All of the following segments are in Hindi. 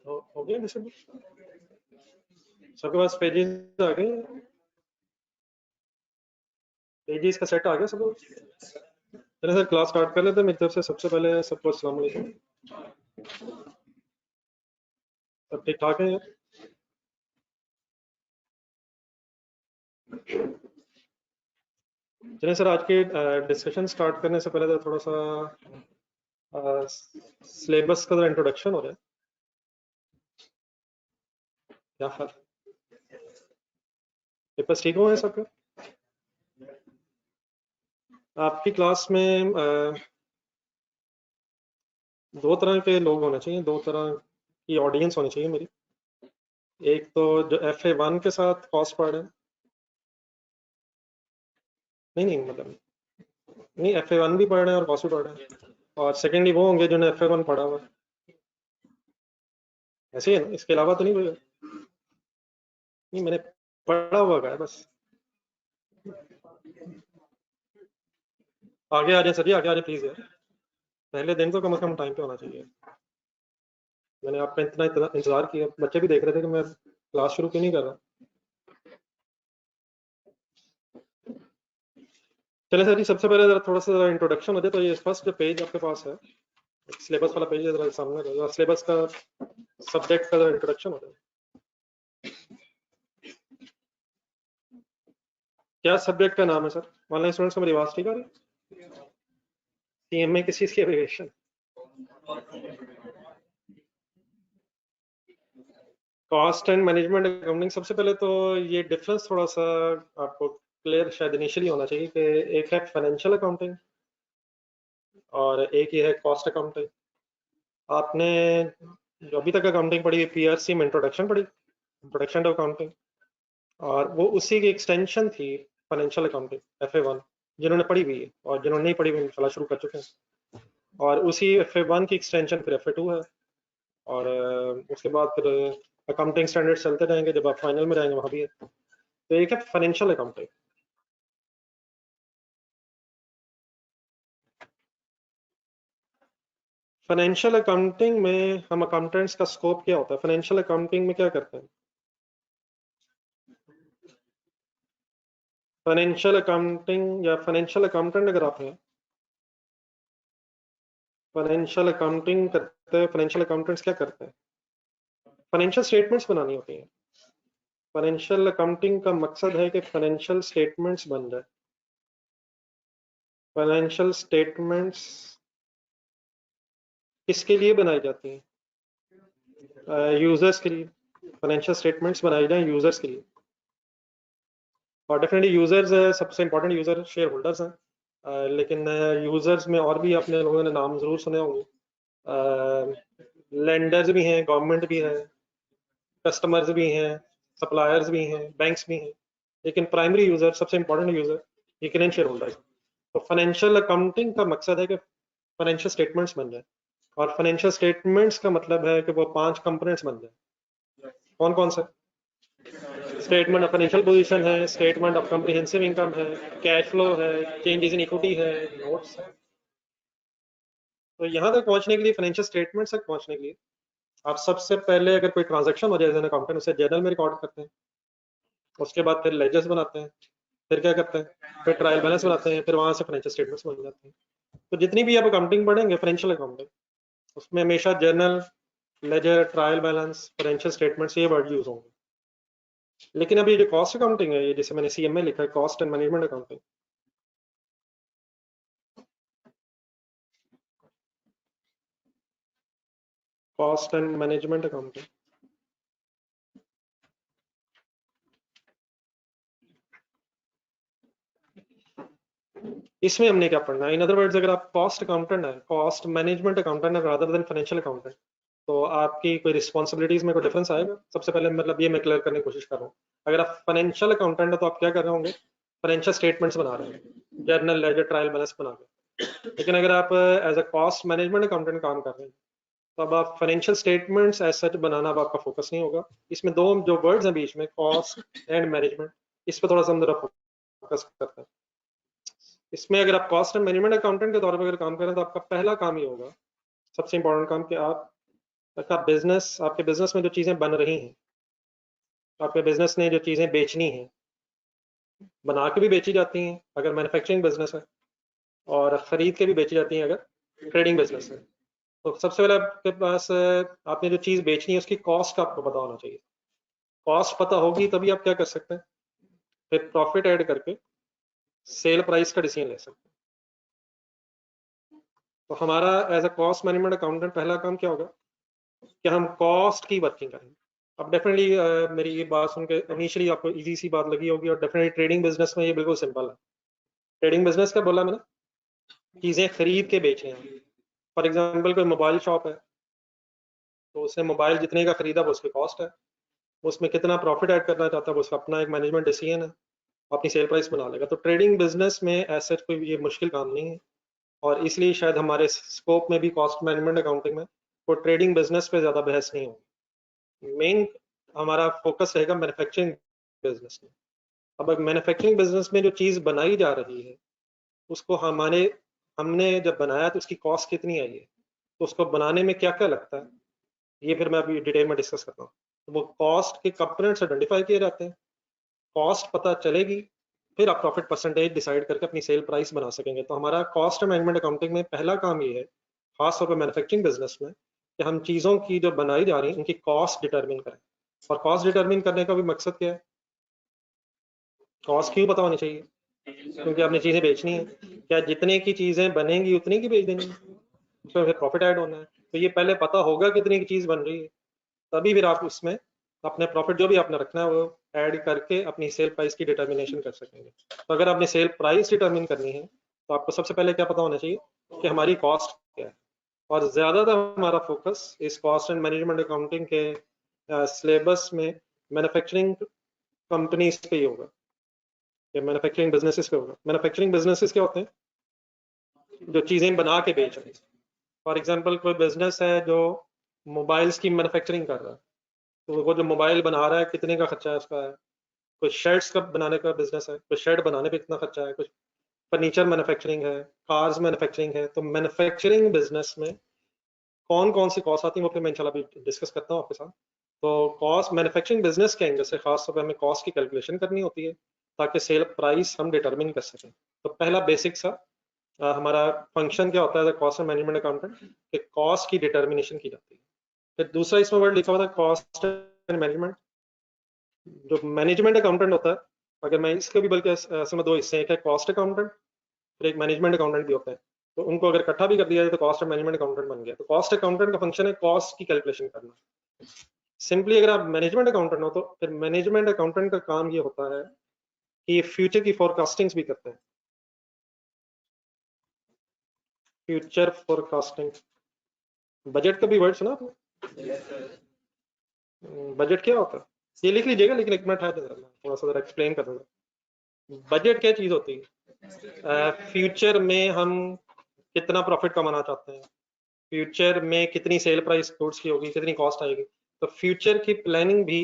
हो गया डिसेबल? सबके पास पेजेस आ गए? पेजेस का सेट आ गया सबको? चलिए सर क्लास स्टार्ट कर लेते हैं। मेरी तरफ से सबसे पहले सबको अस्सलाम वालेकुम। सब ठीक ठाक है यार? चलिए सर, आज के डिस्कशन स्टार्ट करने से पहले तो थोड़ा सा सिलेबस का इंट्रोडक्शन हो रहा है। क्या हाल? पेपर्स ठीक हुए हैं सबके? आपकी क्लास में दो तरह के लोग होने चाहिए, दो तरह की ऑडियंस होनी चाहिए मेरी। एक तो जो FA1 के साथ कॉस्ट पढ़ रहे हैं, नहीं मतलब नहीं, FA1 भी पढ़ रहे हैं और कॉस्ट भी पढ़ रहे हैं, और सेकेंडली वो होंगे जिन्होंने FA1 पढ़ा हुआ है। ऐसे ही है ना? इसके अलावा तो नहीं कोई? नहीं, मैंने पढ़ा हुआ का है बस। आगे आ जाए सर जी, आगे आ जाए प्लीज यार। पहले दिन तो कम से कम टाइम पे होना चाहिए। मैंने आपका इतना इतना इंतजार किया, बच्चे भी देख रहे थे कि मैं क्लास शुरू क्यों नहीं कर रहा। चले सर जी, सबसे पहले जरा थोड़ा सा इंट्रोडक्शन हो जाए। तो ये फर्स्ट जो पेज आपके पास है, सिलेबस वाला पेज है, जरा सामने जरा सिलेबस का सब्जेक्ट का इंट्रोडक्शन हो जाए। क्या सब्जेक्ट का नाम है सर? ऑनलाइन स्टूडेंट्स को मेरी आवाज ठीक आ रही है? CMA किस चीज की abbreviation? Cost and management accounting. सबसे पहले तो ये डिफरेंस थोड़ा सा आपको क्लियर शायद इनिशियली होना चाहिए कि एक है फाइनेंशियल अकाउंटिंग और एक ये है कॉस्ट अकाउंटिंग। आपने जो अभी तक अकाउंटिंग पढ़ी, PRC में इंट्रोडक्शन पढ़ी, इंट्रोडक्शन टू अकाउंटिंग, और वो उसी की एक्सटेंशन थी फाइनेंशियल अकाउंटिंग FA1, जिन्होंने पढ़ी हुई है, और जिन्होंने नहीं पढ़ी हुई इंशाल्लाह शुरू कर चुके हैं। और उसी FA1 की एक्सटेंशन फिर FA2 है, और उसके बाद फिर अकाउंटिंग स्टैंडर्ड्स चलते रहेंगे, जब आप फाइनल में रहेंगे वहाँ भी है। तो एक है फाइनेंशियल अकाउंटिंग। फाइनेंशियल अकाउंटिंग में हम अकाउंटेंट्स का स्कोप क्या होता है? फाइनेंशियल अकाउंटिंग में क्या करते हैं? फाइनेंशियल अकाउंटिंग या फाइनेंशियल अकाउंटेंट अगर आप हैं, फाइनेंशियल अकाउंटिंग करते हैं, फाइनेंशियल अकाउंटेंट्स क्या करते हैं? फाइनेंशियल स्टेटमेंट्स बनानी होती है। फाइनेंशियल अकाउंटिंग का मकसद है कि फाइनेंशियल स्टेटमेंट्स बन जाए। फाइनेंशियल स्टेटमेंट्स किसके लिए बनाई जाती हैं? यूजर्स के लिए। फाइनेंशियल स्टेटमेंट्स बनाए जाए यूजर्स के लिए, और डेफिनेटली यूजर्स सबसे इंपॉर्टेंट यूजर शेयर होल्डर्स हैं। लेकिन यूजर्स में और भी अपने लोगों ने नाम जरूर सुने होंगे। लेंडर्स भी हैं, गवर्नमेंट भी है, कस्टमर्स भी हैं, सप्लायर्स भी हैं, बैंक्स भी हैं, लेकिन प्राइमरी यूजर, सबसे इंपॉर्टेंट यूजर ये शेयर होल्डर है। तो फाइनेंशियल अकाउंटिंग का मकसद है कि फाइनेंशियल स्टेटमेंट्स बन जाए, और फाइनेंशियल स्टेटमेंट्स का मतलब है कि वो 5 कंपोनेंट्स बन जाए। कौन कौन से? स्टेटमेंट ऑफ फाइनेंशियल पोजीशन है, स्टेटमेंट ऑफ कॉम्प्रिहेंसिव इनकम है, कैश फ्लो है, चेंजेस इन इक्विटी है, नोट्स है। तो यहाँ तक पहुंचने के लिए, फाइनेंशियल स्टेटमेंट्स तक पहुंचने के लिए, आप सबसे पहले अगर कोई ट्रांजैक्शन हो जाए एज एन अकाउंटेंट, उसे जर्नल में रिकॉर्ड करते हैं। उसके बाद फिर लेजर्स बनाते हैं, फिर क्या करते हैं, फिर ट्रायल बैलेंस बनाते हैं, फिर वहां से फाइनेंशियल स्टेटमेंट्स बन जाते हैं। तो जितनी भी आप अकाउंटिंग पढ़ेंगे फाइनेंशियल अकाउंटिंग, उसमें हमेशा journal, ledger, trial balance, financial statements, ये वर्ड यूज होंगे। लेकिन अभी जो कॉस्ट अकाउंटिंग है, ये जैसे मैंने CMA लिखा है, cost and management accounting, cost and management accounting, इसमें हमने क्या पढ़ना है? इन अदर वर्ड्स, अगर आप कॉस्ट अकाउंटेंट है, कॉस्ट मैनेजमेंट अकाउंटेंट है रादर देन फाइनेंशियल अकाउंटेंट, तो आपकी कोई रिस्पॉन्सिबिलिटीज में कोई डिफरेंस आएगा? सबसे पहले मतलब ये मैं क्लियर करने की कोशिश कर रहा हूँ। अगर आप फाइनेंशियल अकाउंटेंट है तो आप क्या कर रहे होंगे? फाइनेंशियल स्टेटमेंट्स बना रहे हैं, जर्नल, लेजर, ट्रायल बैलेंस बना रहे हैं। लेकिन अगर आप as a cost management accountant काम कर रहे हैं, तो अब आप फाइनेंशियल स्टेटमेंट्स एज सच बनाना, अब आपका फोकस नहीं होगा। इसमें दो जो वर्ड्स हैं बीच में, कॉस्ट एंड मैनेजमेंट, इस पर थोड़ा सा हम जरा फोकस करते हैं। इसमें अगर आप कॉस्ट एंड मैनेजमेंट अकाउंटेंट के तौर पर अगर काम करें, तो आपका पहला काम ये होगा, सबसे इंपॉर्टेंट काम, कि आप आपका बिजनेस, आपके बिजनेस में जो चीजें बन रही हैं, आपके बिजनेस ने जो चीजें बेचनी हैं, बना के भी बेची जाती हैं अगर मैन्युफैक्चरिंग बिजनेस है, और खरीद के भी बेची जाती हैं अगर ट्रेडिंग बिजनेस है। तो सबसे पहले आपके पास आपने जो चीज बेचनी है उसकी कॉस्ट आपको पता होना चाहिए। कॉस्ट पता होगी तभी आप क्या कर सकते हैं, फिर प्रॉफिट ऐड करके सेल प्राइस का डिसीजन ले सकते हैं। तो हमारा as a cost management accountant पहला काम क्या होगा कि हम कॉस्ट की वर्किंग करेंगे। अब डेफिनेटली मेरी ये बात सुन के इनिशियली आपको इजी सी बात लगी होगी, और डेफिनेटली ट्रेडिंग बिजनेस में ये बिल्कुल सिंपल है। ट्रेडिंग बिजनेस क्या बोला मैंने, चीजें खरीद के बेचने हैं। फॉर एग्जाम्पल कोई मोबाइल शॉप है, तो उसने मोबाइल जितने का खरीदा वो उसकी कॉस्ट है, उसमें कितना प्रॉफिट ऐड करना चाहता है वो उसका अपना एक मैनेजमेंट डिसीजन है, अपनी सेल प्राइस बना लेगा। तो ट्रेडिंग बिजनेस में ऐसा कोई ये मुश्किल काम नहीं है, और इसलिए शायद हमारे स्कोप में भी कॉस्ट मैनेजमेंट अकाउंटिंग में वो ट्रेडिंग बिजनेस पे ज्यादा बहस नहीं होगी। मेन हमारा फोकस रहेगा मैन्युफैक्चरिंग बिजनेस में। अब मैन्युफैक्चरिंग बिजनेस में जो चीज बनाई जा रही है उसको हमने जब बनाया तो उसकी कॉस्ट कितनी आई है, तो उसको बनाने में क्या क्या लगता है, ये फिर मैं अभी डिटेल में डिस्कस करता हूँ। तो वो कॉस्ट के कंपोनेंट्स आइडेंटिफाई किए जाते हैं, कॉस्ट पता चलेगी, फिर आप प्रॉफिट परसेंटेज डिसाइड करके अपनी सेल प्राइस बना सकेंगे। तो हमारा कॉस्ट मैनेजमेंट अकाउंटिंग में पहला काम ये है, खासतौर पर मैन्युफैक्चरिंग बिजनेस में, कि हम चीज़ों की जो बनाई जा रही है उनकी कॉस्ट डिटरमिन करें। और कॉस्ट डिटरमिन करने का भी मकसद क्या है, कॉस्ट क्यों पता होनी चाहिए, क्योंकि आपने चीज़ें बेचनी है, क्या जितने की चीज़ें बनेंगी उतनी की बेच देनी है, उसमें फिर प्रॉफिट ऐड होना है। तो ये पहले पता होगा कितनी की चीज़ बन रही है, तभी फिर आप उसमें अपने प्रॉफिट जो भी आपने रखना है वो ऐड करके अपनी सेल प्राइस की डिटर्मिनेशन कर सकेंगे। तो अगर आपने सेल प्राइस डिटर्मिन करनी है तो आपको सबसे पहले क्या पता होना चाहिए कि हमारी कॉस्ट क्या है। और ज्यादातर हमारा फोकस इस कॉस्ट एंड मैनेजमेंट अकाउंटिंग के सिलेबस में मैन्युफैक्चरिंग कंपनीज पे ही होगा, या मैन्युफैक्चरिंग बिजनेसेस पे होगा। मैन्युफैक्चरिंग बिजनेसेस क्या होते हैं, जो चीजें बना के बेच रहे हैं। फॉर एग्जाम्पल कोई बिजनेस है जो मोबाइल्स की मैन्युफैक्चरिंग कर रहा है, तो वो जो मोबाइल बना रहा है कितने का खर्चा है उसका है। कुछ शेड्स का बनाने का बिजनेस है, कुछ शेड बनाने पे कितना खर्चा है, कुछ फर्नीचर मैन्युफैक्चरिंग है, कार्स मैन्युफैक्चरिंग है। तो मैन्युफैक्चरिंग बिजनेस में कौन कौन सी कॉस्ट आती है वो फिर मैं इंशाल्लाह भी डिस्कस करता हूँ आपके साथ। तो कॉस्ट मैन्युफैक्चरिंग बिजनेस के एंगल से खासतौर पर हमें कॉस्ट की कैलकुलेशन करनी होती है ताकि सेल प्राइस हम डिटरमिन कर सकें। तो पहला बेसिक सा हमारा फंक्शन क्या होता है कॉस्ट एंड मैनेजमेंट अकाउंटेंट, कि कॉस्ट की डिटर्मिनेशन की जाती है। फिर दूसरा इसमें वर्ड लिखा हुआ था कॉस्ट एंड मैनेजमेंट। जो मैनेजमेंट अकाउंटेंट होता है, अगर मैं इसके भी बल्कि असल में दो हिस्से हैं, एक है कॉस्ट अकाउंटेंट, फिर एक मैनेजमेंट अकाउंटेंट भी होता है। तो उनको अगर इकट्ठा भी कर दिया जाए तो कॉस्ट एंड मैनेजमेंट अकाउंटेंट बन गया। तो कॉस्ट अकाउंटेंट का फंक्शन है कॉस्ट की कैलकुलेशन करना। सिंपली अगर आप मैनेजमेंट अकाउंटेंट हो तो फिर मैनेजमेंट अकाउंटेंट का काम ये होता है कि ये फ्यूचर की फोरकास्टिंग भी करते हैं। फ्यूचर फोरकास्टिंग, बजट का भी वर्ड सुना आपने, बजट क्या होता है ये लिख लीजिएगा, लेकिन एक मिनट है थोड़ा सा जरा एक्सप्लेन कर दूंगा। बजट क्या चीज होती है, फ्यूचर में हम कितना प्रॉफिट कमाना चाहते हैं, फ्यूचर में कितनी सेल प्राइस गुड्स की होगी, कितनी कॉस्ट आएगी। तो फ्यूचर की प्लानिंग भी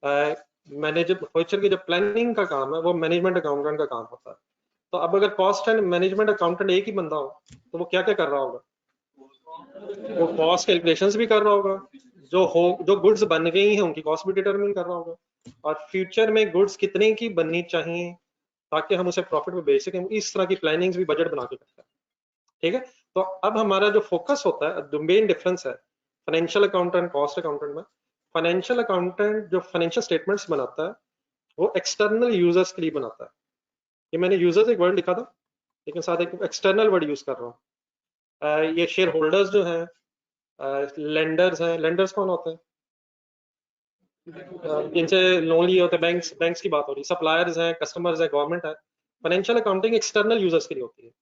मैनेजर, फ्यूचर की जो प्लानिंग का काम है वो मैनेजमेंट अकाउंटेंट का काम होता है। तो अब अगर कॉस्ट एंड मैनेजमेंट अकाउंटेंट एक ही बंदा हो तो वो क्या क्या कर रहा होगा, वो कॉस्ट कैलकुलेशंस भी कर रहा होगा, जो गुड्स बन गई हैं उनकी कॉस्ट भी डिटरमिन कर रहा होगा, और फ्यूचर में गुड्स कितने की बननी चाहिए ताकि हम उसे प्रॉफिट में बेच सकें, इस तरह की प्लानिंग्स भी बजट बना के करता है। ठीक है। तो अब हमारा जो फोकस होता है, जो मेन डिफरेंस है फाइनेंशियल अकाउंटेंट कॉस्ट अकाउंटेंट में, फाइनेंशियल अकाउंटेंट जो फाइनेंशियल स्टेटमेंट्स बनाता है वो एक्सटर्नल यूजर्स के लिए बनाता है। ये मैंने यूजर्स एक वर्ड लिखा था, लेकिन साथ एक एक्सटर्नल वर्ड यूज कर रहा हूँ। ये शेयर होल्डर्स जो हैं, लेंडर्स हैं, लेंडर्स कौन होते हैं, जिनसे लोन लिए होते हैं, बैंक्स, बैंक्स की बात हो रही है, सप्लायर्स हैं, कस्टमर्स हैं, गवर्नमेंट है। फाइनेंशियल अकाउंटिंग एक्सटर्नल यूजर्स के लिए होती है।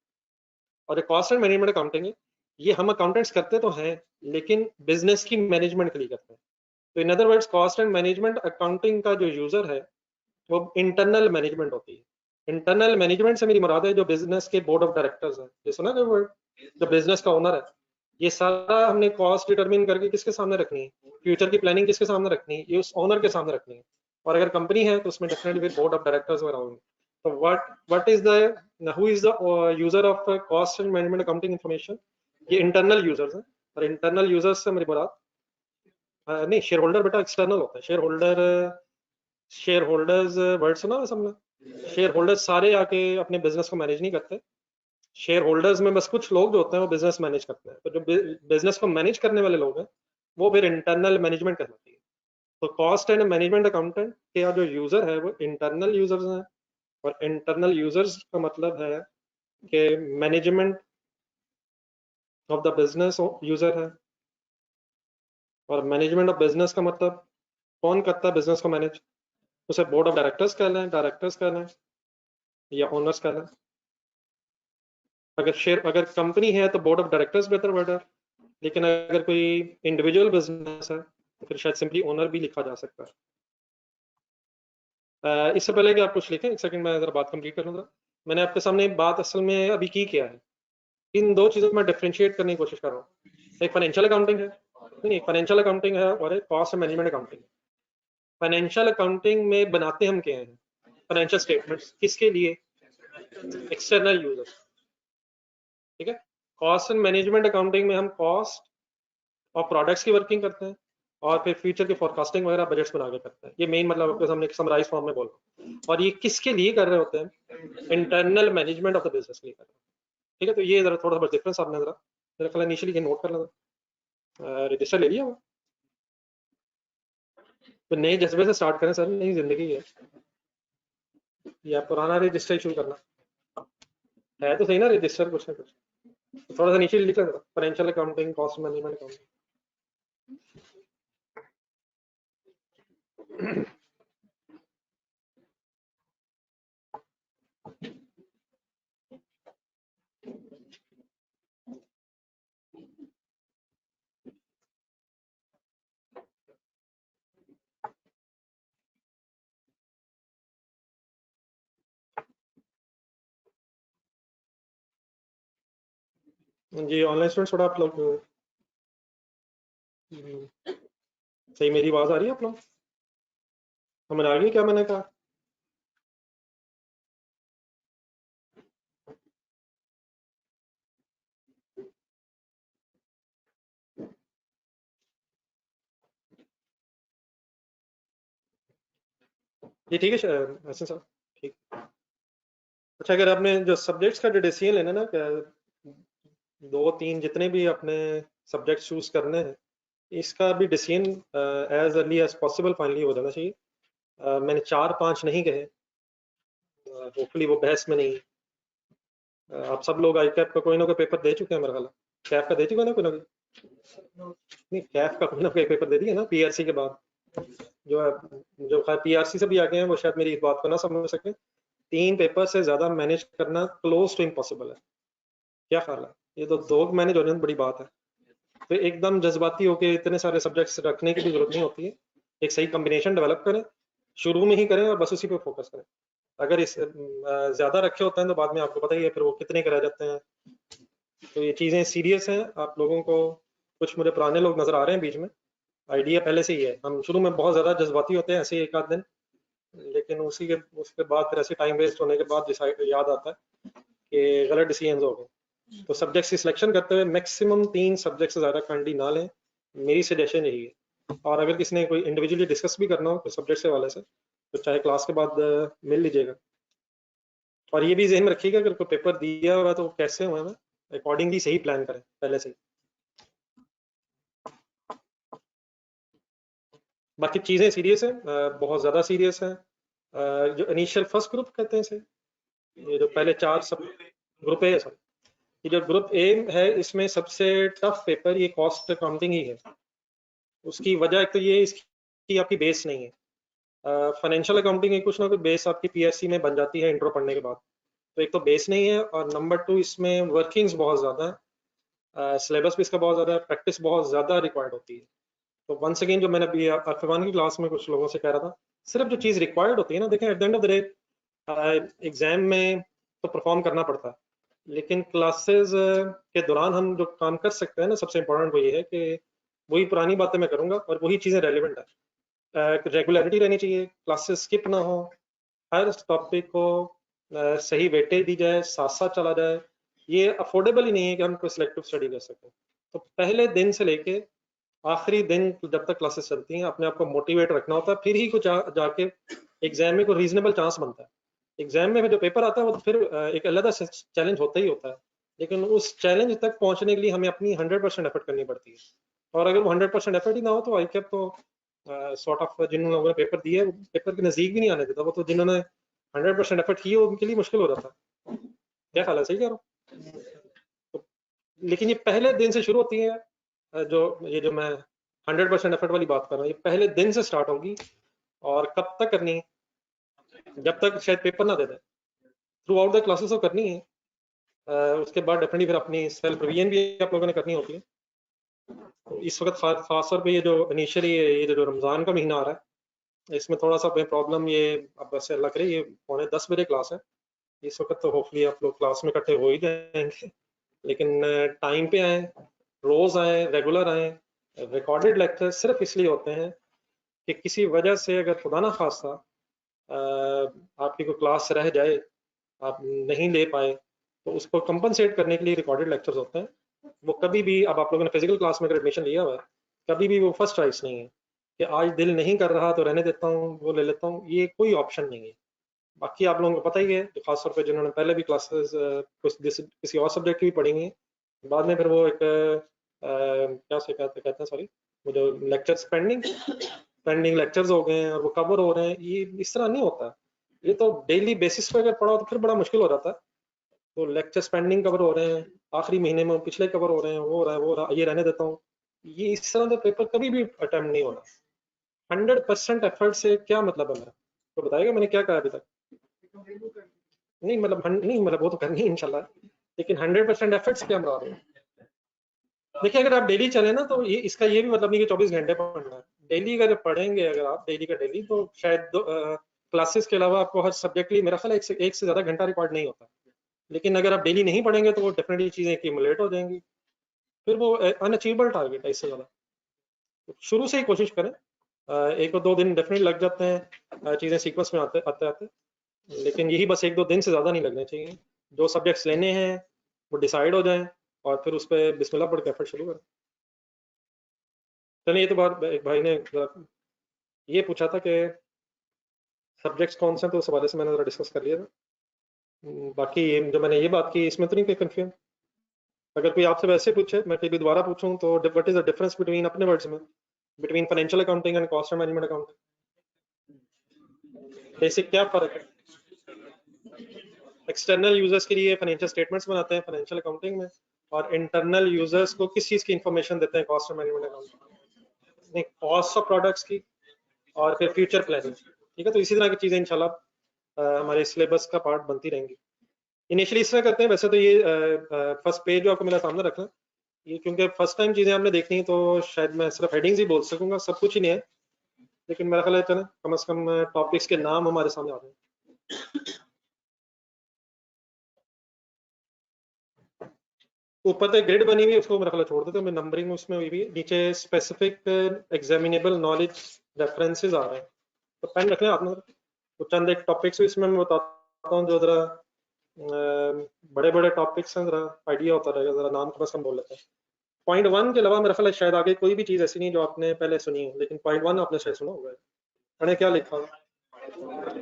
और एक कॉस्ट एंड मैनेजमेंट अकाउंटिंग है, ये हम अकाउंटेंट्स करते तो हैं लेकिन बिजनेस की मैनेजमेंट के लिए करते हैं। तो in other words cost and management accounting का जो यूजर है वो इंटरनल मैनेजमेंट होती है। इंटरनल मैनेजमेंट से मेरी मुराद है जो बिजनेस के बोर्ड ऑफ डायरेक्टर्स है, ये सुना जो वर्ड, जो बिजनेस का ओनर है। ये सारा हमने कॉस्ट डिटरमिन करके किसके सामने रखनी है, फ्यूचर की प्लानिंग किसके सामने रखनी है, ये उस ओनर के सामने रखनी है। और अगर कंपनी है तो उसमें डेफिनेटली बोर्ड ऑफ डायरेक्टर्स वगैरह होंगे। तो what is the who is the user of cost and management accounting information, ये इंटरनल यूजर्स हैं। और इंटरनल यूजर्स से मेरी मुराद नहीं, शेयर होल्डर बेटा एक्सटर्नल होता है। शेयर होल्डर्स वर्ड सुना है सबने? शेयर होल्डर्स सारे आके अपने बिजनेस को मैनेज नहीं करते। शेयर होल्डर्स में बस कुछ लोग जो होते हैं वो बिजनेस मैनेज करते हैं। तो जो बिजनेस को मैनेज करने वाले लोग हैं वो फिर इंटरनल मैनेजमेंट कहलाती है। तो कॉस्ट एंड मैनेजमेंट अकाउंटेंट के जो यूजर है वो इंटरनल यूजर्स हैं, और इंटरनल यूजर्स का मतलब है कि management of the business user है। और मैनेजमेंट ऑफ बिजनेस का मतलब कौन करता है बिजनेस को मैनेज? उसे बोर्ड ऑफ डायरेक्टर्स कह लें, डायरेक्टर्स कह लें, या ओनर्स कह लें। अगर कंपनी है तो बोर्ड ऑफ डायरेक्टर्स बेहतर वर्ड है, लेकिन अगर कोई इंडिविजुअल बिजनेस है तो फिर शायद सिंपली ओनर भी लिखा जा सकता है। इससे पहले कि आप कुछ लिखें, एक सेकंड मैं जरा बात कंप्लीट कर लूँगा। मैंने आपके सामने बात असल में अभी की क्या है, इन दो चीज़ों को मैं डिफ्रेंशिएट करने की कोशिश कर रहा हूँ। एक फाइनेंशियल अकाउंटिंग है, नहीं, फाइनेंशियल अकाउंटिंग है, और एक cost management accounting. Financial accounting में बनाते हम क्या हैं? Financial statements. किसके लिए? External users. ठीक है। कॉस्ट एंड मैनेजमेंट अकाउंटिंग में हम कॉस्ट और प्रोडक्ट्स की वर्किंग करते हैं, और फिर फ्यूचर की फोरकास्टिंग वगैरह बजट्स बना के करते हैं। ये मेन मतलब आपके सामने समराइज फॉर्म में बोल रहा हूँ। और ये किसके लिए कर रहे होते हैं? Internal management of the business के लिए कर रहे हैं। ठीक है। तो ये जरा थोड़ा सा डिफरेंस आपने जरा मेरा ख्याल इनिशियली ये नोट कर लेना। रजिस्टर ले लिया हुआ? तो नए जज्बे से स्टार्ट करें सर, नई जिंदगी है, या पुराना रजिस्टर शुरू करना है? तो सही ना रजिस्टर कुछ ना कुछ तो थोड़ा सा नीचे लिख लेना, financial accounting, cost management accounting. जी ऑनलाइन स्टूडेंट्स थोड़ा आप लोग सही मेरी आवाज आ रही है आप लोग? समझ आ गई क्या मैंने कहा? ये ठीक है हसन साहब? ठीक। अच्छा, अगर आपने जो सब्जेक्ट्स का जो डिसीजन लेना ना, दो तीन जितने भी अपने सब्जेक्ट चूज करने हैं, इसका भी decision as early as possible finally हो जाना चाहिए। मैंने 4-5 नहीं कहे, होपफुली वो बहस में नहीं है। आप सब लोग आई कैप का कोई ना कोई पेपर दे चुके हैं मेरा ख्याल। कैप का दे चुके हैं ना कोई ना कोई? नहीं, कैप का कोई ना कोई पेपर दे दिया ना पीआरसी के बाद? जो है जो खैर पीआरसी से भी आगे हैं वो शायद मेरी इस बात को ना समझ सके। 3 पेपर से ज्यादा मैनेज करना क्लोज टू इम्पॉसिबल है। क्या ख्याल है? ये तो 2 मैनेज होने में बड़ी बात है। तो एकदम जज्बाती होकर इतने सारे सब्जेक्ट्स रखने की भी जरूरत नहीं होती है। एक सही कॉम्बिनेशन डेवलप करें, शुरू में ही करें, और बस उसी पे फोकस करें। अगर इस ज्यादा रखे होते हैं तो बाद में आपको पता ही है फिर वो कितने के रह जाते हैं। तो ये चीजें सीरियस हैं। आप लोगों को कुछ मुझे पुराने लोग नजर आ रहे हैं बीच में, आइडिया पहले से ही है। हम शुरू में बहुत ज्यादा जज्बाती होते हैं ऐसे एक आध दिन, लेकिन उसके बाद फिर ऐसे टाइम वेस्ट होने के बाद डिसाइड याद आता है कि गलत डिसीजन हो गए। तो सब्जेक्ट्स की सिलेक्शन करते हुए मैक्सिमम 3 सब्जेक्ट से ज्यादा कैंडी ना लें, मेरी सजेशन यही है। और अगर किसी ने कोई इंडिविजुअली डिस्कस भी करना हो तो सब्जेक्ट से वाले से, तो चाहे क्लास के बाद मिल लीजिएगा। और ये भी जहन में रखिएगा अगर कोई पेपर दिया होगा तो कैसे हुआ है, अकॉर्डिंगली सही प्लान करें पहले से ही। बाकी चीजें सीरियस है, बहुत ज्यादा सीरियस है। जो इनिशियल फर्स्ट ग्रुप कहते हैं इसे, ये जो पहले 4 सब ग्रुप ए है, सॉरी, ये जो ग्रुप ए है इसमें सबसे टफ पेपर ये कॉस्ट अकाउंटिंग ही है। उसकी वजह एक तो ये इसकी आपकी बेस नहीं है। फाइनेंशियल अकाउंटिंग की कुछ ना कुछ बेस आपकी पीएससी में बन जाती है इंट्रो पढ़ने के बाद। तो एक तो बेस नहीं है, और नंबर 2 इसमें वर्किंग्स बहुत ज्यादा है, सिलेबस भी इसका बहुत ज्यादा है, प्रैक्टिस बहुत ज्यादा रिक्वायर्ड होती है। तो वंस अगेन जो मैंने अभी अरफान की क्लास में कुछ लोगों से कह रहा था, सिर्फ जो चीज रिक्वायर्ड होती है ना, देखें at the end of the day exam में तो परफॉर्म करना पड़ता है, लेकिन क्लासेस के दौरान हम जो काम कर सकते हैं ना, सबसे इम्पोर्टेंट वो ये है कि वही पुरानी बातें मैं करूंगा और वही चीजें रेलिवेंट है। रेगुलरिटी रहनी चाहिए, क्लासेस स्किप ना हो, हर टॉपिक को सही वेटेज दी जाए, साथ साथ चला जाए। ये अफोर्डेबल ही नहीं है कि हम कोई सिलेक्टिव स्टडी कर सकें। तो पहले दिन से लेके आखिरी दिन जब तक क्लासेस चलती हैं अपने आप को मोटिवेट रखना होता है, फिर ही कुछ जाके एग्जाम में कोई रीजनेबल चांस बनता है। एग्जाम में जो पेपर आता है वो तो फिर एक अलग चैलेंज होता ही होता है, लेकिन उस चैलेंज तक पहुंचने के लिए हमें अपनी 100% एफर्ट करनी पड़ती है। और अगर वो 100% एफर्ट ही ना हो तो आई कैप तो सॉर्ट ऑफ जिन लोगों ने पेपर दिए पेपर के नजदीक भी नहीं आने देता, वो तो जिन्होंने 100% एफर्ट किए उनके लिए मुश्किल हो जाता है। क्या ख्याल है, सही कह रहा हूँ? तो, लेकिन ये पहले दिन से शुरू होती है, जो ये जो मैं 100% एफर्ट वाली बात कर रहा हूँ, ये पहले दिन से स्टार्ट होगी। और कब तक करनी है? जब तक शायद पेपर ना दे दें, थ्रू आउट द क्लासेस तो करनी है। उसके बाद डेफिनेटली फिर अपनी सेल्फ रिवीजन भी आप लोगों ने करनी होती है। तो इस वक्त खास तौर पे ये जो इनिशियली ये जो रमज़ान का महीना आ रहा है, इसमें थोड़ा सा प्रॉब्लम ये, अब वैसे अल्लाह करे ये 9:45 क्लास है, इस वक्त तो होपफुली आप लोग क्लास में इकट्ठे हो ही जाएंगे, लेकिन टाइम पे आए, रोज आए, रेगुलर आए। रिकॉर्डेड लेक्चर सिर्फ इसलिए होते हैं कि किसी वजह से अगर खुदा ना खास्ता आपकी कोई क्लास रह जाए, आप नहीं ले पाए, तो उसको कंपनसेट करने के लिए रिकॉर्डेड लेक्चर्स होते हैं। वो कभी भी, अब आप लोगों ने फिजिकल क्लास में अगर एडमिशन लिया हुआ है, कभी भी वो फर्स्ट चॉइस नहीं है कि आज दिल नहीं कर रहा तो रहने देता हूँ, वो ले लेता हूँ, ये कोई ऑप्शन नहीं है। बाकी आप लोगों को पता ही है, खासतौर पर जिन्होंने पहले भी क्लासेस कुछ किसी और सब्जेक्ट की भी पढ़ी हुई है, बाद में फिर वो एक क्या से कहते हैं, सॉरी, वो जो लेक्चर्स पेंडिंग लेक्चर्स हो गए हैं और वो कवर हो रहे हैं, ये इस तरह नहीं होता। ये तो डेली बेसिस पे अगर पढ़ा तो फिर बड़ा मुश्किल हो जाता है। तो लेक्चर्स पेंडिंग कवर हो रहे हैं, आखिरी महीने में पिछले कवर हो रहे हैं, वो हो रहा है, वो हो रहा है, ये रहने देता हूँ, ये इस तरह का पेपर कभी भी अटेम्प्ट नहीं होना। 100% एफर्ट से क्या मतलब है मेरा, तो बताएगा मैंने क्या कहा अभी तक? नहीं मतलब नहीं मतलब वो तो करनी है इंशाल्लाह, लेकिन 100% एफर्ट्स क्या मरा रहे हैं? देखिए अगर आप डेली चले ना तो ये इसका ये भी मतलब नहीं कि 24 घंटे पढ़ना है। डेली अगर पढ़ेंगे, अगर आप डेली का डेली, तो शायद क्लासेस के अलावा आपको हर सब्जेक्ट के लिए मेरा ख्याल है एक से ज्यादा घंटा रिकॉर्ड नहीं होता। लेकिन अगर आप डेली नहीं पढ़ेंगे तो वो डेफिनेटली चीजें एक्यूमुलेट हो जाएंगी, फिर वो अनअचीवेबल टारगेट है इससे ज्यादा। तो शुरू से ही कोशिश करें, एक और दो दिन डेफिनेटली लग जाते हैं चीजें सीक्वेंस में आते आते आते, लेकिन यही बस एक दो दिन से ज्यादा नहीं लगने चाहिए। जो सब्जेक्ट्स लेने हैं वो डिसाइड हो जाएं और फिर उस पर बिस्मिल्लाह पढ़ के एफर्ट शुरू करें। चलिए, ये तो बात एक भाई ने ये पूछा था कि सब्जेक्ट्स कौन से हैं, तो उस हवाले से मैंने जरा डिस्कस कर लिया था। बाकी जो मैंने ये बात की इसमें तो नहीं कोई कंफ्यूजन। अगर कोई आपसे वैसे पूछे, मैं कभी दोबारा पूछूं, तो what is the difference between, अपने वर्ड्स में, between financial accounting and cost management accounting, basic क्या फर्क है? एक्सटर्नल यूजर्स के लिए फाइनेंशियल स्टेटमेंट्स बनाते हैं फाइनेंशियल अकाउंटिंग में, और इंटरनल यूजर्स को किस चीज की इंफॉर्मेशन देते हैं कॉस्ट मैनेजमेंट अकाउंटिंग में? कॉस्ट ऑफ प्रोडक्ट्स की और फिर फ्यूचर प्लानिंग। ठीक है, तो इसी तरह की चीजें इंशाल्लाह हमारे सिलेबस का पार्ट बनती रहेंगी। इनिशियली इस तरह करते हैं, वैसे तो ये फर्स्ट पेज जो आपको मेरा सामने रखना, ये क्योंकि फर्स्ट टाइम चीजें आपने देखनी है तो शायद मैं सिर्फ हेडिंग्स ही बोल सकूंगा, सब कुछ ही नहीं है, लेकिन मेरा ख्याल है चले कम से कम टॉपिक्स के नाम हमारे सामने आ रहे हैं। ऊपर तो ग्रिड बनी हुई है, उसको मेरा ख्याल छोड़ देते हैं, नंबरिंग उसमें हुई भी है। नीचे स्पेसिफिक एग्जामिनेबल नॉलेज रेफरेंसेस आ रहे हैं, तो पेन रखना आपने। तो चंद एक टॉपिक्स इसमें मैं बताता हूँ जो जरा बड़े बड़े टॉपिक्स हैं, जरा आइडिया होता रहेगा, जरा नाम कम से कम बोल लेते हैं। पॉइंट वन के अलावा मेरा ख्याल है शायद आगे कोई भी चीज ऐसी नहीं जो आपने पहले सुनी हो, लेकिन पॉइंट वन आपने शायद सुना होगा। मैंने क्या लिखा,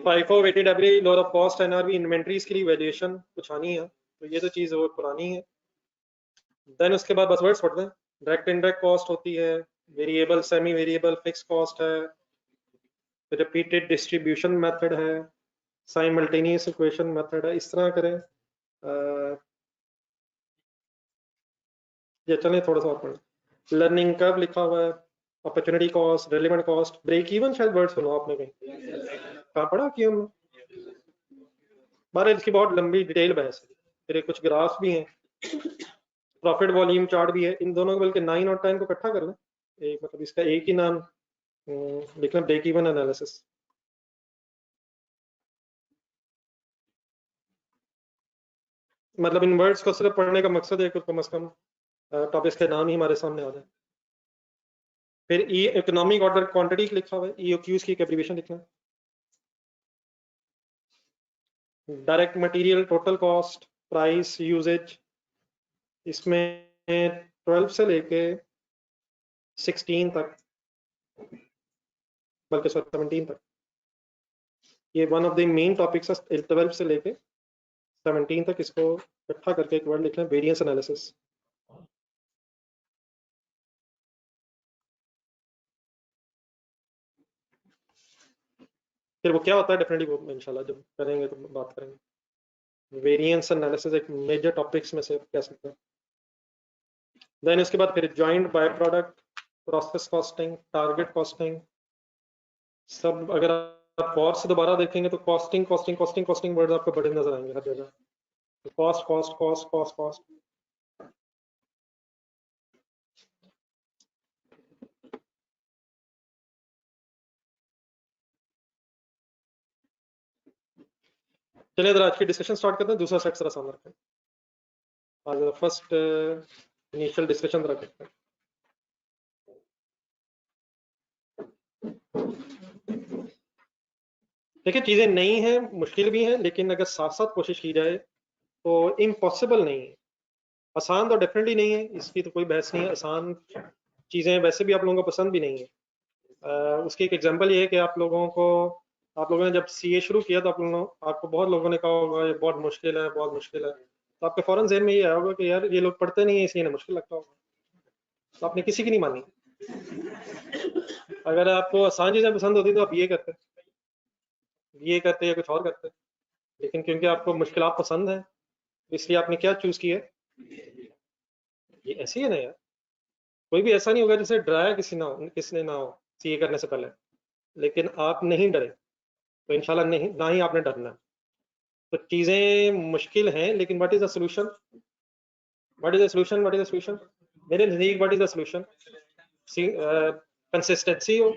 FIFO weighted average, lower of cost, NRV, inventories की वैल्यूएशन कुछ आनी है, तो ये तो चीज वो पुरानी है। देन उसके बाद बस वर्ड्स पढ़ते हैं। डायरेक्ट इनडायरेक्ट कॉस्ट होती है, variable semi variable fix cost है, रिपीटेड डिस्ट्रीब्यूशन मेथड है, साइमल्टेनियस इक्वेशन मेथड है, इस तरह करें। ये चलें थोड़ा सा और पढ़ें। लर्निंग कर्व लिखा हुआ है, opportunity cost, relevant cost, break even, शायद वर्ड सुना आपने कहीं, कहाँ पढ़ा कि हम, बारह इसकी बहुत लंबी डिटेल बहस है, फिर कुछ ग्राफ भी हैं, प्रॉफिट वॉल्यूम चार्ट भी है, इन दोनों को बल्कि 9 और 10 को इकट्ठा कर लें, एक मतलब इसका एक ही नाम लिखना, ब्रेक इवन एनालिसिस। मतलब इन वर्ड्स को सिर्फ पढ़ने का मकसद है कि कम से कम टॉपिक्स के नाम ही हमारे सामने आ जाए। फिर ई इकोनॉमिक ऑर्डर क्वांटिटी लिखा हुआ है, ईओक्यूज की एब्रिविएशन लिखना है। Direct material total cost, price, usages, इसमें 12 से लेके 16 तक, बल्कि 17 तक। ये one of the main topics है 12 से लेके 17 तक। इसको इकट्ठा करके एक वर्ड लिख लें, वेरिएंस एनालिसिस। फिर वो क्या होता है डेफिनेटली वो इंशाल्लाह जब करेंगे तो बात करेंगे। वेरिएंस एनालिसिस एक मेजर टॉपिक्स में से कह सकते हैं। देन इसके बाद फिर joint by product, process costing, target costing, सब अगर आप गौर से दोबारा देखेंगे तो costing costing costing costing word आपको बड़े नजर आएंगे हर जगह। Cost cost cost cost cost. चलिए इधर आज की डिस्कशन स्टार्ट करते हैं। दूसरा सेट जरा सामने रखें। आज फर्स्ट इनिशियल डिस्कशन जरा करते हैं। देखिए चीजें नई हैं, मुश्किल भी हैं, लेकिन अगर साथ साथ कोशिश की जाए तो इम्पॉसिबल नहीं है। आसान तो डेफिनेटली नहीं है, इसकी तो कोई बहस नहीं है। आसान चीजें वैसे भी आप लोगों को पसंद भी नहीं है। उसकी एक एग्जांपल ये है कि आप लोगों ने जब सीए शुरू किया तो आपको बहुत लोगों ने कहा होगा ये बहुत मुश्किल है, बहुत मुश्किल है। तो आपके फौरन जहन में ये आया होगा कि यार ये लोग पढ़ते नहीं है इसलिए मुश्किल लगता होगा। तो आपने किसी की नहीं मानी। अगर आपको आसान चीजें पसंद होती तो आप ये करते या कुछ और करते। लेकिन क्योंकि आपको मुश्किलात पसंद है इसलिए आपने क्या चूज किया। ये ऐसी है ना यार, कोई भी ऐसा नहीं होगा जिसे डराया किसने ना हो सीए करने से पहले। लेकिन आप नहीं डरे तो इंशाल्लाह नहीं ना ही आपने डरना है। तो चीजें मुश्किल हैं लेकिन what is the solution, what is the solution, what is the solution. मेरे नजदीक what is the solution, consistency हो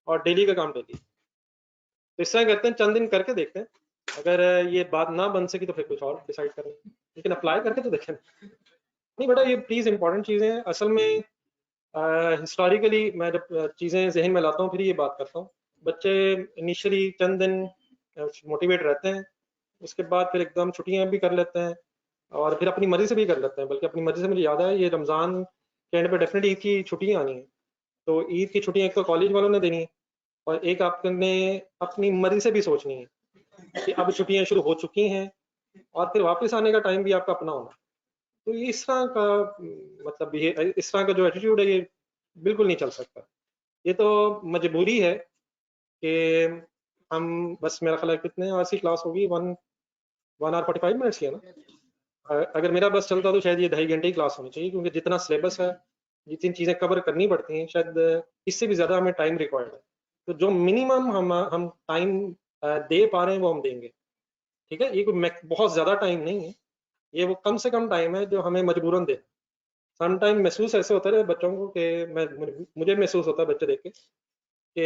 और डेली का काम डेली। तो इस तरह करते हैं, चंद दिन करके देखते हैं। अगर ये बात ना बन सकी तो फिर कुछ और डिसाइड करें, लेकिन अप्लाई करके तो देखें। नहीं बेटा ये प्लीज इंपॉर्टेंट चीजें हैं असल में। हिस्टोरिकली मैं जब चीजें जहन में लाता हूँ फिर ये बात करता हूँ। बच्चे इनिशियली चंद दिन मोटिवेट रहते हैं, उसके बाद फिर एकदम छुट्टियां भी कर लेते हैं और फिर अपनी मर्जी से भी कर लेते हैं। बल्कि अपनी मर्जी से मुझे याद है ये रमजान के एंड पे डेफिनेटली ईद की छुट्टियां आनी है। तो ईद की छुट्टियां एक तो कॉलेज वालों ने देनी है और एक आपने अपनी मर्जी से भी सोचनी है कि अब छुट्टियां शुरू हो चुकी हैं और फिर वापस आने का टाइम भी आपका अपना होना। तो ये इस तरह का मतलब ये इस तरह का जो एटीट्यूड है ये बिल्कुल नहीं चल सकता। ये तो मजबूरी है कि हम बस मेरा ख्याल है कितने आवर की क्लास होगी, 1 1 आवर 45 मिनट्स की है ना। अगर मेरा बस चलता तो शायद ये 2.5 घंटे की क्लास होनी चाहिए, क्योंकि जितना सिलेबस है जितनी चीजें कवर करनी पड़ती हैं शायद इससे भी ज्यादा हमें टाइम रिक्वायर्ड है। तो जो मिनिमम हम टाइम दे पा रहे हैं वो हम देंगे। ठीक है, ये कोई बहुत ज्यादा टाइम नहीं है, ये वो कम से कम टाइम है जो हमें मजबूरन दे। सम टाइम महसूस ऐसे होता है बच्चों को कि मुझे महसूस होता है बच्चे देख के कि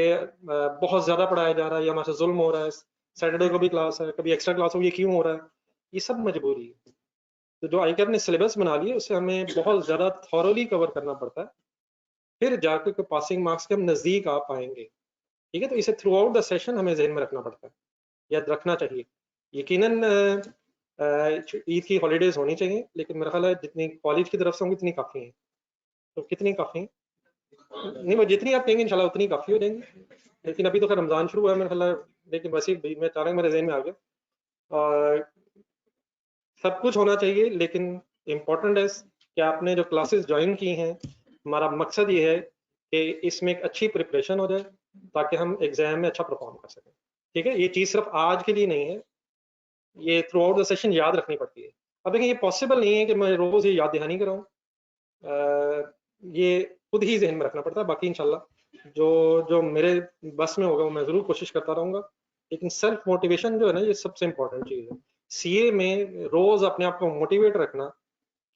बहुत ज्यादा पढ़ाया जा रहा है या हमारे से जुल्म हो रहा है। सैटरडे को भी क्लास है, कभी एक्स्ट्रा क्लास हो, ये क्यों हो रहा है। ये सब मजबूरी है। तो जो आई ने सिलेबस बना लिया उससे हमें बहुत ज्यादा थॉरोली कवर करना पड़ता है, फिर जाकर पासिंग मार्क्स के हम नजदीक आ पाएंगे। ठीक है, तो इसे थ्रू आउट द सेशन हमें जहन में रखना पड़ता है, याद रखना चाहिए। यकीनन ईद की हॉलीडेज होनी चाहिए, लेकिन मेरा ख्याल है जितनी कॉलेज की तरफ से होंगी उतनी काफी है। तो कितनी काफी है नहीं, वो जितनी आप कहेंगे इंशाल्लाह उतनी काफी हो जाएंगी। लेकिन अभी तो खैर रमजान शुरू हुआ है मेरा ख्याल है, लेकिन वैसे ही मैं अचानक मेरे जहन में आ गया। और सब कुछ होना चाहिए, लेकिन इम्पोर्टेंट है कि आपने जो क्लासेस ज्वाइन की हैं, हमारा मकसद ये है कि इसमें एक अच्छी प्रिपरेशन हो जाए ताकि हम एग्जाम में अच्छा परफॉर्म कर सकें। ठीक है, ये चीज़ सिर्फ आज के लिए नहीं है, ये थ्रू आउट द सेशन याद रखनी पड़ती है। अब देखिए ये पॉसिबल नहीं है कि मैं रोज ये याद दहानी कराऊं, ये खुद ही जहन में रखना पड़ता है। बाकी इंशाल्लाह जो जो मेरे बस में होगा वो मैं जरूर कोशिश करता रहूंगा। लेकिन सेल्फ मोटिवेशन जो है ना ये सबसे इम्पोर्टेंट चीज़ है। सीए में रोज अपने आप को मोटिवेट रखना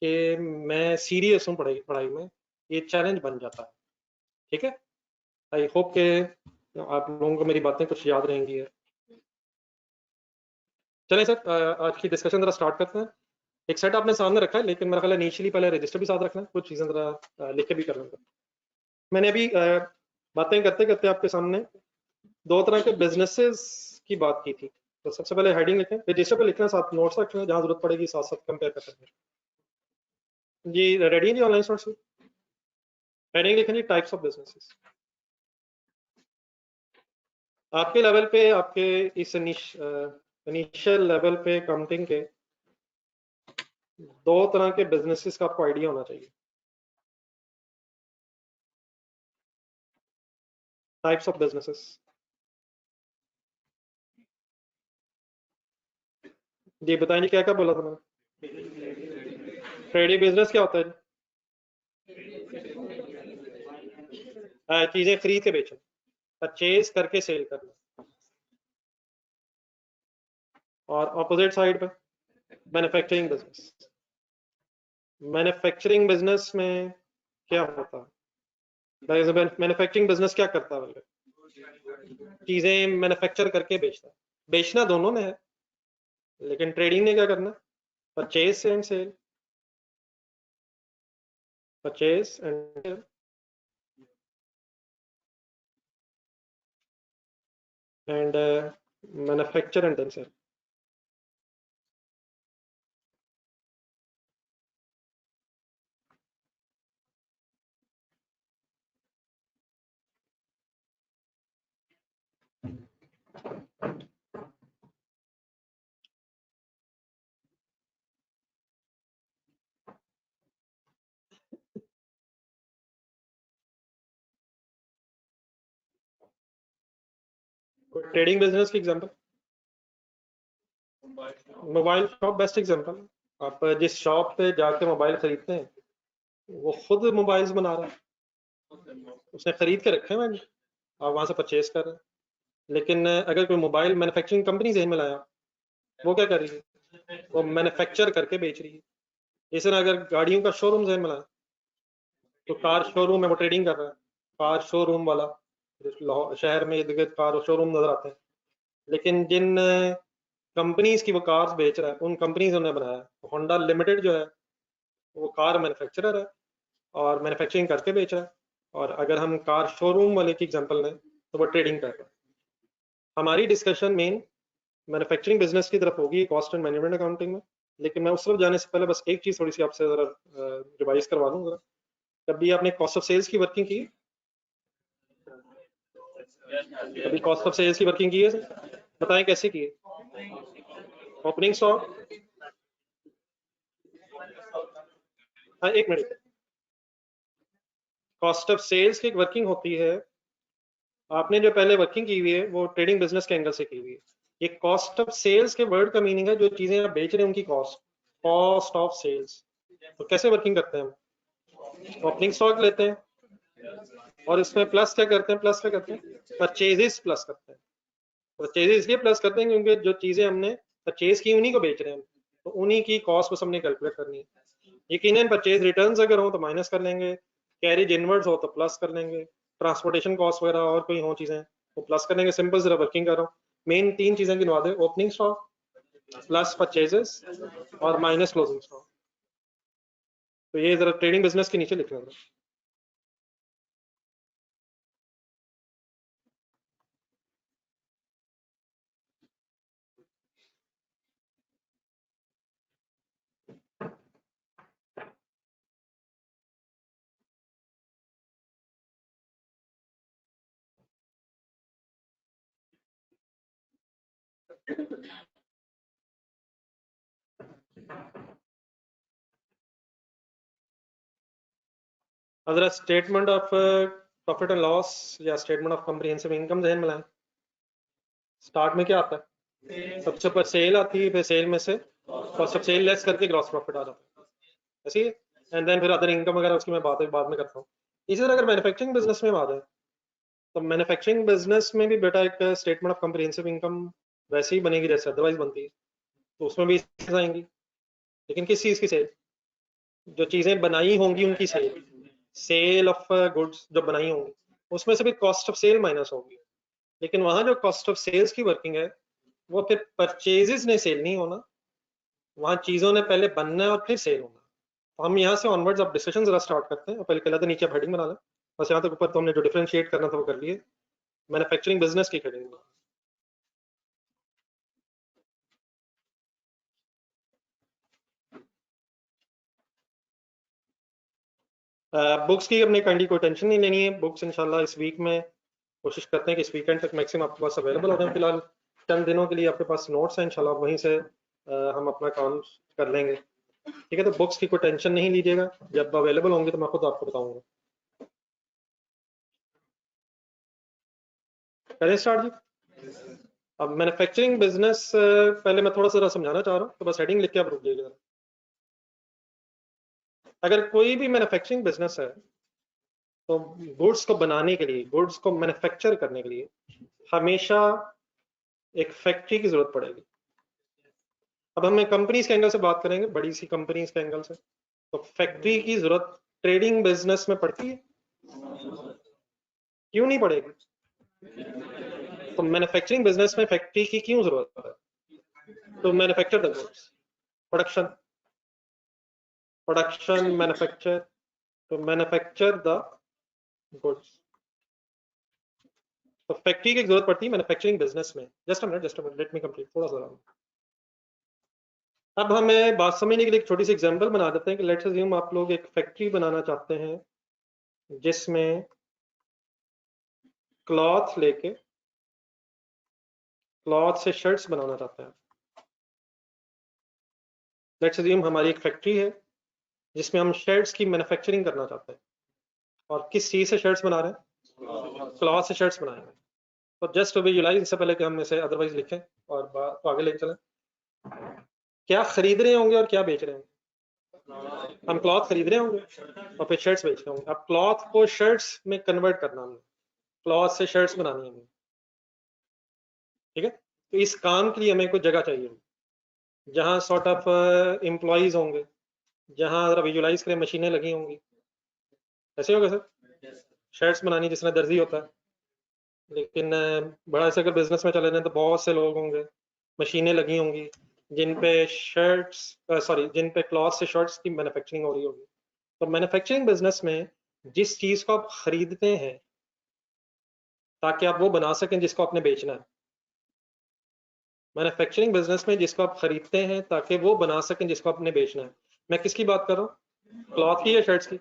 कि मैं सीरियस हूँ पढ़ाई पढ़ाई में, ये चैलेंज बन जाता है। ठीक है, आई होप के आप लोगों को मेरी बातें कुछ याद रहेंगी। चलें सर आज की डिस्कशन जरा स्टार्ट करते हैं। एक सेट आपने सामने रखा है, लेकिन मेरा ख्याल है इनिशियली पहले रजिस्टर भी साथ रखना है, कुछ चीजें जरा लिख के भी कर लेंगे। मैंने अभी बातें करते करते आपके सामने दो तरह के बिजनेसेस की बात की थी। तो सबसे पहले हेडिंग लिखें, रजिस्टर पे लिखना, साथ नोट्स रखना, जहां जरूरत पड़ेगी साथ साथ कंपेयर कर सकते हैं। जी रेडी है जी ऑनलाइन सोर्स। हेडिंग लिखेंगे टाइप्स ऑफ बिजनेसेस। आपके लेवल पे, आपके इस इनिशियल लेवल पे अकाउंटिंग के दो तरह के बिजनेसेस का आपको आइडिया होना चाहिए। Types of businesses. जी बताएं जी, क्या क्या बोला था मैंने? ट्रेडिंग बिजनेस क्या होता है जी? चीजें खरीद के बेचना, परचेज करके सेल करना। और ऑपोजिट साइड पे मैन्युफैक्चरिंग बिजनेस। मैन्युफैक्चरिंग बिजनेस में क्या होता है? मैन्युफैक्चरिंग बिजनेस क्या करता है? चीजें मैन्युफैक्चर करके बेचता है। बेचना दोनों में है, लेकिन ट्रेडिंग ने क्या करना? Purchase and sale, purchase and manufacture and then sale. Trading business की example, mobile shop best example. आप जिस शॉप पे जाके मोबाइल खरीदते हैं, वो खुद मोबाइल्स बना रहा है, उसने खरीद के रखे हैं, आप वहां से परचेज कर रहे हैं। लेकिन अगर कोई मोबाइल मैन्युफैक्चरिंग कंपनी जहन में लाया, वो क्या कर रही है? वो मैन्युफैक्चर करके बेच रही है। इस तरह अगर गाड़ियों का शोरूम जहन में लाया, तो कार शोरूम में वो ट्रेडिंग कर रहा है। कार शोरूम वाला, शहर में इर्द गिर्द कार शोरूम नजर आते हैं, लेकिन जिन कंपनीज की वो कार्स बेच रहा है, उन कंपनीज ने बनाया है। होंडा लिमिटेड जो है, वो कार मैन्युफैक्चरर है और मैन्युफैक्चरिंग करके बेच रहा है। और अगर हम कार शोरूम वाले की एग्जांपल लें, तो वो ट्रेडिंग कर रहा है। हमारी डिस्कशन मेन मैन्युफैक्चरिंग बिजनेस की तरफ होगी, कॉस्ट एंड मैनेजमेंट अकाउंटिंग में। लेकिन मैं उस तरफ जाने से पहले बस एक चीज थोड़ी सी आपसे जरा रिवाइज करवा दूं जरा। कभी आपने कॉस्ट ऑफ सेल्स की वर्किंग की? कभी कॉस्ट ऑफ सेल्स की वर्किंग की है सर? बताएं कैसे की है? Opening stock. हाँ एक मिनट। कॉस्ट ऑफ सेल्स की एक वर्किंग होती है। आपने जो पहले वर्किंग की हुई है, वो ट्रेडिंग बिजनेस के एंगल से की हुई है। ये कॉस्ट ऑफ सेल्स के वर्ड का मीनिंग है जो चीजें आप बेच रहे हैं उनकी कॉस्ट, कॉस्ट ऑफ सेल्स। तो कैसे वर्किंग करते हैं हम? ओपनिंग स्टॉक लेते हैं और इसमें प्लस क्या करते हैं? प्लस क्या करते हैं? परचेजेस प्लस करते हैं। परचेजेस इसलिए प्लस करते हैं क्योंकि जो चीजें हमने परचेज की उन्हीं को बेच रहे हैं हम, तो उन्हीं की कॉस्ट बस हमने कैलकुलेट करनी है। यकीनन परचेज रिटर्न्स अगर हो तो माइनस कर लेंगे, कैरिज इनवर्ड्स हो तो प्लस कर लेंगे, ट्रांसपोर्टेशन कॉस्ट वगैरह और कोई हो चीजें तो प्लस कर लेंगे। सिंपल जरा वर्किंग कर रहा हूँ। मेन तीन चीजें गिनवा दे, ओपनिंग स्टॉक प्लस परचेजेस और माइनस क्लोजिंग स्टॉक। तो ये जरा ट्रेडिंग बिजनेस के नीचे लिखना था। अगर statement of profit and loss या स्टेटमेंट ऑफ कॉम्प्रिहेंसिव इनकम जहन में लाएं, स्टार्ट में क्या आता है? सबसे ऊपर सेल आती है, फिर सेल में से कॉस्ट ऑफ सेल लेस करके ग्रॉस प्रॉफिट आ जाता है, ऐसे ही। एंड देन फिर अदर इनकम वगैरह, उसकी मैं बाद में करता हूँ। इसी तरह अगर मैन्युफैक्चरिंग बिजनेस में बात है, तो मैन्युफैक्चरिंग बिजनेस में भी बेटा एक स्टेटमेंट ऑफ कॉम्प्रिहेंसिव इनकम वैसे ही बनेगी जैसे अदरवाइज बनती है। तो उसमें भी आएंगी, लेकिन किस चीज की सेल? जो चीजें बनाई होंगी उनकी सेल, सेल ऑफ गुड्स जो बनाई होंगी, उसमें से भी कॉस्ट ऑफ सेल माइनस होगी। लेकिन वहां जो कॉस्ट ऑफ सेल्स की वर्किंग है, वो फिर परचेजेस ने सेल नहीं होना, वहां चीजों ने पहले बनना है और फिर सेल होना। तो हम यहाँ से ऑनवर्ड्स अब डिस्कशन जरा स्टार्ट करते हैं। पहले कहला था नीचे हेडिंग बना लें, बस यहाँ तक ऊपर तो हमने जो डिफरेंशिएट करना था वो कर लिए। मैन्युफैक्चरिंग बिजनेस की हेडिंग। बुक्स की अपने काइंडली कोई टेंशन नहीं लेनी है। बुक्स इंशाल्लाह इस वीक में कोशिश करते हैं कि इस वीकेंड तक मैक्सिमम आपके पास अवेलेबल हो जाए। फिलहाल चंद दिनों के लिए आपके पास नोट्स हैं, इंशाल्लाह वहीं से हम अपना काम कर लेंगे। ठीक है, तो बुक्स की कोई टेंशन नहीं लीजिएगा, जब अवेलेबल होंगे तो मैं खुद आपको बताऊंगा। करें स्टार्ट जी। अब मैन्युफैक्चरिंग बिजनेस पहले मैं थोड़ा सा समझाना चाह रहा हूँ, तो बस हेडिंग लिख के आप रुक जाइएगा। अगर कोई भी मैन्युफैक्चरिंग बिजनेस है तो गुड्स को बनाने के लिए, गुड्स को मैन्युफैक्चर करने के लिए हमेशा एक फैक्ट्री की जरूरत पड़ेगी। अब हम कंपनीज के एंगल से बात करेंगे, बड़ी सी कंपनीज के एंगल से, तो फैक्ट्री की जरूरत ट्रेडिंग बिजनेस में पड़ती है? क्यों नहीं पड़ेगी? तो मैन्युफैक्चरिंग बिजनेस में फैक्ट्री की क्यों जरूरत है? तो manufacture the goods, production, production manufacture, तो मैन्युफैक्चर द गुड्स। तो फैक्ट्री की जरूरत पड़ती है मैन्युफैक्चरिंग बिजनेस में। Just a minute, let me complete थोड़ा सा। अब हमें बात समझने के लिए एक छोटी सी एग्जांपल बना देते हैं कि लेट्स अज्यूम आप लोग एक फैक्ट्री बनाना चाहते हैं जिसमें क्लॉथ लेके, क्लॉथ से शर्ट्स बनाना चाहते हैं। लेट्स अज्यूम हमारी एक फैक्ट्री है जिसमें हम शर्ट्स की मैन्युफैक्चरिंग करना चाहते हैं। और किस चीज से शर्ट्स बना रहे हैं? क्लॉथ से शर्ट्स बनाएंगे। तो जस्ट टू विजुअलाइज, इससे पहले कि हम इसे अदरवाइज लिखें और बात तो आगे लेके चलें, क्या खरीद रहे होंगे और क्या बेच रहे होंगे? हम क्लॉथ खरीद रहे होंगे और फिर शर्ट्स बेच रहे होंगे। अब क्लॉथ को शर्ट्स में कन्वर्ट करना हमने, क्लॉथ से शर्ट्स बनानी है हमें। ठीक है, तो इस काम के लिए हमें कुछ जगह चाहिए जहाँ सॉर्ट ऑफ एम्प्लॉयज होंगे, जहाँ जरा विजुअलाइज करें मशीनें लगी होंगी। ऐसे होगा सर, शर्ट्स बनानी जिसमें दर्जी होता है, लेकिन बड़ा ऐसे अगर बिजनेस में चले जाए तो बहुत से लोग होंगे, मशीनें लगी होंगी जिन पे शर्ट्स, सॉरी, जिन पे क्लॉथ से शर्ट्स की मैन्युफैक्चरिंग हो रही होगी। तो मैन्युफैक्चरिंग बिजनेस में जिस चीज को आप खरीदते हैं ताकि आप वो बना सकें जिसको आपने बेचना है, मैन्युफैक्चरिंग बिजनेस में जिसको आप खरीदते हैं ताकि वो बना सकें जिसको आपने बेचना है। मैं किसकी बात कर रहा हूँ, क्लॉथ की या शर्ट्स की?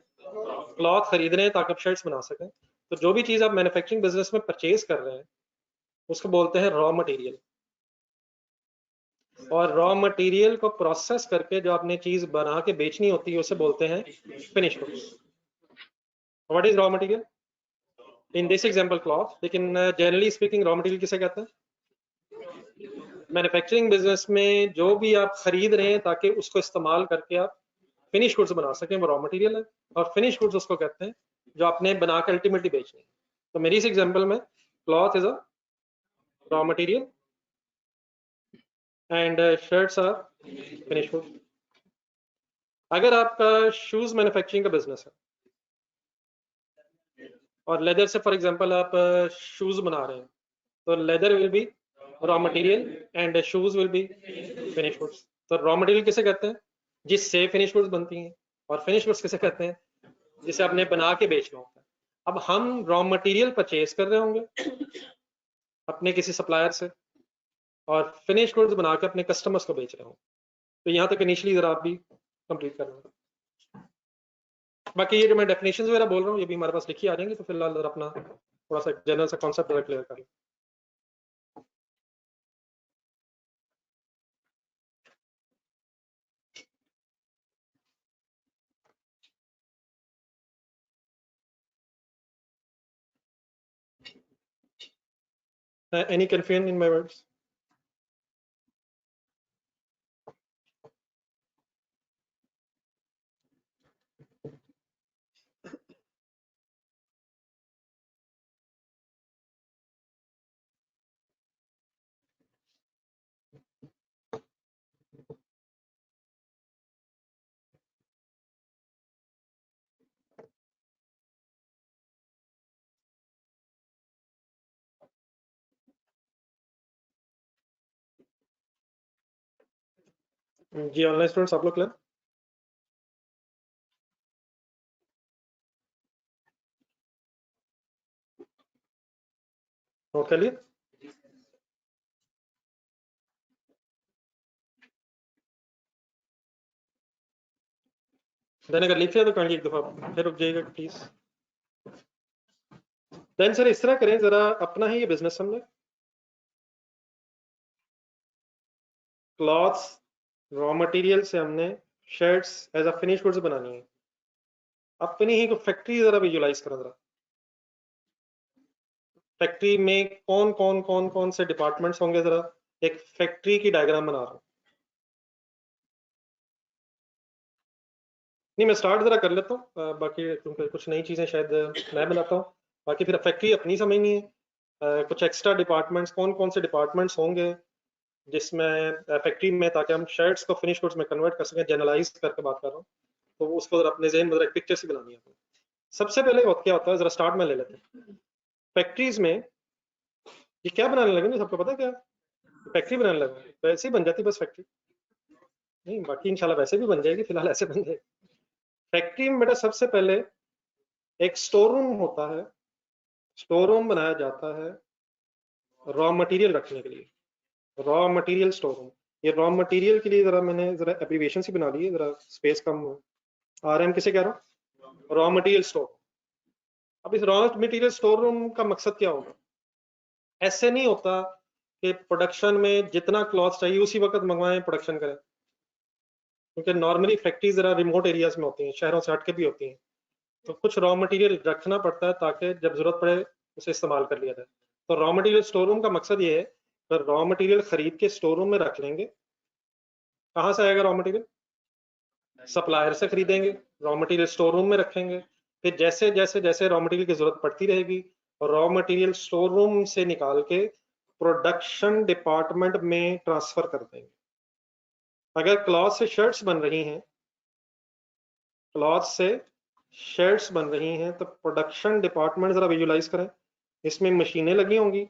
क्लॉथ खरीद रहे हैं ताकि आप शर्ट्स बना सकें। तो जो भी चीज आप मैन्युफैक्चरिंग बिजनेस में परचेज कर रहे हैं उसको बोलते हैं रॉ मटेरियल। और रॉ मटेरियल को प्रोसेस करके जो आपने चीज बना के बेचनी होती है उसे बोलते हैं finish goods. What is raw material? In this example cloth, लेकिन जनरली स्पीकिंग रॉ मटेरियल किसे कहते हैं? मैन्युफैक्चरिंग बिजनेस में जो भी आप खरीद रहे हैं ताकि उसको इस्तेमाल करके आप फिनिश गुड्स बना सकें, वो रॉ मटेरियल है। और फिनिश गुड्स उसको कहते हैं जो आपने बना के अल्टीमेटली बेचनी है। तो मेरी इस एग्जांपल में cloth is a raw material and shirts are finish goods. अगर आपका शूज मैन्युफैक्चरिंग का बिजनेस है और लेदर से फॉर एग्जांपल आप शूज बना रहे हैं, तो leather will be raw material and shoes will be finish goods. तो रॉ मटेरियल किसे कहते हैं? जिससे फिनिश गुड्स बनती हैं। और फिनिश गुड्स किसे कहते हैं? जिसे आपने बना के बेचना होता है। अब हम रॉ मटेरियल परचेज कर रहे होंगे अपने किसी सप्लायर से और फिनिश गुड्स बना के अपने कस्टमर्स को बेच रहे होंगे। तो यहाँ तक इनिशियली जरा आप भी कंप्लीट कर लेंगे। बाकी ये जो मैं डेफिनेशन वगैरह बोल रहा हूँ ये भी हमारे पास लिखी आ जाएंगी, तो फिलहाल जरा अपना थोड़ा सा जनरल सा कॉन्सेप्ट जरा क्लियर कर लें। Any confusion in my words? जी ऑनलाइन स्टूडेंट्स आप लोग क्लियर? नोट कर लिए? देन अगर लिख लिया तो काइंडली एक दफा फिर रुक जाइएगा प्लीज। देन सर इस तरह करें, जरा अपना ही ये बिजनेस समझे, क्लॉथ्स रॉ मटेरियल से हमने shirts as a finish goods बनानी है। अपनी ही को फैक्ट्री जरा विजुलाइज करें जरा, फैक्ट्री में कौन कौन कौन कौन से डिपार्टमेंट्स होंगे, जरा एक फैक्ट्री की डायग्राम बना रहा हूँ। नहीं मैं स्टार्ट जरा कर लेता हूँ, बाकी क्योंकि कुछ नई चीजें शायद मैं बनाता हूँ, बाकी फिर फैक्ट्री अपनी समझनी है। कुछ एक्स्ट्रा डिपार्टमेंट्स, कौन कौन से डिपार्टमेंट्स होंगे जिसमें फैक्ट्री में, ताकि हम शर्ट्स को फिनिश गुड्स में कन्वर्ट कर सकें, जनरलाइज करके बात कर रहा हूँ, तो उसको जरा अपने जहन में एक पिक्चर सी बनानी है। सबसे पहले क्या होता है, जरा स्टार्ट में ले लेते हैं। फैक्ट्रीज में ये क्या बनाने लगे ना, सबको पता है क्या फैक्ट्री बनाने लगे, तो ऐसे ही बन जाती बस फैक्ट्री, नहीं बाकी इंशाल्लाह वैसे भी बन जाएगी, फिलहाल ऐसे बन जाएगी। फैक्ट्री में बेटा सबसे पहले एक स्टोर रूम होता है, स्टोर रूम बनाया जाता है रॉ मटेरियल रखने के लिए, रॉ मटेरियल स्टोर रूम। ये रॉ मटेरियल के लिए जरा मैंने जरा एब्रीविएशन सी बना ली है, जरा स्पेस कम है। आरएम किसे कह रहा हूँ, रॉ मटेरियल स्टोर। अब इस रॉ मटेरियल स्टोर रूम का मकसद क्या होगा, ऐसे नहीं होता कि प्रोडक्शन में जितना क्लॉथ चाहिए उसी वक्त मंगवाएं प्रोडक्शन करें, क्योंकि नॉर्मली फैक्ट्री जरा रिमोट एरियाज में होती हैं, शहरों से हटके भी होती हैं, तो कुछ रॉ मटेरियल रखना पड़ता है ताकि जब जरूरत पड़े उसे इस्तेमाल कर लिया जाए। तो रॉ मटेरियल स्टोर रूम का मकसद ये है कि रॉ मटेरियल खरीद के स्टोर रूम में रख लेंगे। कहाँ से आएगा रॉ मटेरियल, सप्लायर से खरीदेंगे, रॉ मटेरियल स्टोर रूम में रखेंगे, फिर जैसे जैसे जैसे रॉ मटेरियल की जरूरत पड़ती रहेगी रॉ मटेरियल स्टोर रूम से निकाल के प्रोडक्शन डिपार्टमेंट में ट्रांसफर कर देंगे। अगर क्लॉथ से शर्ट्स बन रही हैं, क्लॉथ से शर्ट्स बन रही हैं, तो प्रोडक्शन डिपार्टमेंट जरा विजुलाइज करें, इसमें मशीनें लगी होंगी,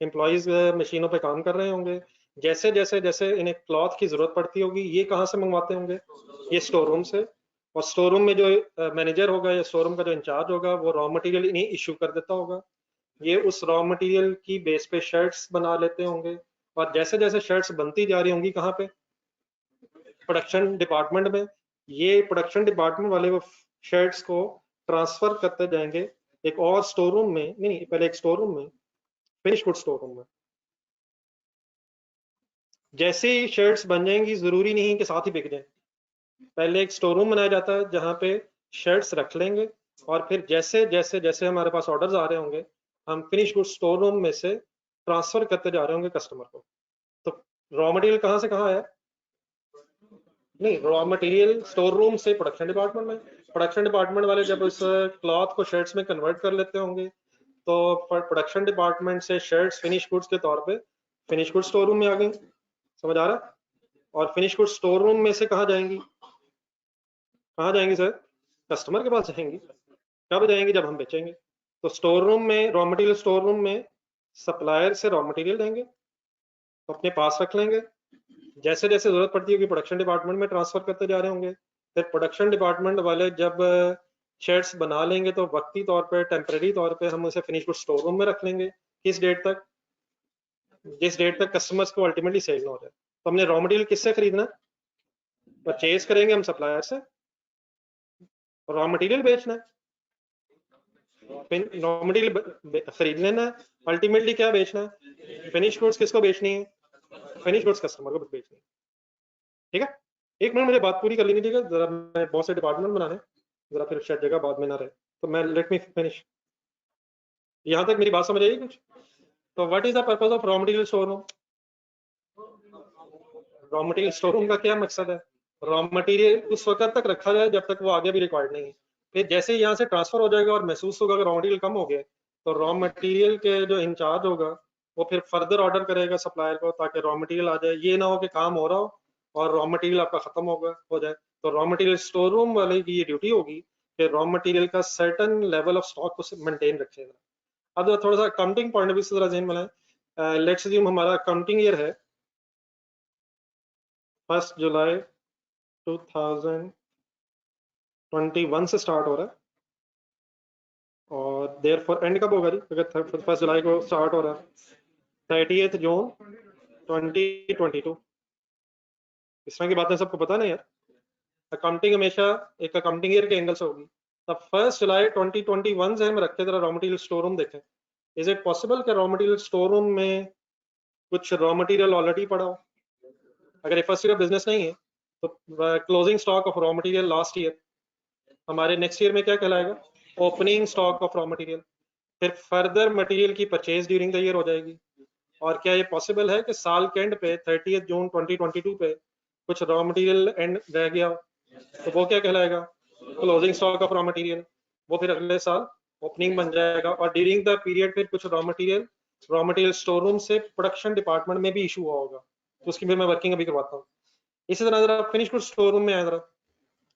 एम्प्लॉयज मशीनों पे काम कर रहे होंगे, जैसे जैसे जैसे इन्हें क्लॉथ की जरूरत पड़ती होगी ये कहाँ से मंगवाते होंगे, ये स्टोर रूम से। और स्टोर रूम में जो मैनेजर होगा या स्टोर रूम का जो इंचार्ज होगा वो रॉ मटेरियल इन्हें इशू कर देता होगा, ये उस रॉ मटेरियल की बेस पे शर्ट्स बना लेते होंगे, और जैसे जैसे शर्ट्स बनती जा रही होंगी कहाँ पे, प्रोडक्शन डिपार्टमेंट में, ये प्रोडक्शन डिपार्टमेंट वाले वो शर्ट्स को ट्रांसफर करते जाएंगे एक और स्टोर रूम में, नहीं पहले एक स्टोर रूम में, फिनिश गुड स्टोर रूम में। जैसे ही शर्ट्स बन जाएंगी जरूरी नहीं कि साथ ही बिक जाए, पहले एक स्टोर रूम बनाया जाता है जहाँ पे शर्ट्स रख लेंगे, और फिर जैसे जैसे जैसे हमारे पास ऑर्डर्स आ रहे होंगे हम फिनिश गुड स्टोर रूम में से ट्रांसफर करते जा रहे होंगे कस्टमर को। तो रॉ मटेरियल कहाँ से कहाँ आया, नहीं रॉ मटेरियल स्टोर रूम से प्रोडक्शन डिपार्टमेंट में, प्रोडक्शन डिपार्टमेंट वाले जब उस क्लॉथ को शर्ट्स में कन्वर्ट कर लेते होंगे तो प्रोडक्शन डिपार्टमेंट से शर्ट्स फिनिश गुड्स के तौर पे फिनिश गुड स्टोर रूम में आ गई, समझ आ रहा है। और फिनिश गुड स्टोर रूम में से कहाँ जाएंगी, कहाँ जाएंगी सर, कस्टमर के पास जाएंगी। कब जाएंगी, जब हम बेचेंगे। तो स्टोर रूम में, रॉ मटेरियल स्टोर रूम में सप्लायर से रॉ मटेरियल लेंगे तो अपने पास रख लेंगे, जैसे जैसे जरूरत पड़ती होगी प्रोडक्शन डिपार्टमेंट में ट्रांसफर करते जा रहे होंगे, फिर प्रोडक्शन डिपार्टमेंट वाले जब शेड्स बना लेंगे तो वक्ती तौर पे, टेम्परेरी तौर पे हम उसे फिनिश गुड स्टोर रूम में रख लेंगे, किस डेट तक, जिस डेट तक कस्टमर्स को अल्टीमेटली सेल ना हो जाए। तो हमने रॉ मटेरियल किससे खरीदना, परचेज करेंगे हम सप्लायर से, रॉ मटेरियल बेचना है, रॉ मटेरियल खरीद लेना है, अल्टीमेटली क्या बेचना है, फिनिश गुड्स किसको बेचनी है, फिनिश गुड्स कस्टमर को बेचनी है। ठीक है, एक मिनट मुझे बात पूरी कर लेनी चाहिए, जरा मैं बहुत से डिपार्टमेंट बनाने, जरा फिर शायद जगह बाद में ना रहे, तो मैं लेट मी फिनिश, यहाँ तक मेरी बात समझ आई कुछ। तो what is the purpose of raw material store room, raw material store room का क्या मकसद है, रॉ मटेरियल उस वक्त तक रखा जाए जब तक वो आगे भी रिक्वायर्ड नहीं है, फिर जैसे ही यहाँ से ट्रांसफर हो जाएगा और महसूस होगा कि रॉ मटेरियल कम हो गया, तो रॉ मटेरियल के जो इंचार्ज होगा वो फिर फर्दर ऑर्डर करेगा सप्लायर को ताकि रॉ मटेरियल आ जाए, ये ना हो कि काम हो रहा हो और रॉ मटेरियल आपका खत्म हो जाए। तो रॉ मटेरियल स्टोर रूम वाले की ये ड्यूटी होगी कि रॉ मटेरियल का सर्टन लेवल ऑफ स्टॉक को मेंटेन रखेगा। अब थोड़ा सा अकाउंटिंग पॉइंट ऑफ व्यू से जरा ध्यान बनाएं, लेट्स अज्यूम हमारा अकाउंटिंग ईयर है 1 जुलाई 2021 से स्टार्ट हो रहा है, और देयर फॉर एंड कब होगा जी, अगर 1 जुलाई को स्टार्ट हो रहा है 30 जून 2022, इस तरह की बातें सबको पता नहीं यार, अकाउंटिंग हमेशा एक अकाउंटिंग ईयर के एंगल से होगी। तब 1 जुलाई 2021 से हम रखे जरा रॉ मटेरियल स्टोर रूम देखें। इज इट पॉसिबल कि रॉ मटेरियल स्टोर रूम में कुछ रॉ मटेरियल ऑलरेडी पड़ा हो? अगर ये फर्स्ट ईयर बिजनेस नहीं है तो closing stock of raw material last year हमारे नेक्स्ट ईयर में क्या कहलाएगा? Opening stock of raw material. फिर फर्दर मटेरियल की परचेज ड्यूरिंग द ईयर हो जाएगी। और क्या ये पॉसिबल है कि साल के एंड पे 30 जून 2022 पे कुछ रॉ मटेरियल एंड रह गया तो वो क्या कहलाएगा? Closing stock of raw material. वो फिर अगले साल ओपनिंग बन जाएगा। और ड्यूरिंग द पीरियड फिर कुछ रॉ मटेरियल स्टोर रूम से प्रोडक्शन डिपार्टमेंट में भी इशू हुआ होगा, तो उसकी भी मैं वर्किंग अभी करवाता हूँ। इसी तरह जरा फिनिश गुड स्टोर रूम में आए, जरा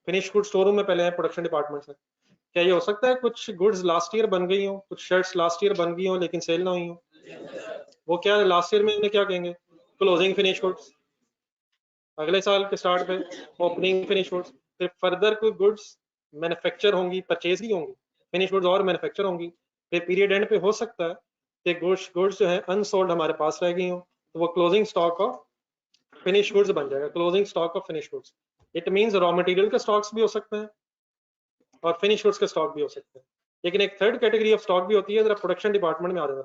फिनिश गुड स्टोर रूम में पहले है प्रोडक्शन डिपार्टमेंट से। क्या ये हो सकता है कुछ गुड्स लास्ट ईयर बन गई हो, कुछ शर्ट्स लास्ट ईयर बन गई हो लेकिन सेल ना हुई हो? वो क्या लास्ट ईयर में इन्हें क्या कहेंगे? Closing finish goods. अगले साल के स्टार्ट पे ओपनिंग फिनिश गुड्स। फिर फर्दर कोई गुड्स मैन्युफैक्चर होंगी, परचेज ही होंगी, फिनिश गुड्स और मैन्युफैक्चर होंगी। फिर पीरियड एंड पे हो सकता है कि गुड्स जो है अनसोल्ड हमारे पास रह गई हो, तो वो closing stock of finish goods बन जाएगा। Closing stock of finish goods it means raw material के स्टॉक्स भी हो सकते हैं और फिनिश गुड्स के स्टॉक भी हो सकते हैं। लेकिन एक थर्ड कैटेगरी ऑफ स्टॉक भी होती है, जरा प्रोडक्शन डिपार्टमेंट में आ जाएगा।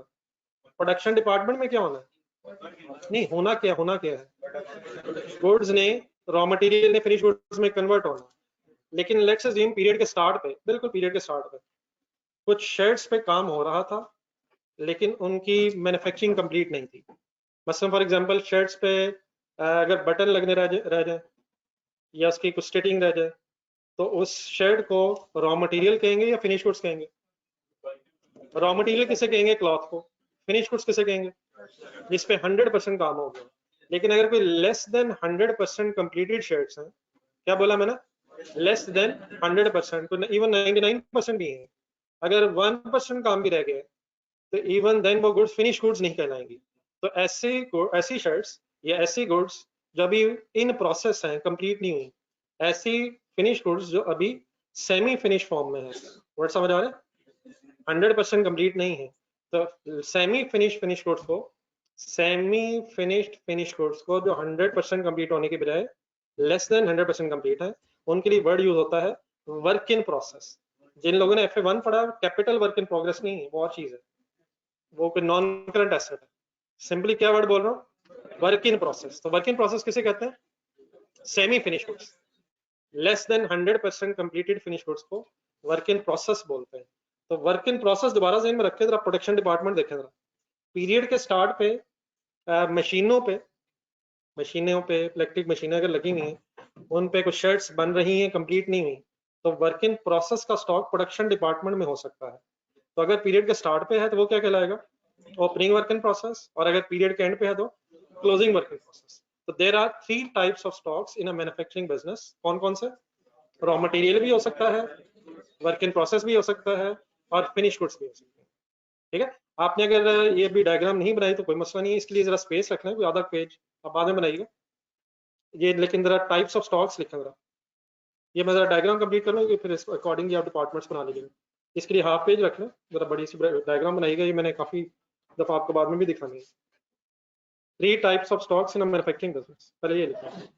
प्रोडक्शन डिपार्टमेंट में क्या होना है? नहीं होना क्या है, गुड्स ने रॉ मटेरियल ने फिनिश गुड्स में कन्वर्ट होना। लेकिन लेट्स अज्यूम पीरियड के स्टार्ट पे, बिल्कुल पीरियड के स्टार्ट पे कुछ शर्ट्स पे काम हो रहा था लेकिन उनकी मैन्युफैक्चरिंग कंप्लीट नहीं थी। मसलन फॉर एग्जांपल शर्ट्स पे अगर बटन लगने रह जाए या उसकी कुछ स्टिचिंग रह जाए तो उस शर्ट को रॉ मटेरियल कहेंगे या फिनिश गुड्स कहेंगे? रॉ मटेरियल किसे कहेंगे? क्लॉथ को। फिनिश गुड्स किसे कहेंगे? जिस पे 100% काम हो गया। लेकिन अगर कोई लेस देन 100% कंप्लीटेड शर्ट्स हैं, क्या बोला मैंने? लेस देन 100%, तो इवन 99% भी है। अगर 1% काम भी रह गया तो इवन देन वो गुड्स फिनिश गुड्स नहीं कहलाएंगी। तो ऐसी शर्ट्स या ऐसी गुड्स जो अभी इन प्रोसेस हैं, कंप्लीट नहीं हुई, ऐसी फिनिश गुड्स जो अभी सेमी फिनिश फॉर्म में है। वर्ड समझ आ रहा है? 100% कंप्लीट नहीं है तो सेमी फिनिश गुड्स को जो 100% कंप्लीट होने के बजाय लेस देन 100% कंप्लीट है, उनके लिए वर्ड यूज होता है वर्क इन प्रोसेस। जिन लोगों ने FA1 पढ़ा, कैपिटल वर्क इन प्रोग्रेस नहीं है, वो और चीज है, वो कोई नॉन करंट एसेट है। सिंपली क्या वर्ड बोल रहा हूँ? Work in process. तो वर्क इन प्रोसेस किसे कहते हैं? Semi finish goods. Less than 100% completed finish goods को वर्क इन प्रोसेस बोलते हैं। तो वर्क इन प्रोसेस दोबारा ज़हन में रखें, जरा प्रोडक्शन डिपार्टमेंट देखें जरा। पीरियड के स्टार्ट पे मशीनों पे इलेक्ट्रिक मशीनें अगर लगी हुई हैं, उन पे कुछ शर्ट्स बन रही हैं, कंप्लीट नहीं हुई, तो वर्क इन प्रोसेस का स्टॉक प्रोडक्शन डिपार्टमेंट में हो सकता है। तो अगर पीरियड के स्टार्ट पे है तो वो क्या कहलाएगा? Opening work in process. और अगर पीरियड के एंड पे है तो क्लोजिंग वर्क इन प्रोसेस। तो there are 3 types of stocks in a manufacturing business. कौन कौन से? रॉ मटेरियल भी हो सकता है, वर्क इन प्रोसेस भी हो सकता है और फिनिश गुड्स भी हो सकते हैं। ठीक है, आपने अगर ये भी डायग्राम नहीं बनाई तो कोई मसला नहीं है, इसके लिए जरा स्पेस रखना है, कोई आधा पेज आप बाद में बनाइएगा ये। लेकिन जरा टाइप्स ऑफ स्टॉक्स लिखना जरा, ये मैं जरा डायग्राम कंप्लीट कर लूँ, फिर इस अकॉर्डिंगली आप डिपार्टमेंट्स बना लीजिएगा। इसके लिए हाफ पेज रखना, जरा बड़ी सी डायग्राम बनाइएगा, ये मैंने काफी दफा आपको बाद में भी दिखानी है। 3 types of stocks in a manufacturing business, पहले ये लिखा है।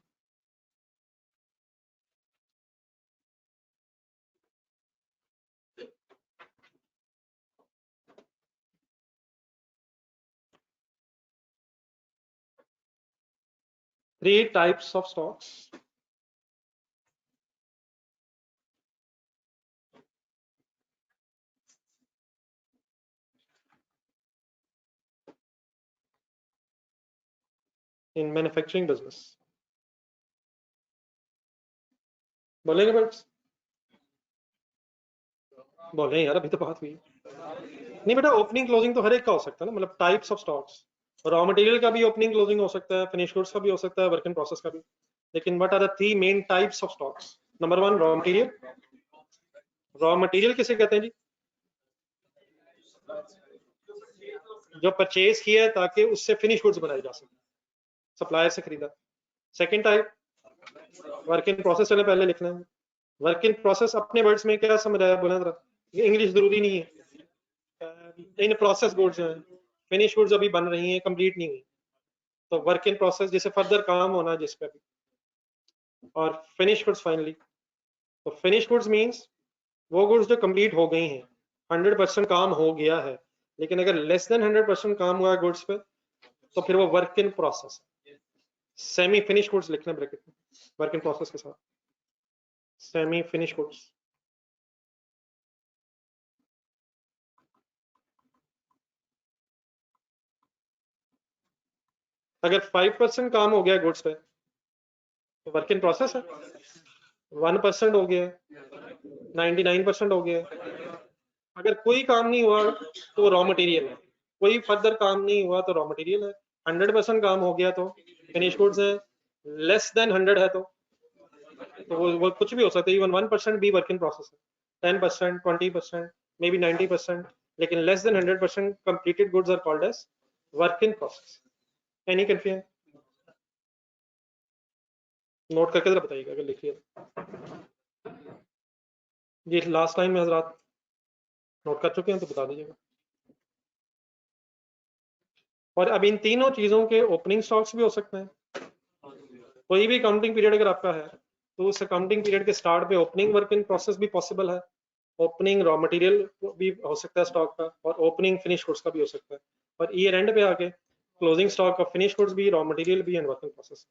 Three types of stocks in manufacturing business. बोलेंगे बट्स? बोले यार, अभी तो बात हुई नहीं बेटा। ओपनिंग क्लोजिंग तो हर एक का हो सकता है ना, मतलब types of stocks. Raw material का भी ओपनिंग क्लोजिंग हो सकता है, फिनिश गुड्स का भी हो सकता है, वर्क इन प्रोसेस का भी। लेकिन what are the 3 main types of stocks? Number 1 raw material. Raw material किसे कहते हैं जी? जो परचेज किया है ताकि उससे फिनिश गुड्स बनाए जा सके, सप्लायर से खरीदा। Second type work in process, चले पहले लिखना है। वर्क इन प्रोसेस अपने वर्ड्स में क्या समझ आया, बोला जरा, इंग्लिश जरूरी नहीं है। इन प्रोसेस गुड्स हैं, फिनिश गुड्स अभी बन रही हैं, कंप्लीट नहीं हुई, तो वर्क इन प्रोसेस जैसे फर्दर काम होना जिस पे भी। और फिनिश गुड्स फाइनली। तो फिनिश गुड्स मींस वो गुड्स जो कंप्लीट हो गई हैं, 100% काम हो गया है, लेकिन अगर लेस देन 100% काम हुआ है गुड्स पे तो फिर वो work in process. Semi finish goods लिखना ब्रैकेट में वर्क इन प्रोसेस के साथ, सेमी फिनिश गुड्स। अगर 5% काम हो गया गुड्स पे तो वर्क इन प्रोसेस है, 1% हो गया, 99% हो गया। अगर कोई काम नहीं हुआ तो रॉ मटेरियल है, कोई फर्दर काम नहीं हुआ तो रॉ मटेरियल है। 100% काम हो गया तो फिनिश गुड्स है, लेस देन 100 है तो वो कुछ भी हो सकता है, इवन 1% भी वर्क इन प्रोसेस है, 10%, 20%, मे बी 90%, लेकिन less than 100% completed goods are called as work in process. Any confusion? Note करके जरा बताइएगा अगर लिखिए। ये लास्ट टाइम में हजरात नोट कर चुके हैं तो बता दीजिएगा। और अब इन तीनों चीजों के ओपनिंग स्टॉक्स भी हो सकते हैं। कोई भी अकाउंटिंग पीरियड अगर आपका है तो उस अकाउंटिंग पीरियड के स्टार्ट पे ओपनिंग वर्क इन प्रोसेस भी पॉसिबल है, ओपनिंग रॉ मटेरियल भी हो सकता है स्टॉक का, और ओपनिंग फिनिश गुड्स का भी हो सकता है। और ईयर एंड पे आके closing stock of finish goods भी, रॉ मटेरियल भी एंड वर्क इन प्रोसेस।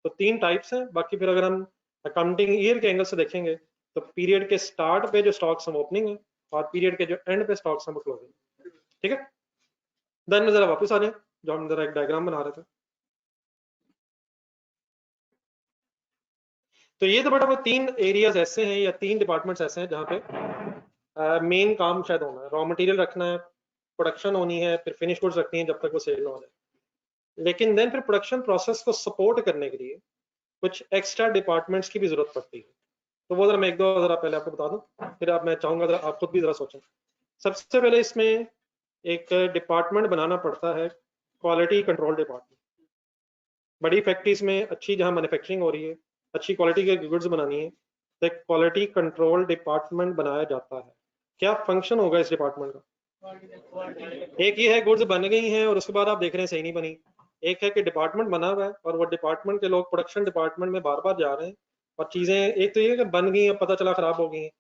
तो 3 टाइप्स हैं। बाकी फिर अगर हम अकाउंटिंग ईयर के एंगल से देखेंगे तो पीरियड के स्टार्ट पे जो स्टॉक्स हैं ओपनिंग है, और पीरियड के जो एंड पे स्टॉक्स हैं वो क्लोजिंग। ठीक है, देन में जरा वापस आ जाए जो हम जरा एक डायग्राम बना रहे थे। तो ये तो बड़ा वो 3 एरियाज ऐसे हैं या 3 डिपार्टमेंट्स ऐसे हैं जहाँ पे मेन काम शायद होना है। रॉ मटेरियल रखना है, प्रोडक्शन होनी है, फिर फिनिश गुड्स रखनी है जब तक वो सेल ना हो जाए। लेकिन देन फिर प्रोडक्शन प्रोसेस को सपोर्ट करने के लिए कुछ एक्स्ट्रा डिपार्टमेंट्स की भी जरूरत पड़ती है। तो वो जरा मैं 1-2 जरा पहले आपको बता दूं, फिर आप मैं चाहूंगा जरा आप खुद भी जरा सोचें। सबसे पहले इसमें एक डिपार्टमेंट बनाना पड़ता है, क्वालिटी कंट्रोल डिपार्टमेंट। बड़ी फैक्ट्रीज में अच्छी जहां मैन्युफैक्चरिंग हो रही है, अच्छी क्वालिटी के गुड्स बनानी है, तो एक क्वालिटी कंट्रोल डिपार्टमेंट बनाया जाता है। क्या फंक्शन होगा इस डिपार्टमेंट का? एक ये है गुड्स बन गई हैं और उसके बाद आप देख रहे हैं सही नहीं बनी। एक है कि डिपार्टमेंट बना हुआ है और वो डिपार्टमेंट के लोग प्रोडक्शन डिपार्टमेंट में बार बार जा रहे हैं और चीजें, एक तो ये कि बन गई हैं पता चला खराब हो गई हैं,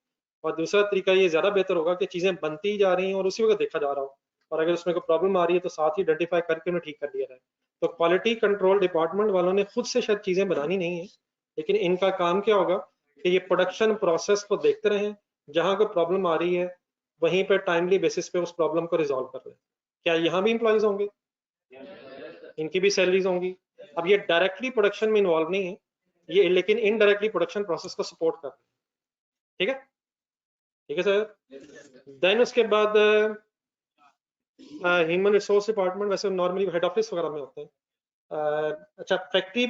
और दूसरा तरीका ये ज्यादा बेहतर होगा कि चीजें बनती जा रही हैं और उसी वक्त देखा जा रहा हो, और अगर उसमें कोई प्रॉब्लम आ रही है तो साथ ही आइडेंटिफाई करके उन्हें ठीक कर लिया जाए। तो क्वालिटी कंट्रोल डिपार्टमेंट वालों ने खुद से शायद चीजें बनानी नहीं है, लेकिन इनका काम क्या होगा कि ये प्रोडक्शन प्रोसेस को देखते रहें, जहां कोई प्रॉब्लम आ रही है वहीं पर टाइमली बेसिस पे उस प्रॉब्लम को रिजॉल्व कर रहे हैं। क्या यहाँ भी इंप्लॉइज होंगे? इनकी भी सैलरीज होंगी। अब ये डायरेक्टली प्रोडक्शन में इन्वॉल्व नहीं है ये, लेकिन इनडायरेक्टली प्रोडक्शन प्रोसेस को सपोर्ट कर रहे हैं। ठीक है, ठीक है सर। देन उसके बाद ह्यूमन रिसोर्स डिपार्टमेंट वैसे नॉर्मली हेड ऑफिस वगैरह में होते हैं। अच्छा, फैक्ट्री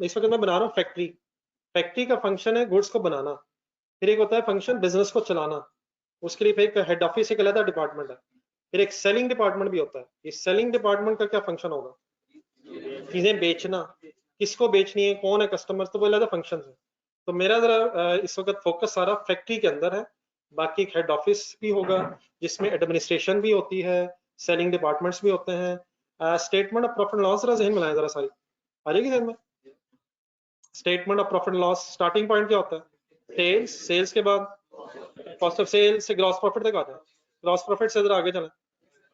इस वक्त मैं बना रहा हूँ फैक्ट्री। फैक्ट्री का फंक्शन है गुड्स को बनाना, फिर एक होता है फंक्शन बिजनेस को चलाना, उसके लिए फिर एक हेड ऑफिस एक अलग डिपार्टमेंट है, फिर एक सेलिंग डिपार्टमेंट भी होता है। इस सेलिंग डिपार्टमेंट का क्या फंक्शन होगा? चीजें बेचना, किसको बेचनी है, कौन है कस्टमर, तो वो अलग फंक्शन है। तो मेरा जरा इस वक्त फोकस सारा फैक्ट्री के अंदर है। बाकी एक हेड ऑफिस भी होगा जिसमें एडमिनिस्ट्रेशन भी होती है, सेलिंग डिपार्टमेंट्स भी होते हैं। स्टेटमेंट ऑफ प्रॉफिट लॉस जरा जहन में लाएं जरा, सारी आ जाएगी जहन में। Statement of profit loss starting point क्या होता है? सेल्स, सेल्स के बाद कॉस्ट ऑफ सेल्स से ग्रॉस प्रॉफिट तक आता है, ग्रॉस प्रॉफिट से जरा आगे चलें,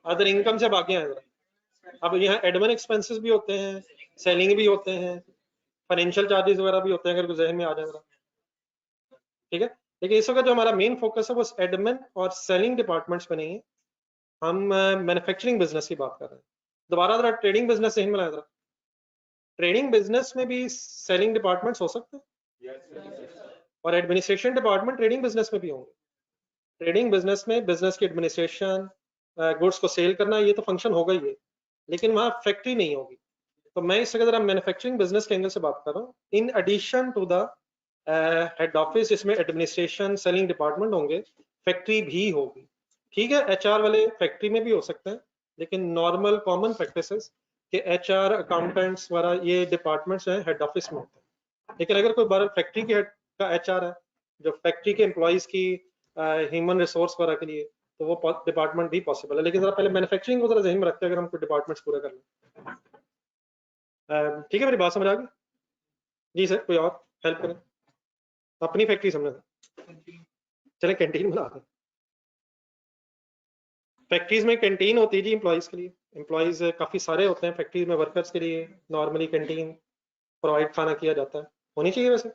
अदर इनकम से अब आगे आए जरा। अब यहाँ एडमिन एक्सपेंसेस भी होते हैं, सेलिंग भी होते हैं, फाइनेंशियल चार्जेस वगैरह भी होते हैं, अगर जहन में आ जाए जरा। ठीक है, लेकिन इस वक्त जो हमारा मेन फोकस है वो एडमिन और सेलिंग डिपार्टमेंट्स पे नहीं है, हम मैन्युफैक्चरिंग बिजनेस की बात कर रहे हैं। दोबारा जरा ट्रेडिंग बिजनेस जहन में लाया जरा। ट्रेडिंग बिजनेस में भी सेलिंग डिपार्टमेंट्स हो सकते हैं और एडमिनिस्ट्रेशन डिपार्टमेंट ट्रेडिंग बिजनेस में भी होंगे। ट्रेडिंग बिजनेस में बिजनेस की एडमिनिस्ट्रेशन, गुड्स को सेल करना, ये तो फंक्शन होगा ही है, लेकिन वहाँ फैक्ट्री नहीं होगी। तो मैं इस जगह मैन्युफैक्चरिंग बिजनेस के एंगल से बात कर रहा हूँ। In addition to the head office इसमें एडमिनिस्ट्रेशन, सेलिंग डिपार्टमेंट होंगे, फैक्ट्री भी होगी। ठीक है, एचआर वाले फैक्ट्री में भी हो सकते हैं, लेकिन नॉर्मल कॉमन प्रैक्टिसेस के एचआर, अकाउंटेंट्स वगैरह ये डिपार्टमेंट्स हैं हेड ऑफिस में होते हैं। लेकिन अगर कोई बार फैक्ट्री के हेड का एचआर है जो फैक्ट्री के एम्प्लॉयज की ह्यूमन रिसोर्स वगैरह के लिए, तो वो डिपार्टमेंट भी पॉसिबल है। लेकिन जरा पहले मैन्युफैक्चरिंग को जरा ज़हन में रखते हैं अगर हम कोई डिपार्टमेंट्स पूरे कर लें। ठीक है, मेरी बात समझ आ गई? जी सर, कोई और हेल्प करें? अपनी फैक्ट्री समझ, चले कैंटीन बना दें। फैक्ट्रीज में कैंटीन होती है जी एम्प्लॉयज के लिए, एम्प्लॉयज काफी सारे होते हैं फैक्ट्रीज में, वर्कर्स के लिए नॉर्मली कैंटीन प्रोवाइड खाना किया जाता है, होनी चाहिए वैसे।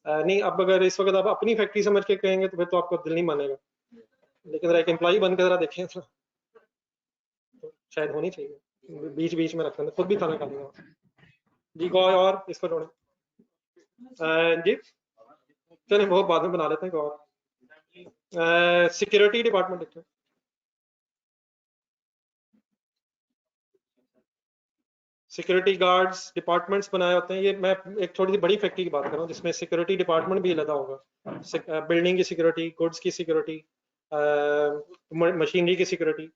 नहीं, अब अगर इस वक्त आप अपनी फैक्ट्री समझ के कहेंगे तो फिर तो आपको दिल नहीं मानेगा, लेकिन एक एम्प्लॉय बन के जरा देखें तो शायद होनी चाहिए, बीच बीच में रखना, खुद भी खाना खा लूंगा जी। कोई और इसको जोड़े जी, चलिए वो बाद में बना लेते हैं। और सिक्योरिटी डिपार्टमेंट देखते हैं। सिक्योरिटी गार्ड्स डिपार्टमेंट्स बनाए होते हैं, ये मैं एक थोड़ी सी बड़ी फैक्ट्री की बात कर रहा हूँ जिसमें सिक्योरिटी डिपार्टमेंट भी लगा होगा, बिल्डिंग की सिक्योरिटी, गुड्स की सिक्योरिटी, मशीनरी की सिक्योरिटी,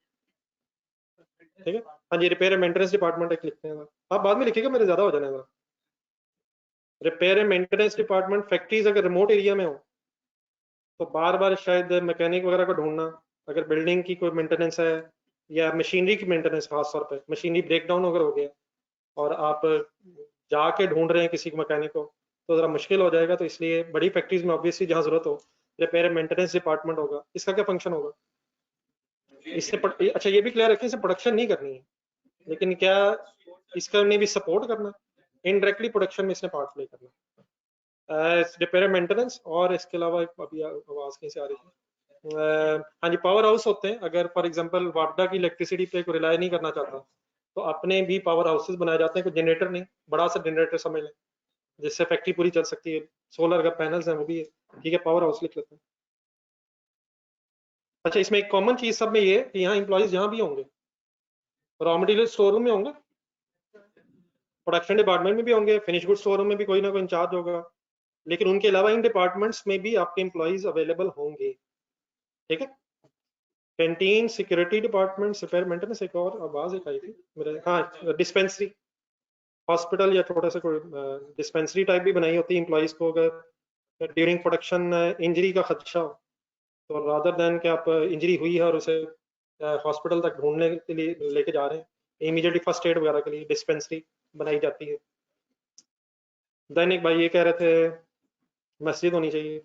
ठीक है। हाँ जी, रिपेयर एंड मेंटेनेंस डिपार्टमेंट एक लिखते हैं, आप बाद में लिखिएगा, मेरे ज्यादा हो जाने वाला। Repair and maintenance department, factories अगर रिमोट एरिया में हो तो बार बार शायद मैकेनिक वगैरह को ढूंढना, अगर बिल्डिंग की कोई मेंटेनेंस है या मशीनरी की मेंटेनेंस, खास तौर पे मशीनरी ब्रेकडाउन अगर हो गया और आप जाके ढूंढ रहे हैं किसी को मैकेनिक को, तो जरा मुश्किल हो जाएगा। तो इसलिए बड़ी फैक्ट्रीज में ऑब्वियसली जहां जरूरत हो, रिपेयर एंड मेंटेनेंस डिपार्टमेंट होगा। इसका क्या फंक्शन होगा? इससे अच्छा ये भी क्लियर रखें, इसे प्रोडक्शन नहीं करनी है, लेकिन क्या इसका ने भी सपोर्ट करना, इनडायरेक्टली प्रोडक्शन में इसने पार्ट प्ले करना, रिपेयर मेंटेनेंस। और इसके अलावा अभी आवाज कहीं से आ रही थी, हाँ जी, पावर हाउस होते हैं। अगर फॉर एग्जांपल वापडा की इलेक्ट्रिसिटी पे कोई रिलाई नहीं करना चाहता तो अपने भी पावर हाउसेस बनाए जाते हैं, कोई जनरेटर नहीं, बड़ा सा जनरेटर समझ लें जिससे फैक्ट्री पूरी चल सकती है। सोलर का पैनल्स हैं वो भी है, ठीक है, पावर हाउस लिख लेते हैं। अच्छा, इसमें एक कॉमन चीज सब में ये है कि यहाँ इंप्लॉइज जहाँ भी होंगे, रॉ मटेरियल स्टोर रूम में होंगे, प्रोडक्शन डिपार्टमेंट में भी होंगे, फिनिश गुड स्टोर रूम में भी कोई ना कोई इंचार्ज होगा, लेकिन उनके अलावा इन डिपार्टमेंट्स में भी आपके इंप्लॉइज अवेलेबल होंगे, ठीक है। Canteen, security department, repair maintenance, एक और आवाज एक आई थी मेरे, हाँ, डिस्पेंसरी, हॉस्पिटल या छोटा सा कोई डिस्पेंसरी टाइप भी बनाई होती है इंप्लॉइज को, अगर ड्यूरिंग प्रोडक्शन इंजरी का खदशा हो, तो रादर देन कि आप इंजरी हुई है और उसे हॉस्पिटल तक ढूंढने के लिए लेके जा रहे हैं, इमीडिएटली फर्स्ट एड वगैरह के लिए डिस्पेंसरी बनाई जाती है। देन एक भाई ये कह रहे थे मस्जिद होनी चाहिए,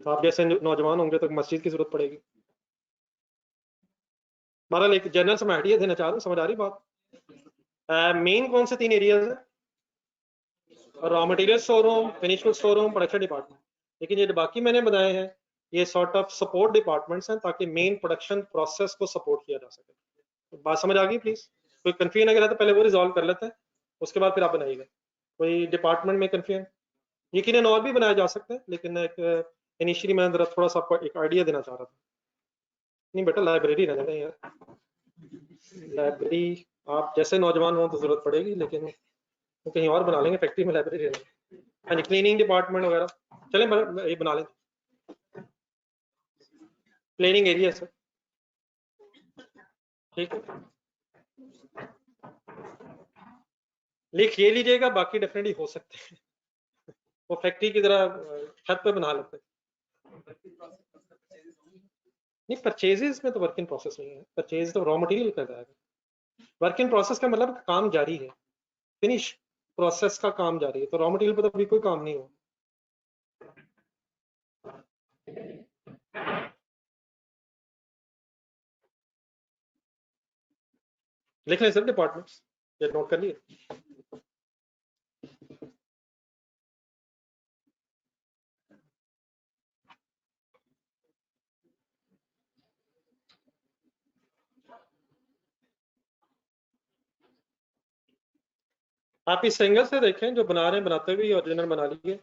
तो आप जैसे नौजवान होंगे तो मस्जिद की जरूरत पड़ेगी। बहरहाल एक जनरल से मैं आइडिया देना चाह रहा हूँ, समझ आ रही बात। मेन कौन से 3 एरियाज है? Raw material store room, finish good store room, production department. लेकिन ये बाकी मैंने बताए हैं ये सॉर्ट ऑफ सपोर्ट डिपार्टमेंट्स हैं, ताकि मेन प्रोडक्शन प्रोसेस को सपोर्ट किया जा सके। तो बात समझ आ गई? प्लीज कोई कंफ्यूजन अगर है तो पहले वो रिजॉल्व कर लेते हैं, उसके बाद फिर आप बनाइएगा। कोई डिपार्टमेंट में कंफ्यूजन? यकीनन और भी बनाए जा सकते हैं, लेकिन एक इनिशियली मैं जरा थोड़ा सा आपको एक आइडिया देना चाह रहा था। नहीं बेटा, लाइब्रेरी रहने दें यार, लाइब्रेरी आप जैसे नौजवान हो तो जरूरत पड़ेगी, लेकिन तो कहीं और बना लेंगे फैक्ट्री में लाइब्रेरी। हाँ जी, क्लीनिंग डिपार्टमेंट वगैरह, चलें ये बना लें, क्लीनिंग एरिया सर, ठीक है। लिख ये लीजिएगा, बाकी डेफिनेटली हो सकते हैं, वो फैक्ट्री की तरह छत पे बना लेते हैं। नहीं, परचेजेस में तो वर्क इन प्रोसेस नहीं है, परचेज तो रॉ मटेरियल का जाएगा। वर्क इन प्रोसेस का मतलब काम जारी है, फिनिश प्रोसेस का काम जारी है, तो रॉ मटेरियल पर तो अभी कोई काम नहीं हो। लिख लें सर डिपार्टमेंट्स, ये नोट कर लिए। आप इस एंगल से देखें, जो बना रहे हैं बनाते हुए ओरिजिनल बना लिए,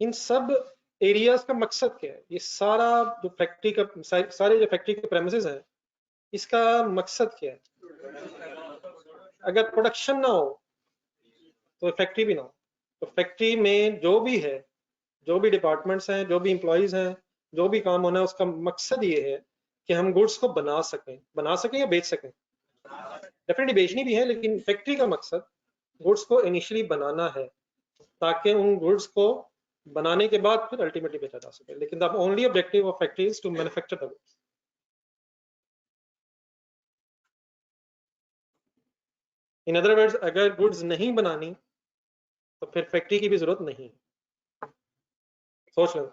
इन सब एरियाज का मकसद क्या है? ये सारा जो फैक्ट्री का, सारे जो फैक्ट्री के प्रेमिसेस हैं, इसका मकसद क्या है? अगर प्रोडक्शन ना हो तो फैक्ट्री भी ना हो। तो फैक्ट्री में जो भी है, जो भी डिपार्टमेंट्स हैं, जो भी इंप्लॉइज हैं, जो भी काम होना है, उसका मकसद ये है कि हम गुड्स को बना सकें या बेच सकें। डेफिनेटली बेचनी भी है, लेकिन फैक्ट्री का मकसद गुड्स को इनिशियली बनाना है, ताकि उन गुड्स को बनाने के बाद फिर अल्टीमेटली बेचा जा सके। लेकिन the only objective of factory is to manufacture the goods. In other words अगर गुड्स नहीं बनानी तो फिर फैक्ट्री की भी जरूरत नहीं, सोच लें।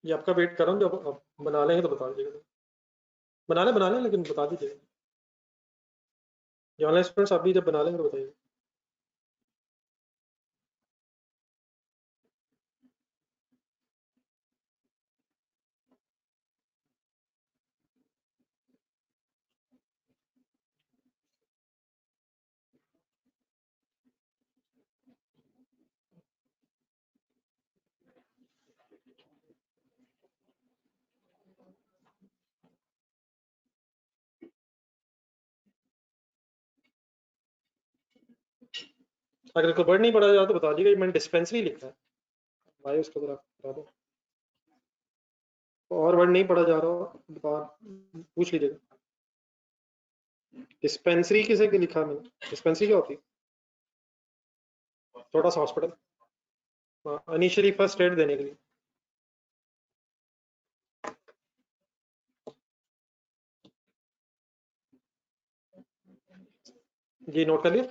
ये आपका वेट कर रहा हूँ, जब आप बना लेंगे तो बता दीजिएगा। बना लें लेकिन बता दीजिएगा। ये ऑनलाइन स्टूडेंट्स आप भी जब बना लेंगे तो बताइए। अगर कोई वर्ड नहीं पढ़ा जाए तो बता दीजिएगा, मैंने डिस्पेंसरी लिखा है भाई, उसको जरा बता दो। और वर्ड नहीं पढ़ा जा रहा बता, पूछ लीजिएगा। डिस्पेंसरी किसे के लिखा मैंने? डिस्पेंसरी क्या होती है? छोटा सा हॉस्पिटल, इनिशियली फर्स्ट एड देने के लिए। जी नोट कर लिया।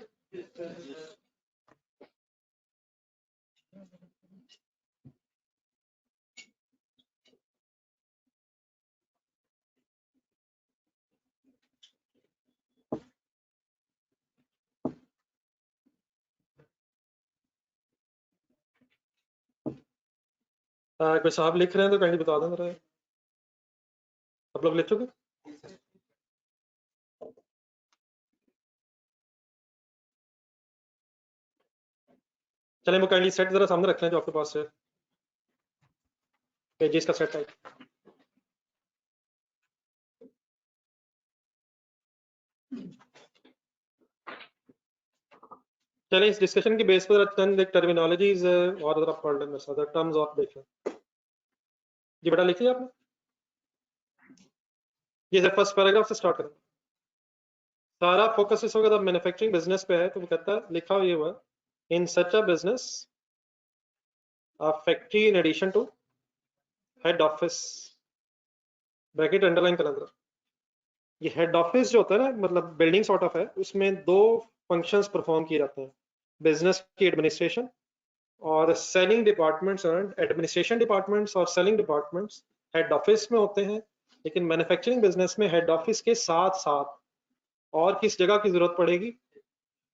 कोई साहब लिख रहे हैं तो कहीं बता दें जरा। आप लोग लिख चुके? चले वो काइंडली सेट जरा सामने रख लें जो आपके पास है, पेजेस का सेट है। चलें इस डिस्कशन की बेस पर चंद टर्मिनोलॉजीज और जरा पढ़ लें मेरे साथ, टर्म्स और देख लें। जी बेटा लिखिए आपने, ये फर्स्ट पैराग्राफ से स्टार्ट करें। सारा फोकस इस वक्त मैन्युफैक्चरिंग बिजनेस पे है, तो वो कहता है, लिखा हुआ ये हुआ, in such a business a factory in addition to head office, bracket underline कर अंदर। ये हेड ऑफिस जो होता है ना, मतलब बिल्डिंग सॉर्ट ऑफ है, उसमें दो फंक्शंस परफॉर्म किए जाते हैं, बिजनेस की एडमिनिस्ट्रेशन और सेलिंग डिपार्टमेंट्स, और एडमिनिस्ट्रेशन डिपार्टमेंट्स और सेलिंग डिपार्टमेंट्स हेड ऑफिस में होते हैं। लेकिन मैन्युफैक्चरिंग बिजनेस में हेड ऑफिस के साथ साथ और किस जगह की जरूरत पड़ेगी?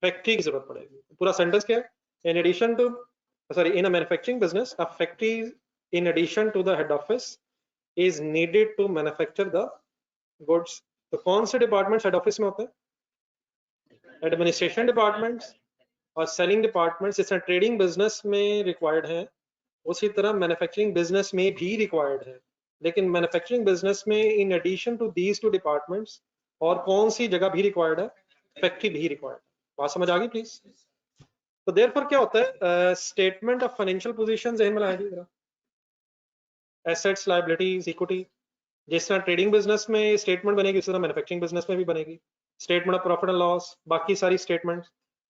फैक्ट्री की जरूरत पड़ेगी। पूरा सेंटेंस क्या है? In addition to, sorry, in a manufacturing business a factory in addition to the head office is needed to manufacture the goods. तो कौन से डिपार्टमेंट्स हेड ऑफिस में होते हैं? एडमिनिस्ट्रेशन डिपार्टमेंट्स और सेलिंग डिपार्टमेंट्स। जिस तरह ट्रेडिंग बिजनेस में रिक्वायर्ड है, उसी तरह मैन्युफैक्चरिंग बिजनेस में भी रिक्वायर्ड है। लेकिन मैन्युफैक्चरिंग बिजनेस में in addition to these two departments और कौन सी जगह भी रिक्वायर्ड है? फैक्ट्री भी रिक्वायर्ड है। बात समझ आ गई प्लीज? तो देयरफॉर क्या होता है? स्टेटमेंट ऑफ फाइनेंशियल पोजीशन जहन में लाएगी जरा, एसेट्स, लायबिलिटीज, इक्विटी। जिस तरह ट्रेडिंग बिजनेस में स्टेटमेंट बनेगी, उसी तरह मैन्युफैक्चरिंग बिजनेस में भी बनेगी। Statement of profit and loss, बाकी सारी स्टेटमेंट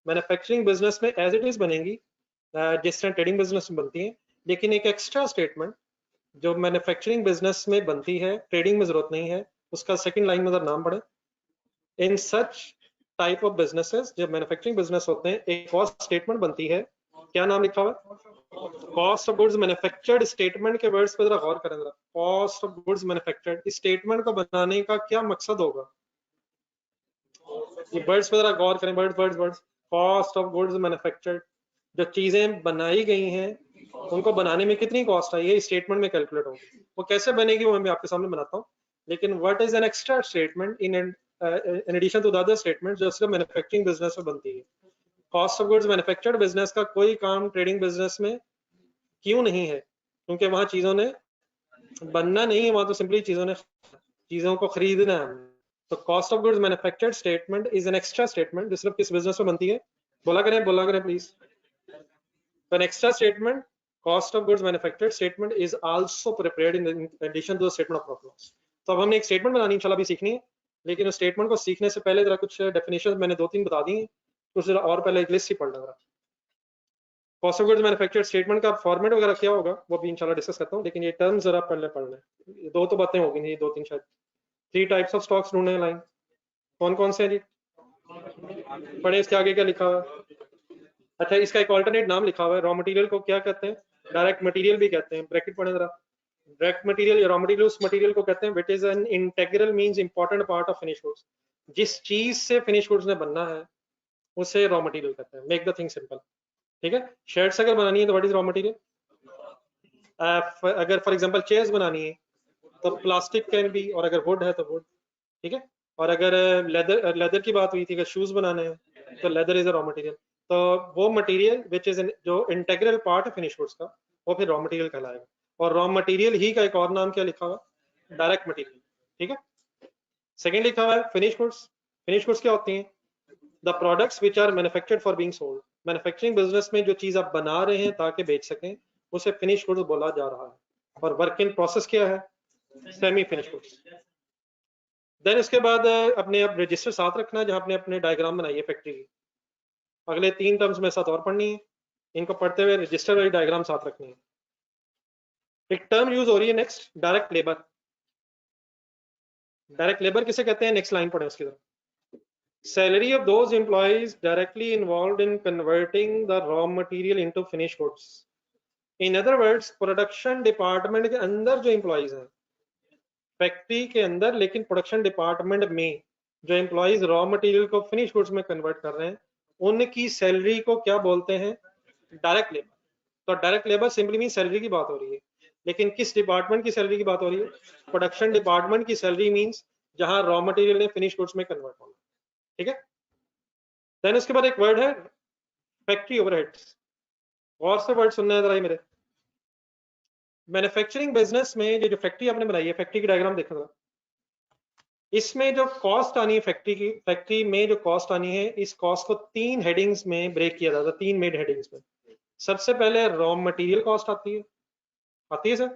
मैन्युफैक्चरिंग बिजनेस में एज इट इज बनेगी, जिस तरह ट्रेडिंग बिजनेस में बनती है। लेकिन एक एक्स्ट्रा स्टेटमेंट जो मैन्युफैक्चरिंग बिजनेस में बनती है, ट्रेडिंग में जरूरत नहीं है, उसका सेकंड लाइन में जरा नाम पढ़े। इन सच टाइप ऑफ बिजनेसेस, जब मैन्युफैक्चरिंग बिजनेस होते हैं, एक और स्टेटमेंट बनती है। क्या नाम लिखा हुआ है? Cost of goods manufactured. Statement के वर्ड्स पे जरा गौर करें जरा। कॉस्ट ऑफ गुड्स मैन्युफैक्चर्ड, इस स्टेटमेंट को बनाने का क्या मकसद होगा? ये वर्ड्स पे जरा गौर करें, words words words. Cost of goods manufactured, जो चीजें बनाई गई हैं उनको बनाने में कितनी कॉस्ट आई है, स्टेटमेंट में कैलकुलेट होगी। वो कैसे बनेगी वो मैं आपके सामने बनाता हूँ। लेकिन what is an extra statement in addition to the other statement जो सिर्फ मैन्युफैक्चरिंग बिजनेस में बनती है। Cost of goods manufactured business का कोई काम ट्रेडिंग बिजनेस में क्यों नहीं है? क्योंकि वहां चीजों ने बनना नहीं है, वहां तो सिंपली चीजों को खरीदना है। तो cost of goods manufactured statement is an extra statement जो सिर्फ किस बिजनेस में बनती है? बोला करें please. An extra statement, cost of goods manufactured statement is also prepared in addition to the statement of profit loss. तो अब हमने एक स्टेटमेंट बनानी इंशाल्लाह भी सीखनी है, लेकिन उस स्टेटमेंट को सीखने से पहले जरा कुछ डेफिनेशन मैंने 2-3 बता दी हैं, कुछ जरा और पहले एक लिस्ट ही पढ़ लगा। Cost of goods manufactured statement का फॉर्मेट वगैरह क्या होगा वो भी इंशाल्लाह डिस्कस करता हूँ, लेकिन ये टर्म्स जरा पहले पढ़ना है। 2 तो बातें होगी नहीं, 2-3 शायद। 3 टाइप्स ऑफ स्टॉक्स ढूंढने लाइन कौन कौन से हैं जी? पढ़े इसके आगे क्या लिखा हुआ है? अच्छा, इसका एक ऑल्टरनेट नाम लिखा हुआ है। रॉ मटेरियल को क्या कहते हैं? डायरेक्ट मटेरियल भी कहते हैं। ब्रैकेट पढ़े जरा। डायरेक्ट मटेरियल या रॉ मटेरियल उस मटेरियल को कहते हैं which is an integral means important part of finish goods. जिस चीज से फिनिश गुड्स ने बनना है उसे रॉ मटेरियल कहते हैं। मेक द थिंग सिंपल, ठीक है। शर्ट्स अगर बनानी है तो व्हाट इज रॉ मटेरियल? अगर फॉर एग्जांपल चेयर्स बनानी है तो प्लास्टिक कैन बी, और अगर वुड है तो वुड, ठीक है। और अगर लेदर की बात हुई थी, अगर शूज बनाने हैं तो leather is a raw material. तो वो मटेरियल विच इज जो इंटेग्रल पार्ट है फिनिश गुड्स का वो फिर रॉ मटेरियल कहलाएगा। और रॉ मटेरियल ही का एक और नाम क्या लिखा हुआ? डायरेक्ट मटेरियल, ठीक है। सेकेंड लिखा हुआ है फिनिश गुड्स। फिनिश गुड्स क्या होती हैं? The products which are manufactured for being sold. Manufacturing business में जो चीज आप बना रहे हैं ताकि बेच सकें उसे फिनिश गुड्स बोला जा रहा है। और वर्क इन प्रोसेस क्या है? Semi finish goods. देन उसके बाद अपने अब रजिस्टर साथ रखना है जहां आपने अपने डायग्राम बनाई है फैक्ट्री की। अगले 3 टर्म्स में साथ और पढ़नी है, इनको पढ़ते हुए रजिस्टर वाली डायग्राम साथ रखनी है। एक टर्म यूज हो रही है next, direct labour. Direct labour किसे कहते हैं? नेक्स्ट लाइन पढ़े उसकी तरफ। Salary of those employees directly involved in converting the raw material into finish goods. In other words, production department के अंदर जो एम्प्लॉइज हैं फैक्ट्री के अंदर, लेकिन प्रोडक्शन डिपार्टमेंट में जो एम्प्लॉइज रॉ मटेरियल को फिनिश गुड्स में कन्वर्ट कर रहे हैं उनकी सैलरी को क्या बोलते हैं? Direct labour. तो direct labour simply mean salary की बात हो रही है, लेकिन किस डिपार्टमेंट की सैलरी की बात हो रही है? प्रोडक्शन डिपार्टमेंट की सैलरी मींस जहां रॉ मटेरियल ने फिनिश गुड्स में कन्वर्ट होना, ठीक है। देन उसके बाद एक वर्ड है फैक्ट्री ओवरहेड्स। और से वर्ड सुनना है जरा मेरे। मैन्युफैक्चरिंग बिजनेस में ये जो फैक्ट्री आपने बनाई है, फैक्ट्री की डायग्राम देखो जरा। इसमें जो कॉस्ट आनी है फैक्ट्री में जो कॉस्ट आनी है, इस कॉस्ट को 3 हेडिंग्स में ब्रेक किया जाता है, 3 मेन हेडिंग्स में। सबसे पहले रॉ मटेरियल कॉस्ट आती है सर।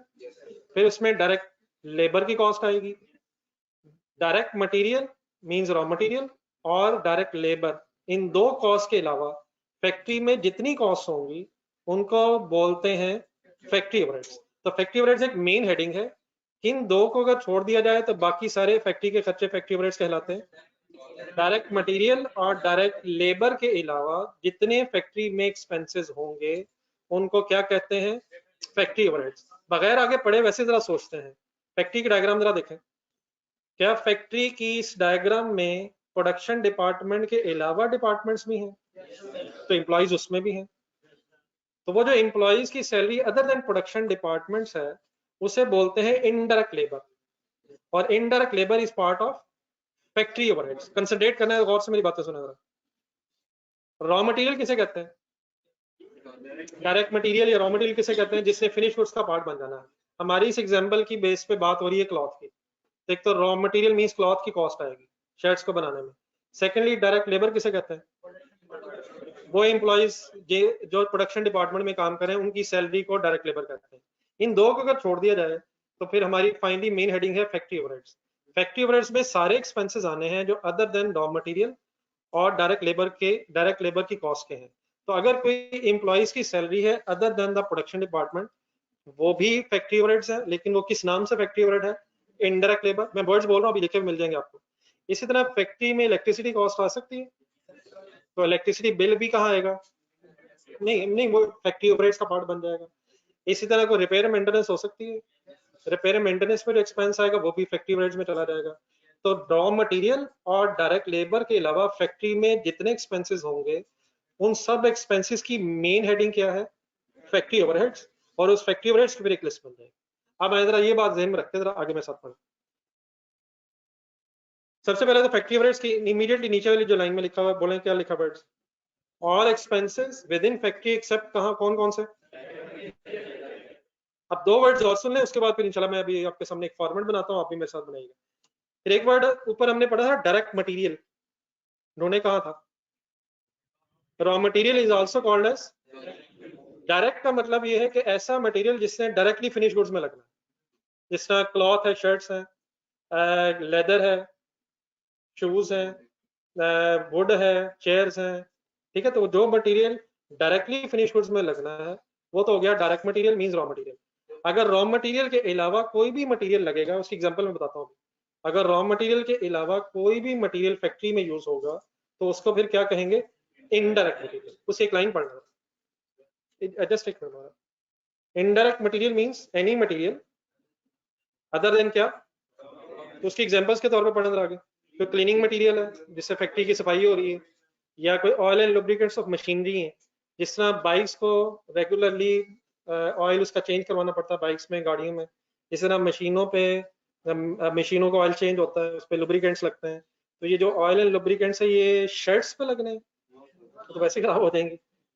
फिर उसमें डायरेक्ट लेबर की कॉस्ट आएगी। Direct material means raw material और डायरेक्ट लेबर, इन 2 कॉस्ट के अलावा फैक्ट्री में जितनी कॉस्ट होंगी उनको बोलते हैं फैक्ट्री ओवरहेड्स। तो फैक्ट्री ओवरहेड्स एक मेन हेडिंग है। इन 2 को अगर छोड़ दिया जाए तो बाकी सारे फैक्ट्री के खर्चे फैक्ट्री ओवरहेड्स कहलाते हैं। डायरेक्ट मटेरियल और डायरेक्ट लेबर के अलावा जितने फैक्ट्री में एक्सपेंसेस होंगे उनको क्या कहते हैं? Factory overheads. बगैर आगे पढ़े वैसे जरा सोचते हैं, फैक्ट्री की डायग्राम जरा देखें। क्या फैक्ट्री की इस डायग्राम में प्रोडक्शन डिपार्टमेंट के अलावा डिपार्टमेंट्स भी हैं? तो एम्प्लॉइज उसमें भी हैं। तो वो जो एम्प्लॉइज की salary other than production departments है उसे बोलते हैं इनडायरेक्ट लेबर। और indirect labour is part of factory overheads. Concentrate करना है, गौर से मेरी बातें सुना जरा। रॉ मटेरियल किसे कहते हैं? डायरेक्ट मटेरियल या रॉ मटेरियल किसे कहते हैं? जिससे फिनिश गुड्स का पार्ट बन जाना है। हमारी इस एग्जांपल की बेस पे बात हो रही है क्लॉथ की। एक तो रॉ मटेरियल मींस क्लॉथ की कॉस्ट आएगी शर्ट्स को बनाने में। सेकेंडली डायरेक्ट लेबर किसे कहते हैं? वो एम्प्लॉइज जो प्रोडक्शन डिपार्टमेंट में काम कर रहे हैं उनकी सैलरी को डायरेक्ट लेबर कहते हैं। इन 2 को अगर छोड़ दिया जाए तो फिर हमारी फाइनली मेन हेडिंग है फैक्ट्री ओवरहेड्स। फैक्ट्री ओवरहेड्स में सारे एक्सपेंसेस आने हैं जो अदर देन रॉ मटेरियल और डायरेक्ट लेबर की कॉस्ट के हैं। तो अगर कोई एम्प्लॉइज की सैलरी है other than the production department वो भी फैक्ट्री ओवरहेड्स है, लेकिन वो किस नाम से फैक्ट्री ओवरहेड है? Indirect labour. मैं वर्ड्स बोल रहा हूँ, अभी लिखे मिल जाएंगे आपको। इसी तरह फैक्ट्री में इलेक्ट्रिसिटी कॉस्ट आ सकती है, तो इलेक्ट्रिसिटी बिल भी कहाँ आएगा? नहीं, वो फैक्ट्री ओवरहेड्स का पार्ट बन जाएगा। इसी तरह को रिपेयर मेंटेनेंस हो सकती है, रिपेयर मेंटेनेंस पे जो एक्सपेंस आएगा वो भी फैक्ट्री ओवरहेड्स में चला जाएगा। तो रॉ मटेरियल और डायरेक्ट लेबर के अलावा फैक्ट्री में जितने एक्सपेंसेस होंगे उन सब एक्सपेंसेस की मेन हेडिंग क्या है? फैक्ट्री ओवरहेड्स, और उस फैक्ट्री ओवरहेड्स की फिर एक लिस्ट बन जाएगी। अब मैं जरा ये बात ध्यान में रखते हैं, जरा आगे मैं साथ पढ़। सबसे पहले तो फैक्ट्री ओवरहेड्स की इमीडिएटली नीचे वाली जो लाइन में लिखा हुआ है, बोले क्या लिखा words, all expenses within factory except कहां, कौन कौन से। अब दो वर्ड्स और सुन लें, उसके बाद फिर इंशाल्लाह मैं अभी आपके सामने एक फॉर्मेट बनाता हूं, आप भी मेरे साथ बनाइएगा। फिर एक वर्ड ऊपर हमने पढ़ा था डायरेक्ट मटेरियल, उन्होंने कहा था raw material is also called as. Direct का मतलब ये है कि ऐसा मटेरियल जिसने डायरेक्टली फिनिश गुड्स में लगना है, जिस तरह क्लॉथ है, शर्ट्स हैं, लेदर है, शूज हैं, वुड है, चेयर्स हैं, ठीक है। तो जो मटेरियल डायरेक्टली फिनिश गुड्स में लगना है वो तो हो गया direct material, means raw material. अगर रॉ मटेरियल के अलावा कोई भी मटेरियल लगेगा, उसकी एग्जांपल मैं बताता हूँ। अगर रॉ मटेरियल के अलावा कोई भी मटेरियल फैक्ट्री में यूज होगा तो उसको फिर क्या कहेंगे, इनडायरेक्ट मटेरियल। उसे एक लाइन पढ़ना, जस्ट एक minute. Indirect material means any material other then क्या, तो उसकी एग्जांपल्स के तौर पे पढ़ना आगे। कोई क्लीनिंग मटेरियल है जिससे फैक्ट्री की सफाई हो रही है, या कोई oil and lubricants of machinery है, जिस तरह बाइक्स को रेगुलरली ऑयल उसका चेंज करवाना पड़ता है बाइक्स में, गाड़ियों में, इस तरह मशीनों पे मशीनों का ऑयल चेंज होता है, उस पर लुब्रिकेंट्स लगते हैं। तो ये जो ऑयल एंड लुब्रिकेंट्स है ये शर्ट्स पे लगने हैं तो वैसे खराब हो जाएंगे,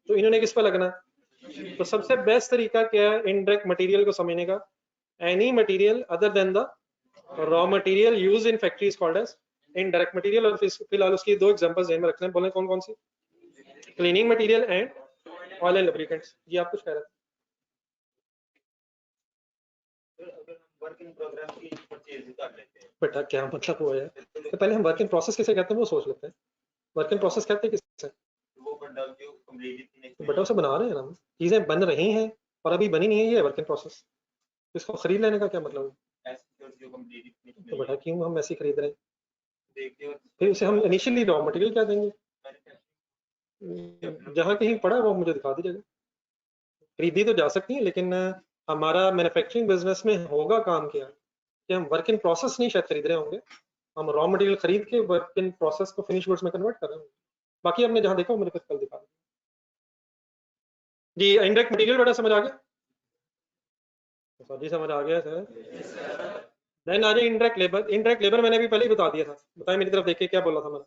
तो इन्होंने किस पे लगना है। तो सबसे बेस्ट तरीका क्या है इनडायरेक्ट मटेरियल को समझने का, any material other than the raw material use in factory is called as indirect material. और फिलहाल उसकी दो एग्जांपल्स ध्यान में रखना है, बोले कौन कौन सी, cleaning material and oil and lubricants. जी आप कुछ कह रहे थे। वर्क इन प्रोग्रेस की परचेज कर लेते हैं। बेटा क्या मतलब हुआ यार, तो पहले हम वर्क इन प्रोसेस किसे कहते हैं वो सोच लेते हैं। वर्क इन प्रोसेस कहते हैं किसे, वो बंडल जो कंप्लीट नहीं, तो बेटा उसे बना रहे हैं हम, चीजें बन रही हैं और अभी बनी नहीं है, ये वर्क इन प्रोसेस। इसको खरीद लेने का क्या मतलब है, ऐसे जो कंप्लीट तो बेटा क्यों हम ऐसे खरीद रहे हैं, देखते हो फिर उसे हम इनिशियली रॉ मटेरियल क्या देंगे। जहां कहीं पड़ा है वो मुझे दिखा दीजिएगा। खरीदी तो जा सकती है, लेकिन हमारा मैन्युफैक्चरिंग बिजनेस में होगा काम क्या कि हम वर्क इन प्रोसेस नहीं शायद खरीद रहे होंगे, हम रॉ मटेरियल खरीद के वर्क इन प्रोसेस को फिनिश गुड्स में कन्वर्ट कर रहे होंगे। बाकी हमने जहां देखा मुझे फिर कल दिखा दें। जी इनडायरेक्ट मटेरियल बेटा समझ आ गया, जी समझ आ गया सर। देन आ जाए इनडायरेक्ट लेबर। इनडायरेक्ट लेबर मैंने अभी पहले ही बता दिया था, बताया मेरी तरफ देख के क्या बोला था मैंने।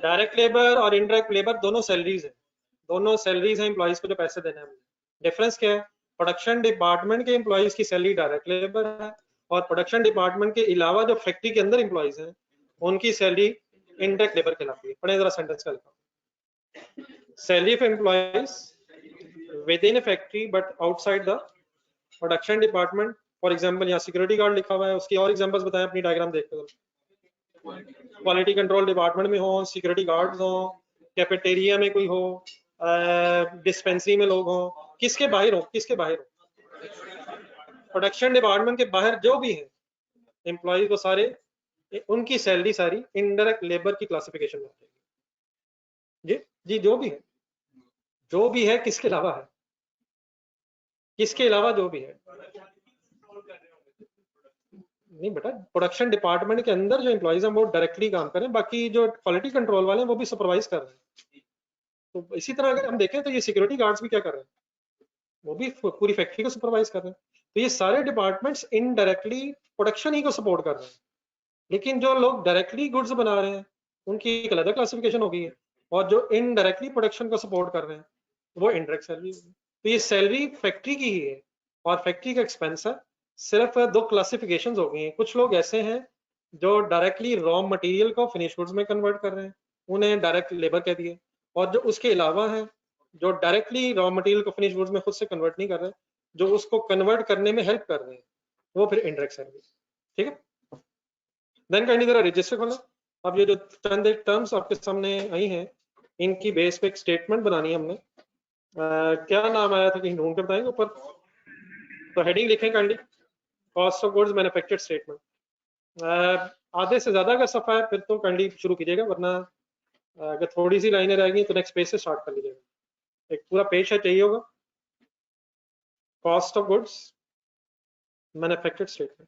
डायरेक्ट लेबर और इनडायरेक्ट लेबर दोनों सैलरीज है, दोनों सैलरीज हैं एम्प्लॉइज को जो पैसे देने हैं। डिफरेंस क्या है, प्रोडक्शन डिपार्टमेंट के एम्प्लॉइज की सैलरी डायरेक्ट लेबर है, और प्रोडक्शन डिपार्टमेंट के अलावा जो फैक्ट्री के अंदर एम्प्लॉइज हैं उनकी सैलरी इनडायरेक्ट लेबर कहलाती है। पढ़े जरा सेंटेंस का लिखा, salary of employees with in factory but outside the production department. For example यहाँ सिक्योरिटी गार्ड लिखा हुआ है, उसकी और एग्जाम्पल्स बताएं अपनी डायग्राम देखकर। क्वालिटी कंट्रोल डिपार्टमेंट में हो, सिक्योरिटी गार्ड्स हो, कैफेटेरिया में कोई हो, डिस्पेंसरी में लोग हो, किसके बाहर हो, किसके बाहर हो, प्रोडक्शन डिपार्टमेंट के बाहर जो भी है एम्प्लॉय को सारे, उनकी सैलरी सारी इनडायरेक्ट लेबर की क्लासिफिकेशन में आएगी। जी जी जो भी है, जो भी है किसके अलावा है, किसके अलावा जो भी है। नहीं बेटा प्रोडक्शन डिपार्टमेंट के अंदर जो एम्प्लॉइज हैं वो डायरेक्टली काम करें, बाकी जो क्वालिटी कंट्रोल वाले हैं वो भी सुपरवाइज कर रहे हैं। तो इसी तरह अगर हम देखें तो ये सिक्योरिटी गार्ड्स भी क्या कर रहे हैं, वो भी पूरी फैक्ट्री को सुपरवाइज कर रहे हैं। तो ये सारे डिपार्टमेंट्स इनडायरेक्टली प्रोडक्शन ही को सपोर्ट कर रहे हैं, लेकिन जो लोग डायरेक्टली गुड्स बना रहे हैं उनकी एक अलग क्लासिफिकेशन होगी है, और जो इनडायरेक्टली प्रोडक्शन को सपोर्ट कर रहे हैं वो इनडायरेक्ट सैलरी होगी। तो ये सैलरी फैक्ट्री की ही है और फैक्ट्री का एक्सपेंस है। सिर्फ दो क्लासिफिकेशंस हो गई हैं, कुछ लोग ऐसे हैं जो डायरेक्टली रॉ मटेरियल को फिनिश गुड्स में कन्वर्ट कर रहे हैं, उन्हें डायरेक्ट लेबर कह दिए, और जो उसके अलावा है जो डायरेक्टली रॉ मटेरियल को फिनिश गुड्स में खुद से कन्वर्ट नहीं कर रहे, जो उसको कन्वर्ट करने में हेल्प कर रहे हैं, वो फिर इनडायरेक्ट सैलरी। ठीक है, देन काइंडली जरा रजिस्टर खोलो। अब ये जो चंद एक टर्म्स आपके सामने आई हैं इनकी बेस पे एक स्टेटमेंट बनानी है हमने। क्या नाम आया था कहीं ढूंढ के बताएंगे ऊपर, तो हेडिंग लिखें kindly cost of goods manufactured statement. आधे से ज्यादा का सफा है फिर तो काइंडली शुरू कीजिएगा, वरना अगर थोड़ी सी लाइनें रहेंगी तो नेक्स्ट पेज से स्टार्ट कर लीजिएगा। एक पूरा पेज है चाहिए होगा, cost of goods manufactured statement.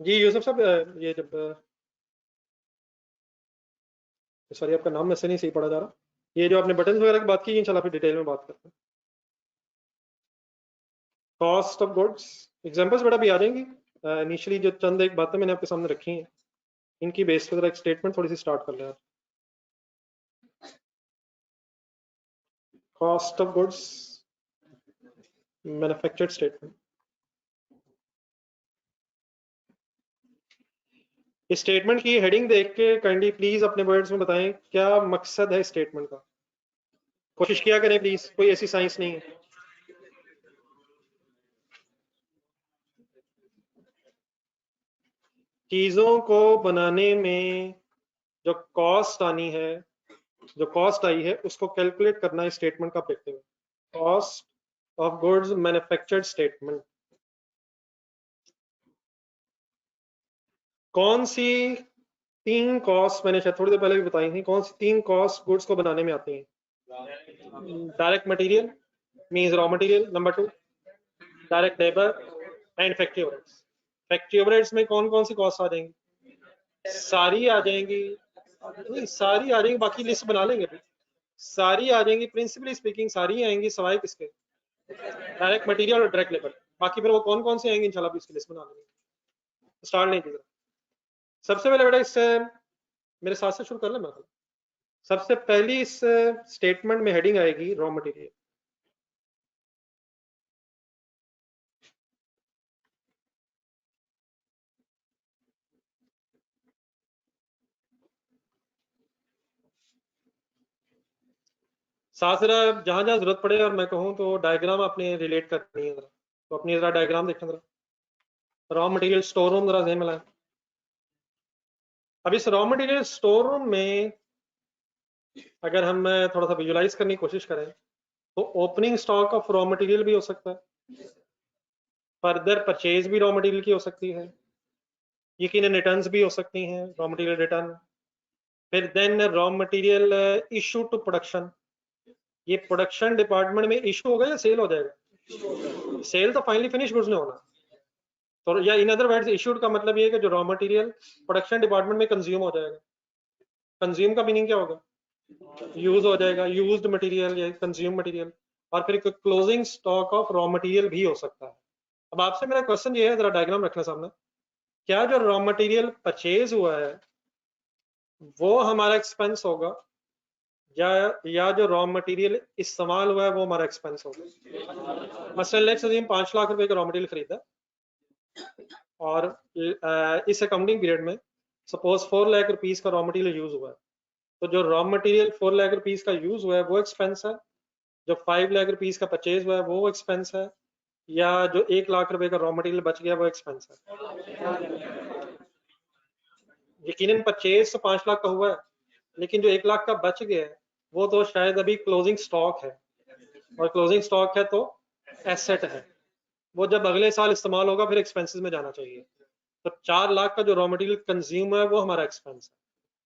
जी यूसुफ साहब, ये जब सॉरी आपका नाम वैसे नहीं सही पढ़ा जा रहा, ये जो आपने बटन वगैरह की बात की, इंशाल्लाह फिर डिटेल में बात करते हैं। कॉस्ट ऑफ गुड्स एग्जांपल्स बेटा भी आ जाएंगी। इनिशियली जो चंद एक बातें मैंने आपके सामने रखी हैं, इनकी बेस पर एक स्टेटमेंट थोड़ी सी स्टार्ट कर लें आप। Cost of goods manufactured statement. इस स्टेटमेंट की हेडिंग देख के काइंडली प्लीज अपने वर्ड्स में बताएं क्या मकसद है स्टेटमेंट का। कोशिश किया करें प्लीज, कोई ऐसी साइंस नहीं है। चीजों को बनाने में जो कॉस्ट आनी है, जो कॉस्ट आई है, उसको कैलकुलेट करना है स्टेटमेंट का ऑब्जेक्टिव है। Cost of goods manufactured statement. कौन सी 3 कॉस्ट मैंने शायद थोड़ी देर पहले भी बताई थी, कौन सी 3 कॉस्ट गुड्स को बनाने में आती हैं? Direct material means raw material, number 2 direct labour and factory overheads. Factory overheads में कौन कौन सी कॉस्ट आ जाएंगी? सारी आ जाएंगी, नहीं सारी आ जाएंगी, बाकी लिस्ट बना लेंगे भी। सारी आ जाएंगी, प्रिंसिपली स्पीकिंग सारी आएंगी, सवाए किसके? डायरेक्ट मटेरियल और डायरेक्ट लेबर। बाकी फिर वो कौन कौन से आएंगे इंशाल्लाह भी उसकी लिस्ट बना लेंगे। स्टार्ट नहीं कीजिए। सबसे पहले बेटा इस मेरे साथ से शुरू कर लें मैं। सबसे पहली इस स्टेटमेंट में हेडिंग आएगी रॉ मटेरियल। साथ जरा जहां जहां जरूरत पड़े और मैं कहूँ तो डायग्राम आपने रिलेट करनी है जरा, तो अपनी जरा डायग्राम देखें जरा। रॉ मटेरियल स्टोर रूम जरा ध्यान में लाएं। अब इस रॉ मटेरियल स्टोर रूम में अगर हम थोड़ा सा विजुलाइज करने की कोशिश करें तो opening stock of raw material भी हो सकता है, फर्दर परचेज भी रॉ मटेरियल की हो सकती है, यकीनन रिटर्न्स भी हो सकती हैं, रॉ मटेरियल रिटर्न। फिर then raw material issue to production. ये प्रोडक्शन डिपार्टमेंट में इशू होगा या सेल हो जाएगा? सेल तो फाइनली फिनिश गुड्स में होना। तो या इन अदर वर्ड्स इशूड का मतलब ये है कि जो रॉ मटेरियल प्रोडक्शन डिपार्टमेंट में कंज्यूम हो जाएगा। कंज्यूम का मीनिंग क्या होगा? यूज हो जाएगा, यूज्ड मटेरियल या कंज्यूम मटेरियल। और फिर closing stock of raw material भी हो सकता है। अब आपसे मेरा क्वेश्चन ये है, जरा डायग्राम रखना सामने। क्या जो रॉ मटेरियल परचेज हुआ है वो हमारा एक्सपेंस होगा, या जो रॉ मटेरियल इस्तेमाल हुआ है वो हमारा एक्सपेंस होगा? मसलन लेट्स अज्यूम 5 लाख रुपए का रॉ मटेरियल खरीदा और इस अकाउंटिंग पीरियड में सपोज 4 लाख रुपीस का रॉ मटेरियल यूज हुआ है। तो जो रॉ मटेरियल 4 लाख रुपीस का यूज हुआ है वो एक्सपेंस है, जो 5 लाख रुपीस का परचेज हुआ है वो एक्सपेंस है, या जो 1 लाख रुपए का रॉ मटेरियल बच गया वो एक्सपेंस है? यकीनन परचेज तो 5 लाख का हुआ है, लेकिन जो 1 लाख का बच गया है वो तो शायद अभी क्लोजिंग स्टॉक है, और क्लोजिंग स्टॉक है तो एसेट है, वो जब अगले साल इस्तेमाल होगा फिर एक्सपेंसेस में जाना चाहिए। तो 4 लाख का जो रॉ मटेरियल कंज्यूम है वो हमारा एक्सपेंस है।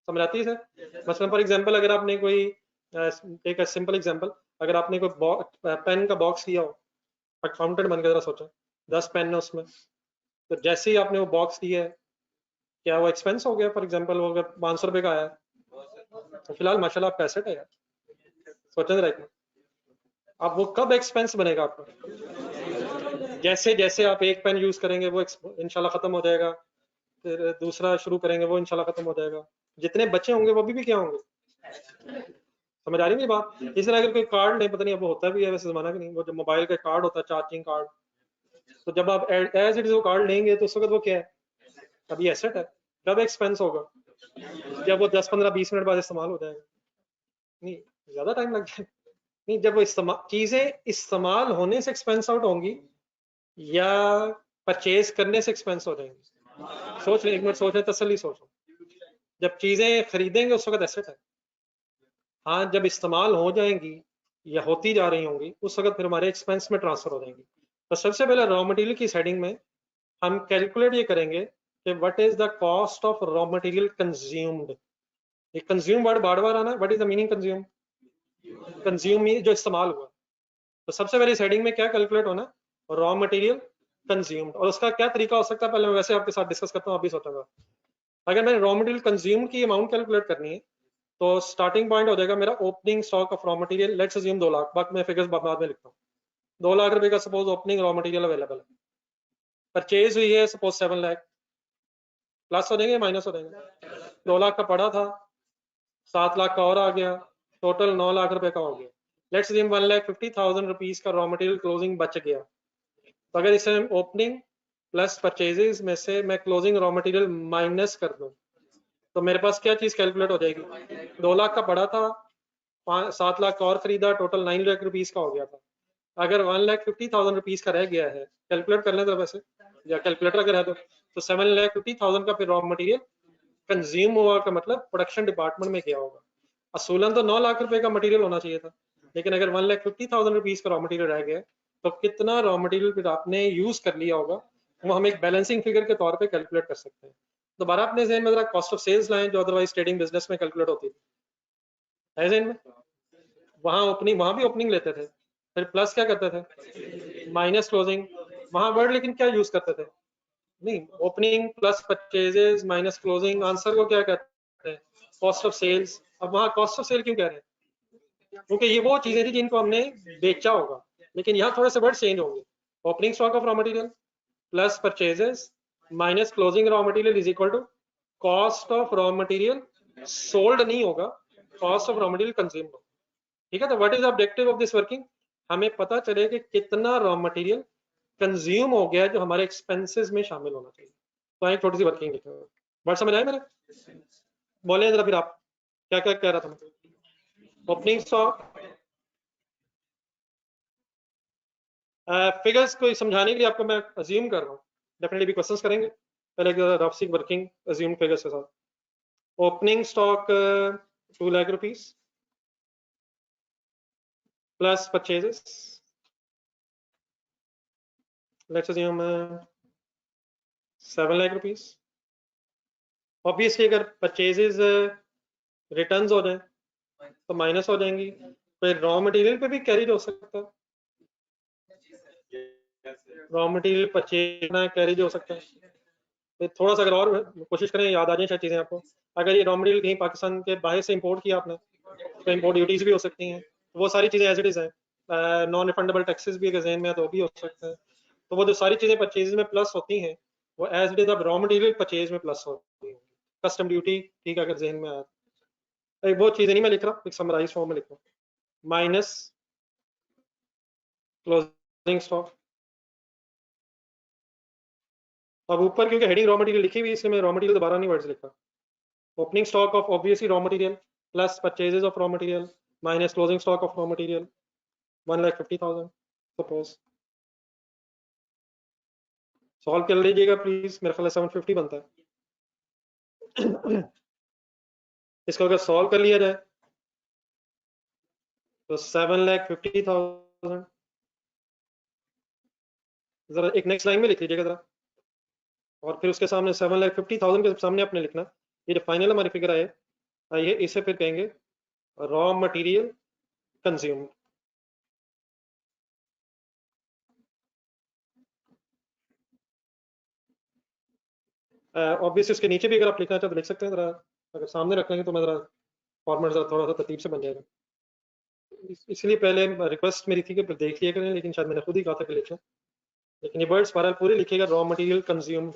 समझ आती है सर? मसलन फॉर एग्जांपल अगर आपने कोई एक सिंपल एग्जांपल, अगर आपने कोई पेन का बॉक्स लिया हो, अकाउंटेंट बन के जरा सोचो 10 पेन है उसमें, तो जैसे ही आपने वो बॉक्स लिया है क्या वो एक्सपेंस हो गया? फॉर एग्जांपल वो अगर 500 रुपए का आया तो फिलहाल माशाल्लाह आपका एसेट है यार, सोचें जरा। अब वो कब एक्सपेंस बनेगा आपका? जैसे जैसे आप एक पेन यूज करेंगे वो इंशाल्लाह खत्म हो जाएगा, फिर दूसरा शुरू करेंगे वो इंशाल्लाह खत्म हो जाएगा, जितने बच्चे होंगे वो भी क्या होंगे? समझ आ रही मेरी बात? इस तरह अगर कोई कार्ड नहीं, पता नहीं अब वो होता भी है वैसे जमाना भी नहीं, वो जो मोबाइल का कार्ड होता है चार्जिंग कार्ड, तो जब आप एज इट इज वो कार्ड लेंगे तो उस वक्त वो क्या है? अभी एसेट है। कब एक्सपेंस होगा? जब वो 10-15-20 मिनट बाद इस्तेमाल हो जाएगा। नहीं, ज्यादा टाइम लग जाएगा। नहीं, जब वो इस्तेमाल चीजें इस्तेमाल होने से एक्सपेंस आउट होंगी या परचेज करने से एक्सपेंस हो जाएंगी? सोच लें, एक मिनट सोच लें, तसल्ली सोचो। जब चीजें खरीदेंगे उस वक्त एसेट है, हाँ जब इस्तेमाल हो जाएंगी या होती जा रही होंगी उस वक्त फिर हमारे एक्सपेंस में ट्रांसफर हो जाएंगी। तो सबसे पहले रॉ मटेरियल की हेडिंग में हम कैलकुलेट ये करेंगे कि what is the cost of raw material consumed. ये कंज्यूम वर्ड बार बार आना है। What is the meaning consume? Consume जो इस्तेमाल हुआ। तो सबसे पहले इस हेडिंग में क्या कैलकुलेट होना? Raw material consumed. और उसका क्या तरीका हो सकता है, पहले मैं वैसे आपके साथ डिस्कस करता हूँ, आप भी सोचूंगा। अगर मैंने रॉ मटेरियल कंज्यूम की अमाउंट कैलकुलेट करनी है तो स्टार्टिंग पॉइंट हो जाएगा मेरा opening stock of raw material, let's assume 2 lakh, बाकी मैं फिगर्स बाद में लिखता हूँ। 2 लाख रुपए का suppose opening raw material available है, परचेज हुई है सपोज 7 लाख, प्लस हो जाएंगे माइनस हो जाएंगे? 2 लाख का पड़ा था, 7 लाख का और आ गया, टोटल 9 लाख रुपए का हो गया। लेट्स अज्यूम 1,50,000 रुपीज का रॉ मटेरियल क्लोजिंग बच गया। तो अगर इसे ओपनिंग प्लस परचेजेस में से मैं क्लोजिंग रॉ मटेरियल माइनस कर दूं तो मेरे पास क्या चीज कैलकुलेट हो जाएगी? 2 लाख का पड़ा था, 7 लाख का और खरीदा, टोटल 9 लाख रुपीज का हो गया था। अगर 1,50,000 रुपीज का रह गया है, कैलकुलेट कर लें तो वैसे, या कैलकुलेटर अगर है तो 7,50,000 का फिर रॉ मटेरियल कंज्यूम हुआ का मतलब प्रोडक्शन डिपार्टमेंट में गया होगा। असूलन तो 9 लाख रुपए का मटेरियल होना चाहिए था, लेकिन अगर 1,50,000 रुपीज का रॉ मटेरियल रह गया तो कितना रॉ मटेरियल फिर आपने यूज कर लिया होगा, वो हम एक बैलेंसिंग फिगर के तौर पे कैलकुलेट कर सकते हैं। दोबारा अपने ज़हन में जरा कॉस्ट ऑफ सेल्स लाएं जो अदरवाइज ट्रेडिंग बिजनेस में कैलकुलेट होती थी, है ज़हन में? वहां भी ओपनिंग लेते थे, फिर प्लस क्या करते थे, माइनस क्लोजिंग। वहां वर्ड लेकिन क्या यूज करते थे? नहीं, opening plus purchases minus closing, answer को क्या कहते हैं? Cost of sales. अब वहां कॉस्ट ऑफ सेल क्यों कह रहे हैं? क्योंकि ये वो चीजें थी जिनको हमने बेचा होगा, लेकिन यहाँ थोड़े से वर्ड चेंज होंगे। Opening stock of raw material plus purchases minus closing raw material is equal to cost of raw material sold नहीं होगा, cost of raw material consumed होगा। ठीक है, तो what is objective of this working? हमें पता चले कि कितना रॉ मटेरियल कंज्यूम हो गया जो हमारे एक्सपेंसेस में शामिल होना चाहिए। तो एक छोटी सी वर्किंग लिखे, वर्ड समझ आए मेरे? बोले जरा फिर आप क्या क्या कह रहा था मैं? ओपनिंग स्टॉक, फिगर्स को समझाने के लिए आपको मैं अज्यूम कर रहा हूँ, डेफिनेटली भी क्वेश्चंस करेंगे, पहले एक रफ सी वर्किंग अज्यूम फिगर्स के साथ। Opening stock 2 lakh rupees plus purchases, let's assume 7 lakh rupees. Obviously अगर परचेजेस रिटर्न्स हो जाए तो माइनस हो जाएंगी, फिर रॉ मटेरियल पे भी कैरी हो सकता है, रॉ मटेरियल परचेज कैरी हो सकता है। तो थोड़ा सा अगर और कोशिश करें याद आ जाए शायद चीजें आपको। अगर ये रॉ मटेरियल कहीं पाकिस्तान के बाहर से इंपोर्ट किया आपने तो इंपोर्ट ड्यूटीज भी हो सकती हैं, वो सारी चीजें एज इट इज है। नॉन रिफंडेबल टैक्सेस भी अगर जहन में है तो भी हो सकता है। तो वो जो सारी चीजें परचेज में प्लस होती हैं वो एज इट इज अब रॉ मटेरियल परचेज में प्लस होती है। कस्टम ड्यूटी, ठीक है, अगर जहन में आया, वो चीजें नहीं मैं लिख रहा, एक समराइज फॉर्म में लिख रहा हूँ। Minus closing stock. अब ऊपर क्योंकि हेडिंग रॉ मटेरियल लिखी हुई इसलिए मैं रॉ मटेरियल दोबारा नहीं वर्ड्स लिखा। Opening stock of obviously raw material plus purchases of raw material minus closing stock of raw material 1,50,000 suppose. Solve कर लीजिएगा प्लीज, मेरे ख्याल 750 बनता है। इसको अगर सॉल्व कर लिया जाए तो 7,50,000, जरा एक नेक्स्ट लाइन में लिख लीजिएगा जरा, और फिर उसके सामने 7,50,000 के सामने आपने लिखना ये जो फाइनल हमारी फिगर आए इसे फिर कहेंगे रॉ मटेरियल कंज्यूम्ड। ऑब्वियसली उसके नीचे भी अगर आप लिखना चाहे तो लिख सकते हैं, जरा अगर सामने रख लेंगे तो मैं जरा फॉर्मेट जरा थोड़ा सा तरतीब से बन जाएगा। इसलिए पहले रिक्वेस्ट मेरी थी कि देख लिया करें, लेकिन शायद मैंने खुद ही कहा था कि लिखें, लेकिन ये वर्ड्स बहरहाल पूरे लिखेगा रॉ मटेरियल कंज्यूम्ड।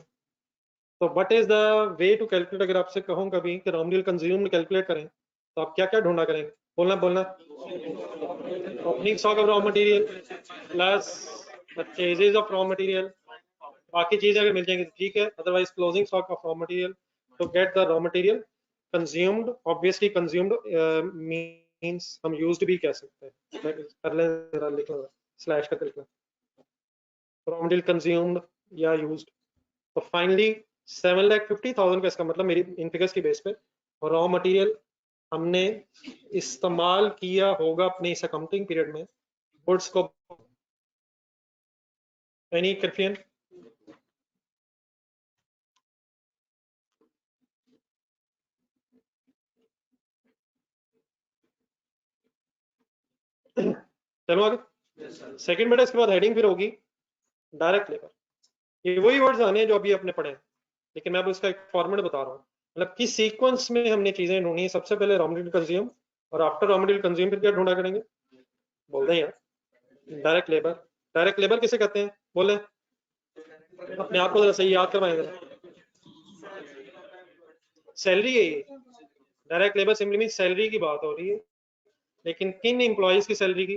तो what is the way to calculate? अगर आपसे कहूँ कभी कि रॉ मटेरियल कंज्यूम्ड कैलकुलेट करें तो आप क्या क्या ढूंढा करेंगे? बोलना बोलना। Opening stock of raw material plus purchases of raw material, बाकी चीजें अगर मिल जाएंगी तो ठीक है, otherwise closing stock of raw material to get the raw material consumed. Obviously consumed means हम यूज्ड भी कह सकते हैं, कर लें जरा लिख लो स्लैश करके लिखना, रॉ मटेरियल कंज्यूम्ड या यूज्ड। तो फाइनली 7,50,000 का इसका मतलब मेरी इन फिगर्स की बेस पे रॉ मटेरियल हमने इस्तेमाल किया होगा अपने इस अकाउंटिंग पीरियड में गुड्स को। Any confusion? चलो आगे। सेकंड बेटा इसके बाद हेडिंग फिर होगी डायरेक्ट लेबर। ये वही वर्ड्स आने हैं जो अभी आपने पढ़े हैं, लेकिन मैं अब उसका एक फॉर्मेट बता रहा हूँ, मतलब किस सीक्वेंस में हमने चीजें ढूंढनी है। सबसे पहले रॉ मटेरियल कंज्यूम, और आफ्टर रॉ मटेरियल कंज्यूम फिर क्या ढूंढा करेंगे, बोल दें यार, डायरेक्ट लेबर। डायरेक्ट लेबर किसे कहते हैं, बोले अपने आप को जरा सही याद करवाएं जरा। सैलरी है ये, direct labour simply mean salary की बात हो रही है, लेकिन किन एम्प्लॉयज की सैलरी की,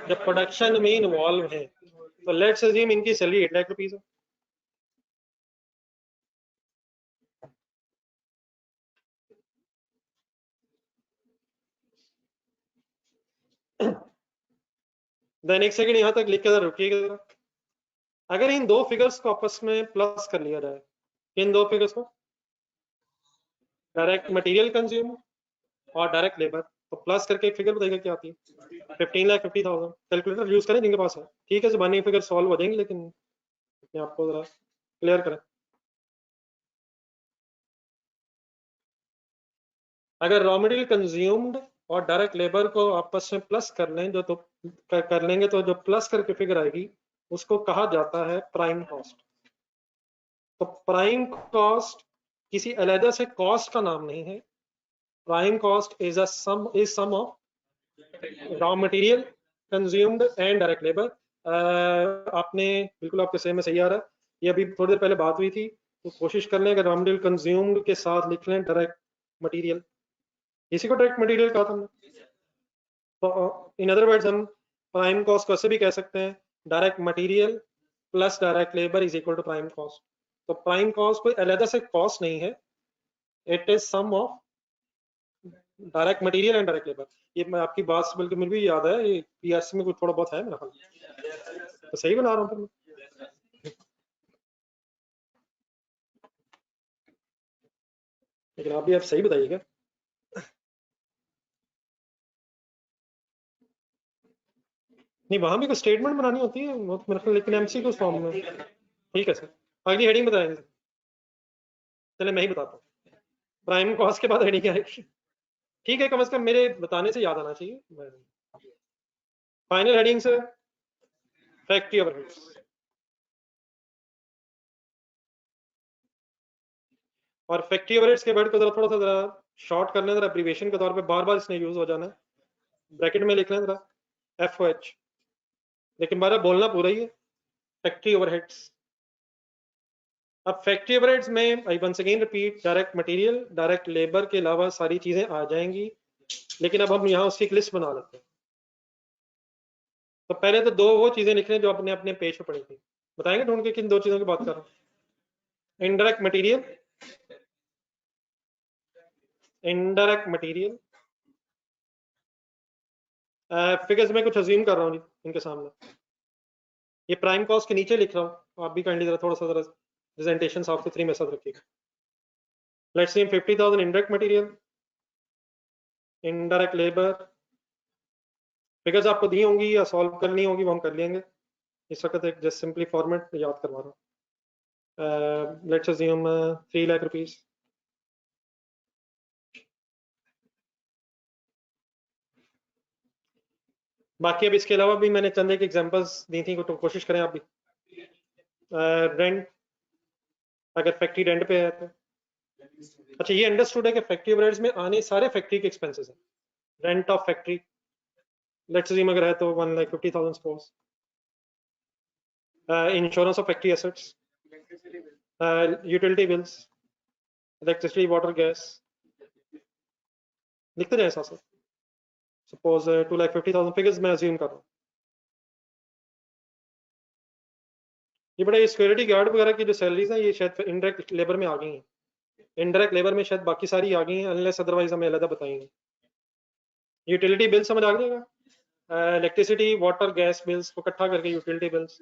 जब प्रोडक्शन में इन्वॉल्व है। तो लेट्स अज्यूम इनकी सैलरी 8 लाख रुपीज है। देन एक सेकंड यहां तक लिख के जरा रुकिएगा जरा। अगर इन दो फिगर्स को आपस में प्लस कर लिया जाए, इन दो फिगर्स को, डायरेक्ट मटेरियल कंज्यूम और डायरेक्ट लेबर, तो प्लस करके एक फिगर बताइएगा क्या आती है। 15,50,000। कैलकुलेटर यूज करें जिनके पास है, ठीक है, जुबानी फिगर सॉल्व हो जाएंगे, लेकिन अपने आपको जरा क्लियर करें। अगर रॉ मटेरियल कंज्यूम्ड और डायरेक्ट लेबर को आपस में प्लस कर लें, जो तो कर लेंगे, तो जो प्लस करके फिगर आएगी उसको कहा जाता है प्राइम कॉस्ट। तो प्राइम कॉस्ट किसी अलग से कॉस्ट का नाम नहीं है। Prime cost is sum of raw material consumed and direct labour. आपने बिल्कुल, आपके सही में सही आ रहा है। ये अभी थोड़ी देर पहले बात हुई थी, तो कोशिश कर लें कि रॉ मटेरियल कंज्यूम्ड के साथ लिख लें डायरेक्ट मटेरियल, इसी को डायरेक्ट मटेरियल कहा था हमने। तो इन अदर वर्ड्स हम प्राइम कॉस्ट को ऐसे भी कह सकते हैं, direct material plus direct labour is equal to prime cost. तो प्राइम कॉस्ट कोई अलग से कॉस्ट नहीं है, it is sum of direct material and direct labour. ये मैं आपकी बात से बल्कि मुझे भी याद है, ये पीएस में कुछ थोड़ा बहुत है मेरा ख्याल, तो सही बना रहा हूँ फिर मैं। लेकिन आप भी आप सही बताइएगा। नहीं, वहां भी कोई स्टेटमेंट बनानी होती है वो तो मेरे ख्याल, लेकिन एमसी को फॉर्म में। ठीक है सर, अगली हेडिंग बताएंगे। चले मैं ही बताता हूँ, प्राइम कॉस्ट के बाद हेडिंग क्या है। ठीक है, कम से कम मेरे बताने से याद आना चाहिए। फाइनल हेडिंग से फैक्ट्री ओवरहेड्स। और फैक्ट्री ओवरहेड्स के वर्ड को जरा थोड़ा सा जरा शॉर्ट करना है, जरा एब्रीविएशन के तौर पे बार बार इसने यूज हो जाना है। ब्रैकेट में लिख लें जरा FOH, लेकिन बार बोलना पूरा ही है, फैक्ट्री ओवरहेड्स। अब फैक्ट्री ओवरहेड्स में I once again repeat, direct material direct labour के अलावा सारी चीजें आ जाएंगी, लेकिन अब हम यहाँ उसकी एक लिस्ट बना लेते हैं। तो पहले तो दो वो चीजें लिख रहे हैं जो अपने अपने पेज पे पड़ी थी, बताएंगे ढूंढ के किन दो चीजों की बात कर रहा हूँ। Indirect material, indirect material figures में कुछ अज्यूम कर रहा हूँ इनके सामने। ये प्राइम कॉस्ट के नीचे लिख रहा हूँ, आप भी काइंडली जरा थोड़ा सा जरा प्रेजेंटेशन साफ सुथरी में साथ रखिएगा। Let's say 50,000 indirect material, indirect labour. Figures आपको दी होंगी या सॉल्व करनी होगी वो हम कर लेंगे, इस वक्त एक जस्ट सिंपली फॉर्मेट याद करवा रहा हूँ। Let's assume 3 lakh rupees. बाकी अब इसके अलावा भी मैंने चंद एक एग्जांपल्स दी थी, तो कोशिश करें आप भी। रेंट, अगर फैक्ट्री रेंट पे है तो, अच्छा ये अंडरस्टूड है कि फैक्ट्री ओवरहेड्स में आने सारे फैक्ट्री के एक्सपेंसेस हैं। Rent of factory, let's assume अगर है तो 1,50,000 suppose. Insurance of factory assets, utility bills, electricity water gas, लिखते जाए साथ साथ। सपोज 2,50,000 फिगर्स मैं अज्यूम कर रहा हूँ। ये बड़े सिक्योरिटी गार्ड वगैरह की जो सैलरीज हैं ये शायद इनडायरेक्ट लेबर में आ गई हैं, इनडायरेक्ट लेबर में शायद बाकी सारी आ गई हैं, अनलेस अदरवाइज हमें अलग बताएंगे। यूटिलिटी बिल समझ आ गएगा, इलेक्ट्रिसिटी वाटर गैस बिल्स को इकट्ठा करके यूटिलिटी बिल्स।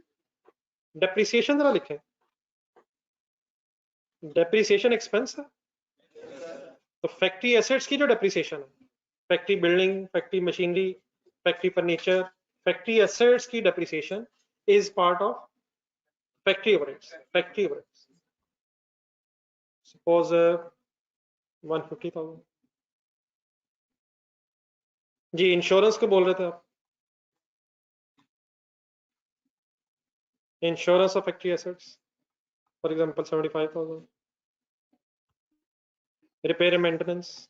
डेप्रिसिएशन जरा लिखें, डेप्रिसिएशन एक्सपेंस है। तो फैक्ट्री एसेट्स की जो डेप्रिसिएशन है, factory building, factory machinery, factory furniture, factory assets की depreciation is part of factory overheads. Factory overheads suppose 150,000। जी इंश्योरेंस को बोल रहे थे आप, insurance of factory assets. For example 75,000. Repair and maintenance,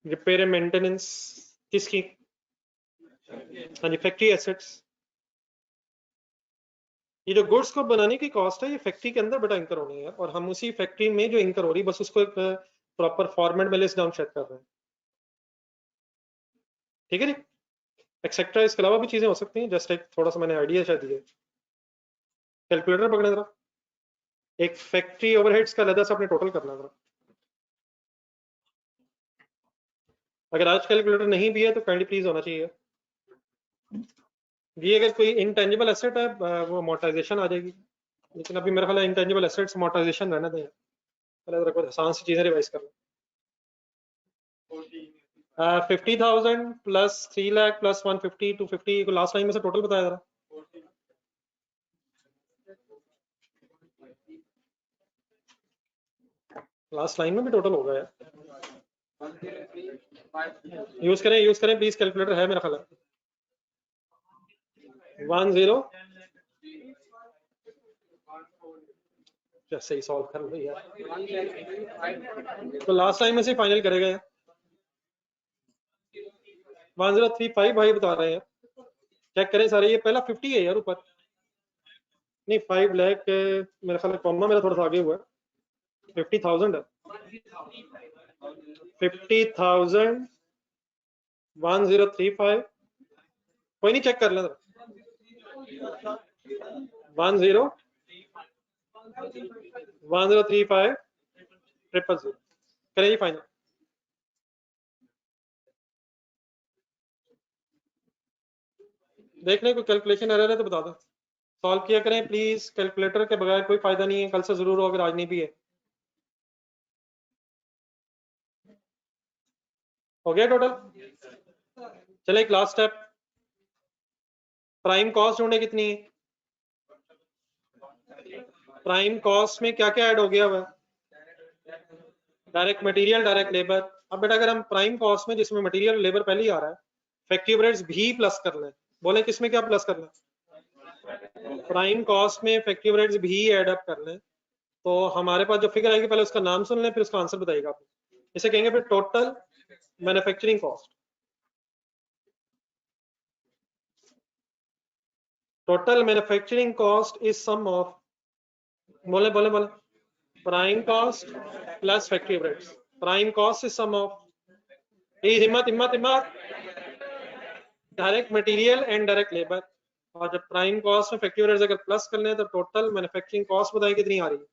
repair and maintenance किसकी? हाँ जी, फैक्ट्री एसेट्स. ये जो गुड्स को बनाने की कॉस्ट है ये फैक्ट्री के अंदर बेटा इंकर होनी है, और हम उसी फैक्ट्री में जो इंकर हो रही है बस उसको एक प्रॉपर फॉर्मेट में लिस्ट डाउन चेक कर रहे हैं. ठीक है जी. एक्सेट्रा इसके अलावा भी चीजें हो सकती हैं, जस्ट एक थोड़ा सा मैंने आइडिया शायद दिया. कैलकुलेटर पकड़े जरा. एक फैक्ट्री ओवरहेड्स का अलग से अपने टोटल करना जरा. अगर आज कैलकुलेटर नहीं भी है तो काइंडली प्लीज होना चाहिए. ये अगर कोई इंटेंजिबल एसेट है वो अमोर्टाइजेशन आ जाएगी, लेकिन अभी मेरा ख्याल है इंटेंजिबल एसेट्स अमोर्टाइजेशन रहने दें. पहले जरा कोई आसान सी चीजें रिवाइज कर लें. 50,000 प्लस 3 लाख प्लस 150 250 को लास्ट लाइन में से टोटल बताया जरा. लास्ट लाइन में भी टोटल होगा यार. यूज करें प्लीज, कैलकुलेटर है मेरा ख्याल है. 10 सही सॉल्व कर लो यार. तो लास्ट लाइन में से फाइनल करेगा यार. 1035 भाई बता रहे हैं. चेक करें सारे. ये पहला 50 है यार ऊपर. नहीं 5 लाख मेरा ख्याल है कॉमा मेरा थोड़ा सा आगे हुआ है. 50,000 है. 50,000 1035. कोई नहीं, चेक कर लेना. 1035 000 करें जी फाइनल. देख लें कोई कैलकुलेशन एरर है तो बता दो. सॉल्व किया करें प्लीज. कैलकुलेटर के बगैर कोई फायदा नहीं है. कल से जरूर हो अगर आज नहीं भी है. हो गया टोटल. चले एक लास्ट स्टेप. प्राइम कॉस्ट ढूंढे कितनी है. प्राइम कॉस्ट में क्या क्या ऐड हो गया हुआ? Direct material, direct labour. अब बेटा अगर हम प्राइम कॉस्ट में जिसमें मटेरियल लेबर पहले ही आ रहा है, फैक्ट्री ओवरहेड्स भी प्लस कर लें. बोले किसमें क्या प्लस कर लें? प्राइम कॉस्ट में फैक्ट्री ओवरहेड्स भी एड अप कर लें तो हमारे पास जो फिगर आएगी पहले उसका नाम सुन लें फिर उसका आंसर बताइएगा आप. इसे कहेंगे फिर total manufacturing cost. Total manufacturing cost is sum of, बोले बोले बोले, prime cost plus factory overheads. Prime cost is sum of, हिम्मत हिम्मत हिम्मत, direct material and direct labour. और जब प्राइम कॉस्ट में फैक्ट्री ओवरहेड्स अगर प्लस कर लें तो टोटल मैन्युफैक्चरिंग कॉस्ट बताइए कितनी आ रही है.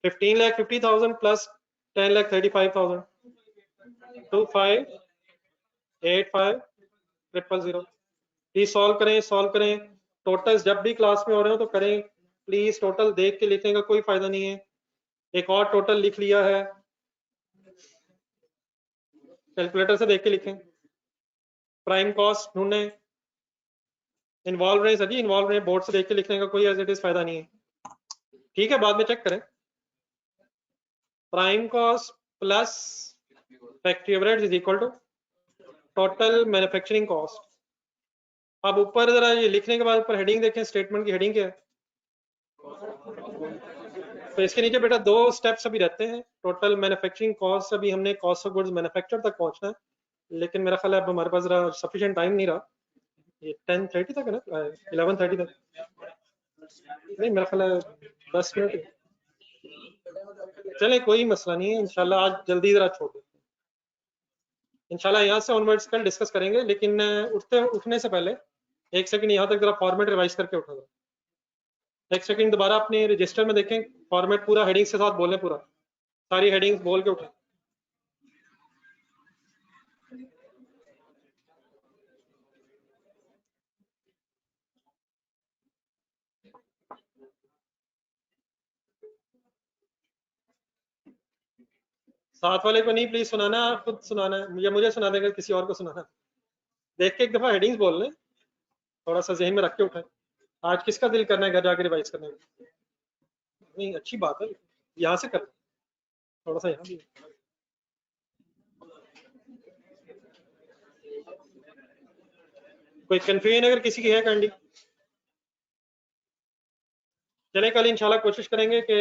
15,50,000 प्लस 10,35,000. 2585,000. प्लीज सॉल्व करें. टोटल्स जब भी क्लास में हो रहे हो तो करें प्लीज. टोटल देख के लिखने का कोई फायदा नहीं है. एक और टोटल लिख लिया है, कैलकुलेटर से देख के लिखें. प्राइम कॉस्ट ढूंढने. इन्वॉल्व रहे सर जी, इन्वॉल्व रहे. बोर्ड से देख के लिखने का कोई एज इट इज फायदा नहीं है. ठीक है, बाद में चेक करें. Prime cost plus factory overheads is equal to total manufacturing cost. अब ऊपर जरा ये लिखने के बाद ऊपर हेडिंग देखें. स्टेटमेंट की हेडिंग क्या है? तो इसके नीचे बेटा दो स्टेप्स अभी रहते हैं. टोटल मैन्युफैक्चरिंग कॉस्ट अभी हमने कॉस्ट ऑफ गुड्स मैन्युफैक्चर तक पहुंचना है, लेकिन मेरा ख्याल है अब हमारे पास जरा सफिशिएंट टाइम नहीं रहा. ये 10:30 तक है ना, 11:30 तक. नहीं मेरा ख्याल है 10 मिनट. चले कोई मसला नहीं है. इंशाल्लाह आज जल्दी जरा छोड़ देते हैं. इंशाल्लाह यहाँ से ऑनवर्ड्स कल डिस्कस करेंगे, लेकिन उठने से पहले एक सेकंड यहाँ तक जरा फॉर्मेट रिवाइज करके उठा. एक सेकंड दोबारा अपने रजिस्टर में देखें. फॉर्मेट पूरा हेडिंग्स के साथ बोलें. पूरा सारी हेडिंग्स बोल के उठें. साथ वाले को नहीं प्लीज सुनाना, खुद सुनाना है. मुझे सुना देगा, किसी और को सुनाना. देख के एक दफा हेडिंग्स बोल लें, थोड़ा सा जहन में रख के उठाएं. आज किसका दिल करना है घर जाके रिवाइज करने में? नहीं अच्छी बात है, यहाँ से कर. थोड़ा सा यहाँ भी। कोई कंफ्यूजन अगर किसी की है काइंडली। चले कल इंशाल्लाह कोशिश करेंगे कि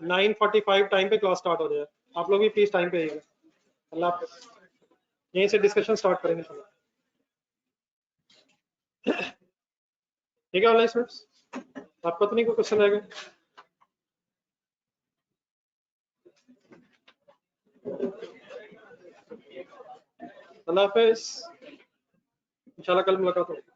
9:45 टाइम पे क्लास स्टार्ट हो जाए। आप लोग भी प्लीज टाइम पे आइएगा। अल्लाह हाफ़िज़। यहीं से डिस्कशन स्टार्ट करेंगे इंशाल्लाह। ठीक है ऑनलाइन स्टूडेंट्स, आपका तो नहीं कोई क्वेश्चन रहेगा? अल्लाह हाफ़िज़, इंशाल्लाह कल मुलाकात होगी।